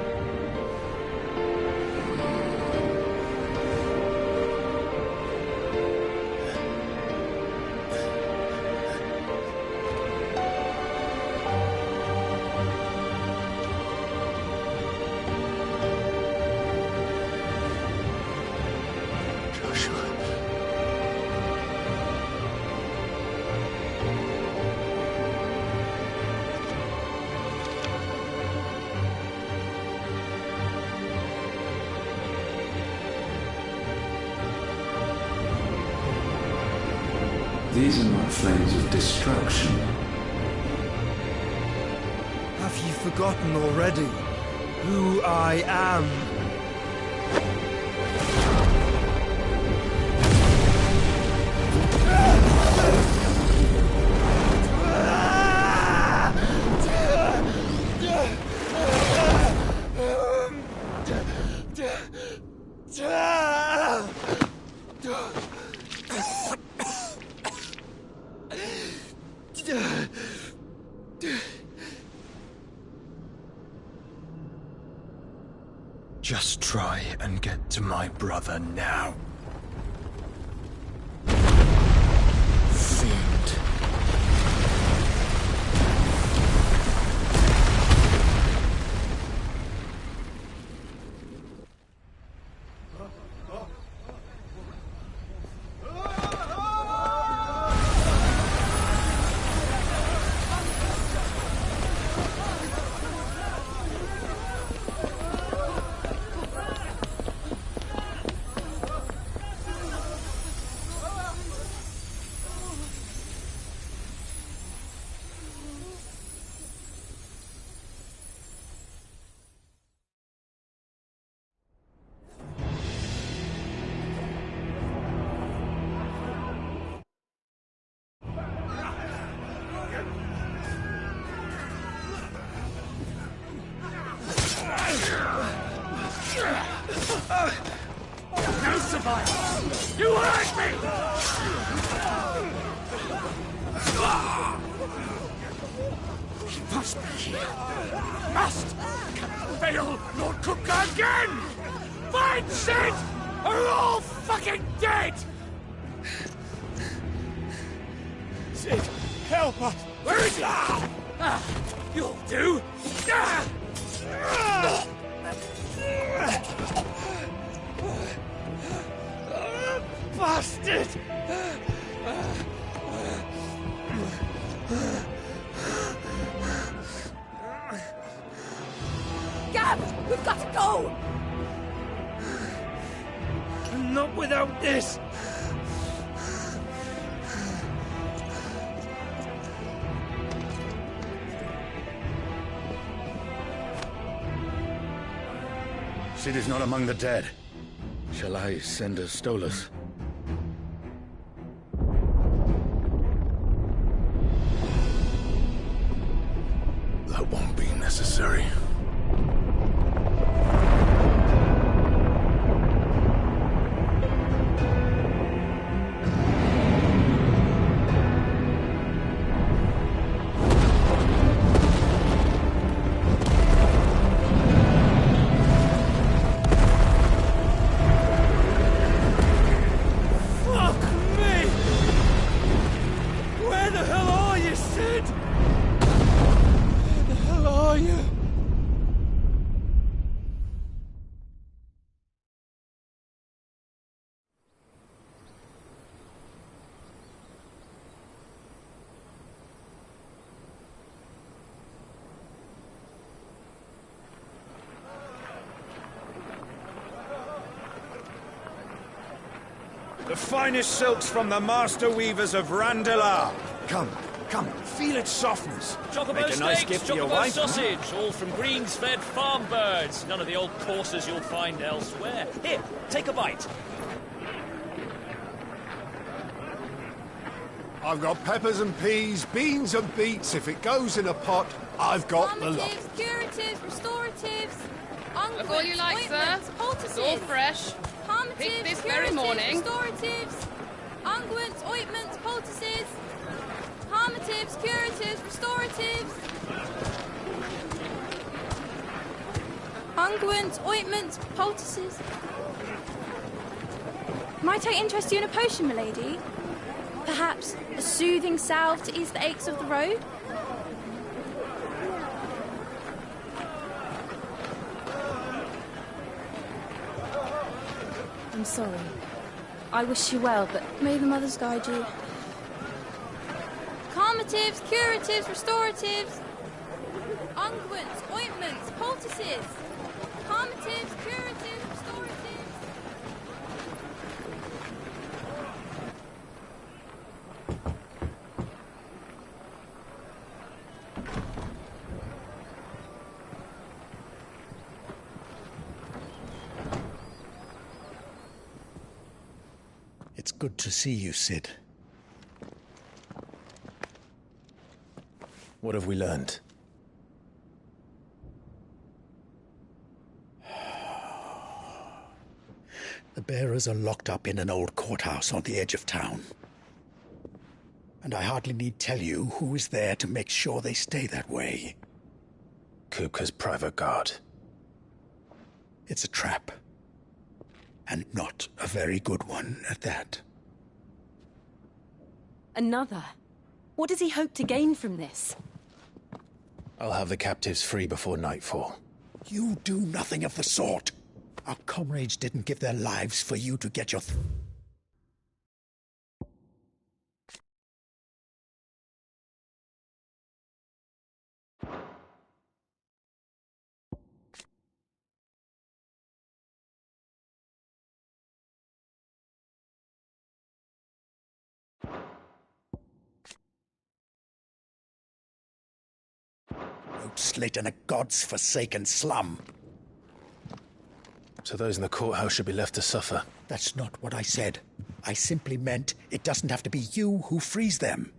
These are not flames of destruction. Have you forgotten already who I am? Just try and get to my brother now. Fiend. No survival! You hurt me! He must be here. Must! Can't fail Lord Cook again! Find Sid! Or we're all fucking dead! Sid, help us! Where is he? You'll do! Bastard! Gab! We've got to go! Not without this! Sid is not among the dead. Shall I send a Stolas? That won't be necessary. The finest silks from the master weavers of Randalar. Come, feel its softness. Chocobo Make a nice steaks, gift for your chocobo wife. sausage, all from greens-fed farm birds. None of the old courses you'll find elsewhere. Here, take a bite. I've got peppers and peas, beans and beets. If it goes in a pot, I've got the lot. Calmatives, curatives, restoratives, unguents, Look all you like, sir. ointments, poultices. It's all fresh. Calmatives, Picked this curatives, very morning. restoratives, unguents, ointments, poultices. Calmatives, curatives, restoratives. Unguents, ointments, poultices. Might I interest you in a potion, milady? Perhaps a soothing salve to ease the aches of the road? I'm sorry. I wish you well, but may the mothers guide you. Calmatives, curatives, restoratives. Unguents, ointments, poultices. Calmatives, curatives, restoratives. It's good to see you, Sid. What have we learned? The bearers are locked up in an old courthouse on the edge of town. And I hardly need tell you who is there to make sure they stay that way. Kupka's private guard. It's a trap. And not a very good one at that. Another? What does he hope to gain from this? I'll have the captives free before nightfall. You do nothing of the sort. Our comrades didn't give their lives for you to get your... Road slit in a god's forsaken slum. So those in the courthouse should be left to suffer. That's not what I said. I simply meant it doesn't have to be you who frees them.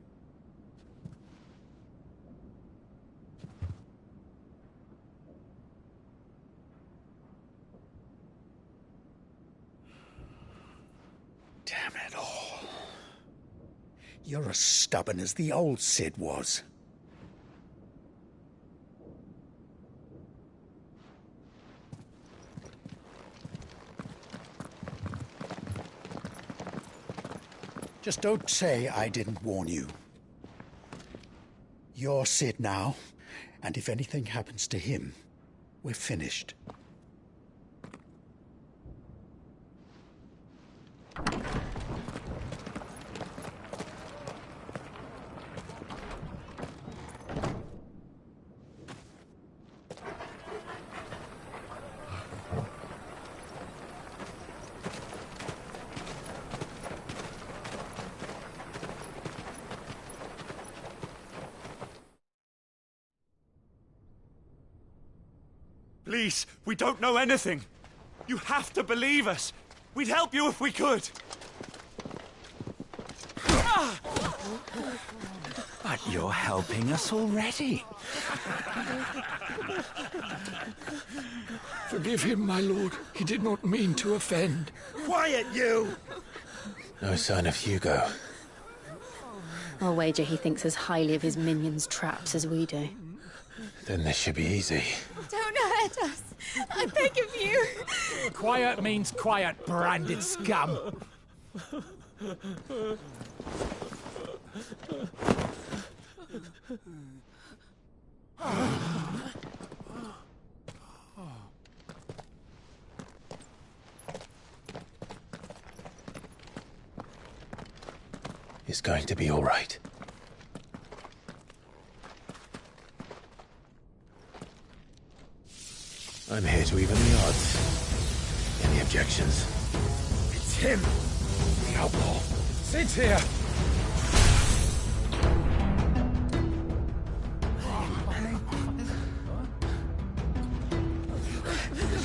You're as stubborn as the old Cid was. Just don't say I didn't warn you. You're Cid now, and if anything happens to him, we're finished. Please, we don't know anything. You have to believe us. We'd help you if we could. But you're helping us already. Forgive him, my lord. He did not mean to offend. Quiet, you! No sign of Hugo. I'll wager he thinks as highly of his minions' traps as we do. Then this should be easy. Don't hurt us. I beg of you. Quiet means quiet, branded scum. It's going to be all right. I'm here to even the odds. Any objections? It's him! The outlaw. Sid's here!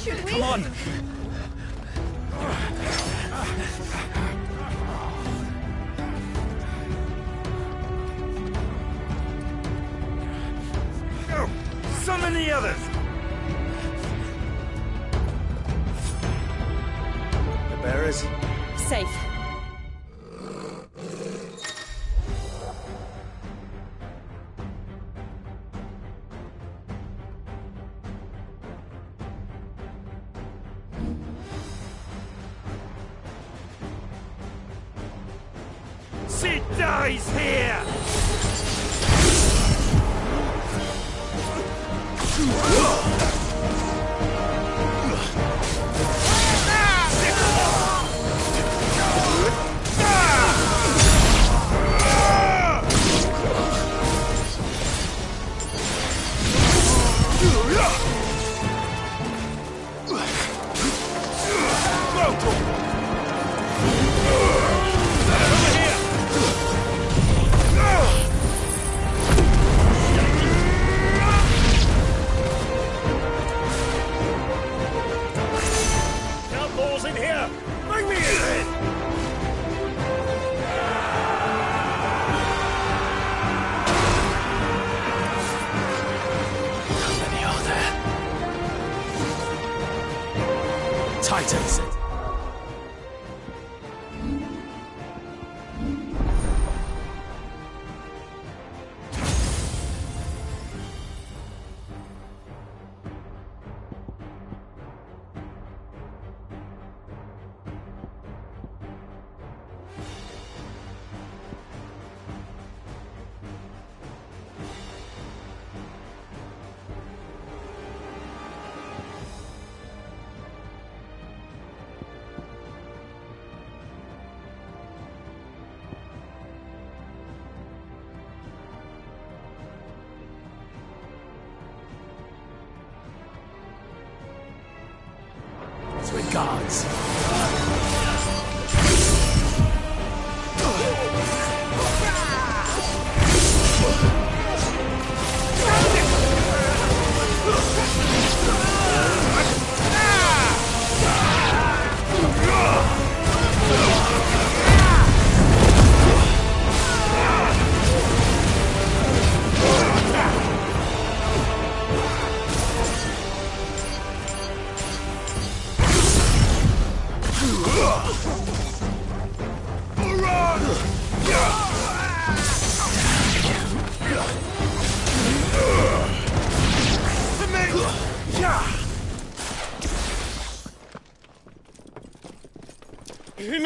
Should we? Come on! Go! Summon the others! The bearers? Safe. Cid dies here! Outlaws in here! Bring me in! How many are there? Titans! Regards.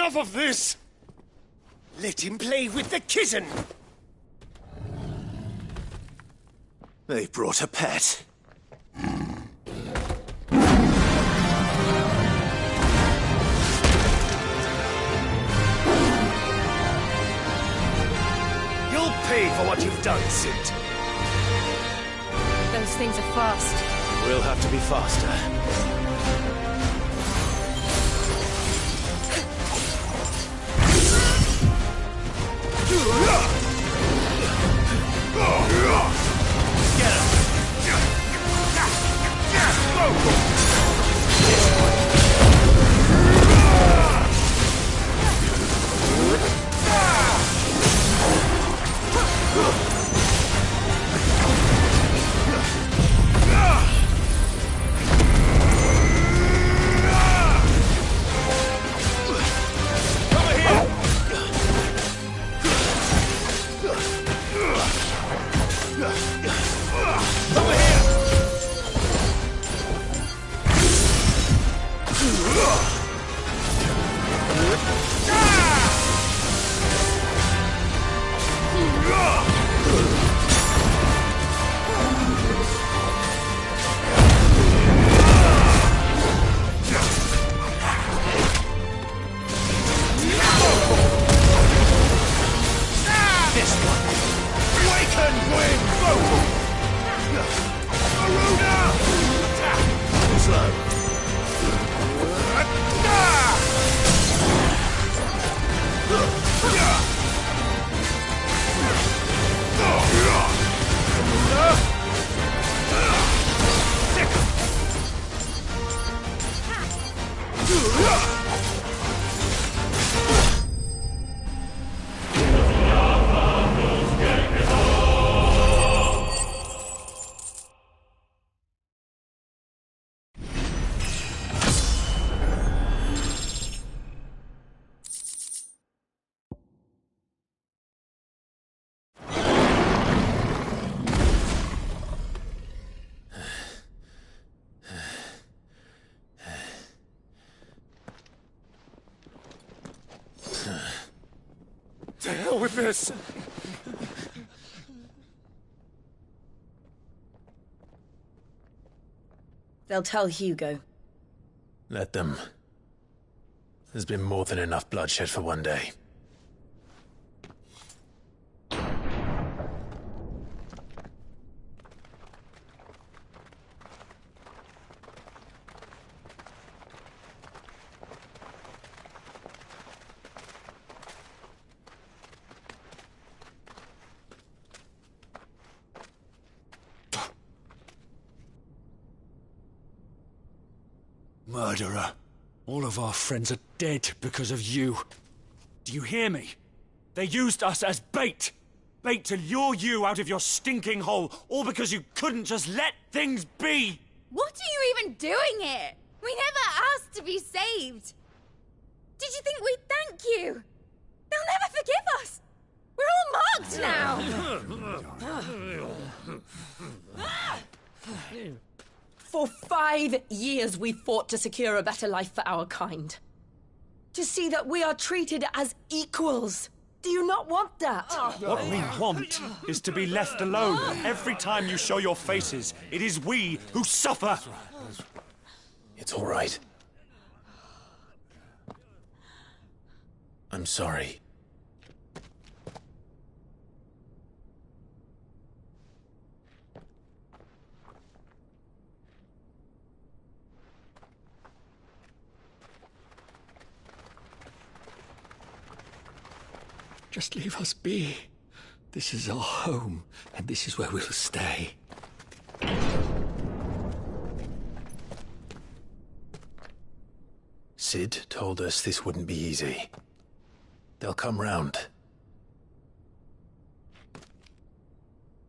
enough of this! Let him play with the kitten! They brought a pet. You'll pay for what you've done, Sid. Those things are fast. We'll have to be faster. To hell with this! They'll tell Hugo. Let them. There's been more than enough bloodshed for one day. Murderer. All of our friends are dead because of you. Do you hear me? They used us as bait. Bait to lure you out of your stinking hole, all because you couldn't just let things be. What are you even doing here? We never asked to be saved. Did you think we'd thank you? They'll never forgive us. We're all marked now. For 5 years we fought to secure a better life for our kind. To see that we are treated as equals. Do you not want that? What we want is to be left alone. Every time you show your faces, it is we who suffer. It's all right. I'm sorry. Just leave us be. This is our home, and this is where we'll stay. Sid told us this wouldn't be easy. They'll come round.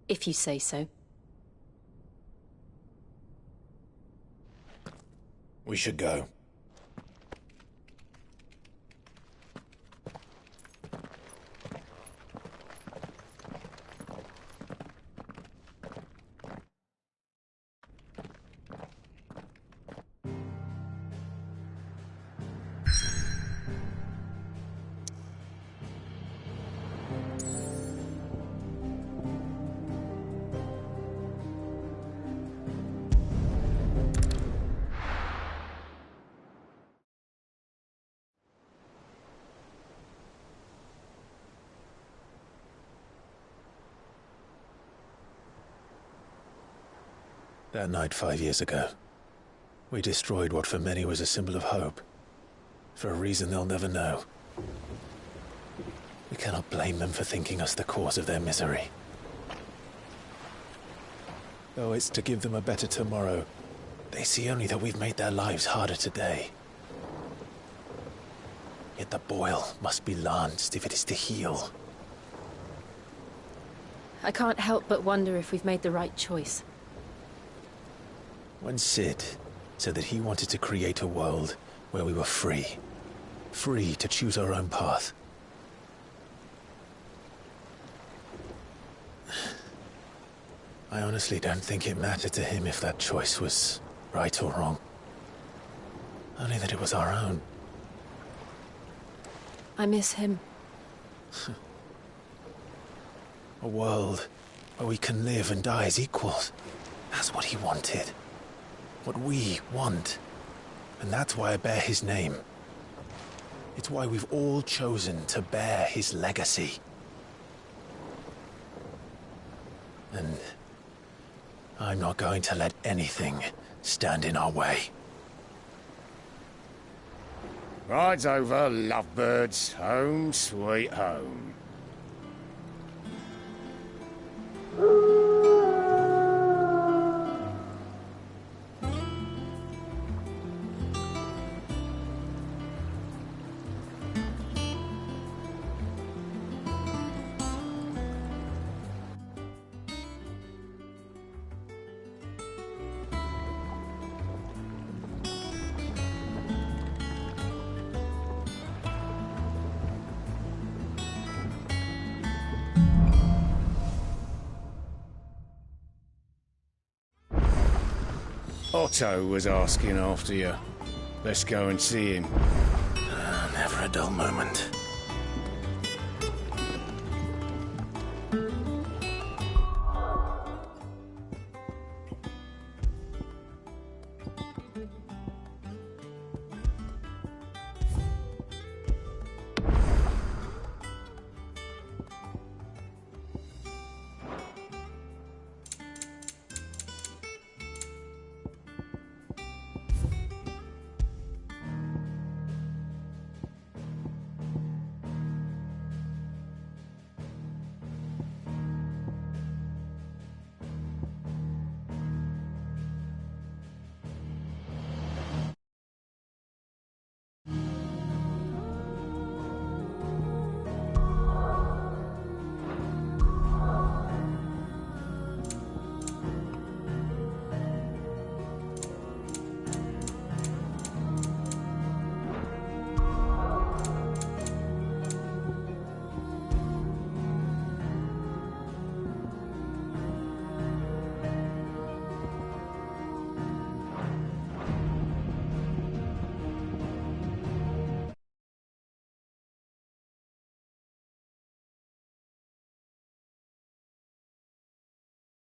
If you say so. We should go. That night 5 years ago, we destroyed what for many was a symbol of hope. For a reason they'll never know. We cannot blame them for thinking us the cause of their misery. Though it's to give them a better tomorrow, they see only that we've made their lives harder today. Yet the boil must be lanced if it is to heal. I can't help but wonder if we've made the right choice. When Sid said that he wanted to create a world where we were free. Free to choose our own path. I honestly don't think it mattered to him if that choice was right or wrong. Only that it was our own. I miss him. A world where we can live and die as equals. That's what he wanted. What we want. And that's why I bear his name. It's why we've all chosen to bear his legacy. And I'm not going to let anything stand in our way. Rides over, lovebirds. Home, sweet home. Otto was asking after you. Let's go and see him. Never a dull moment.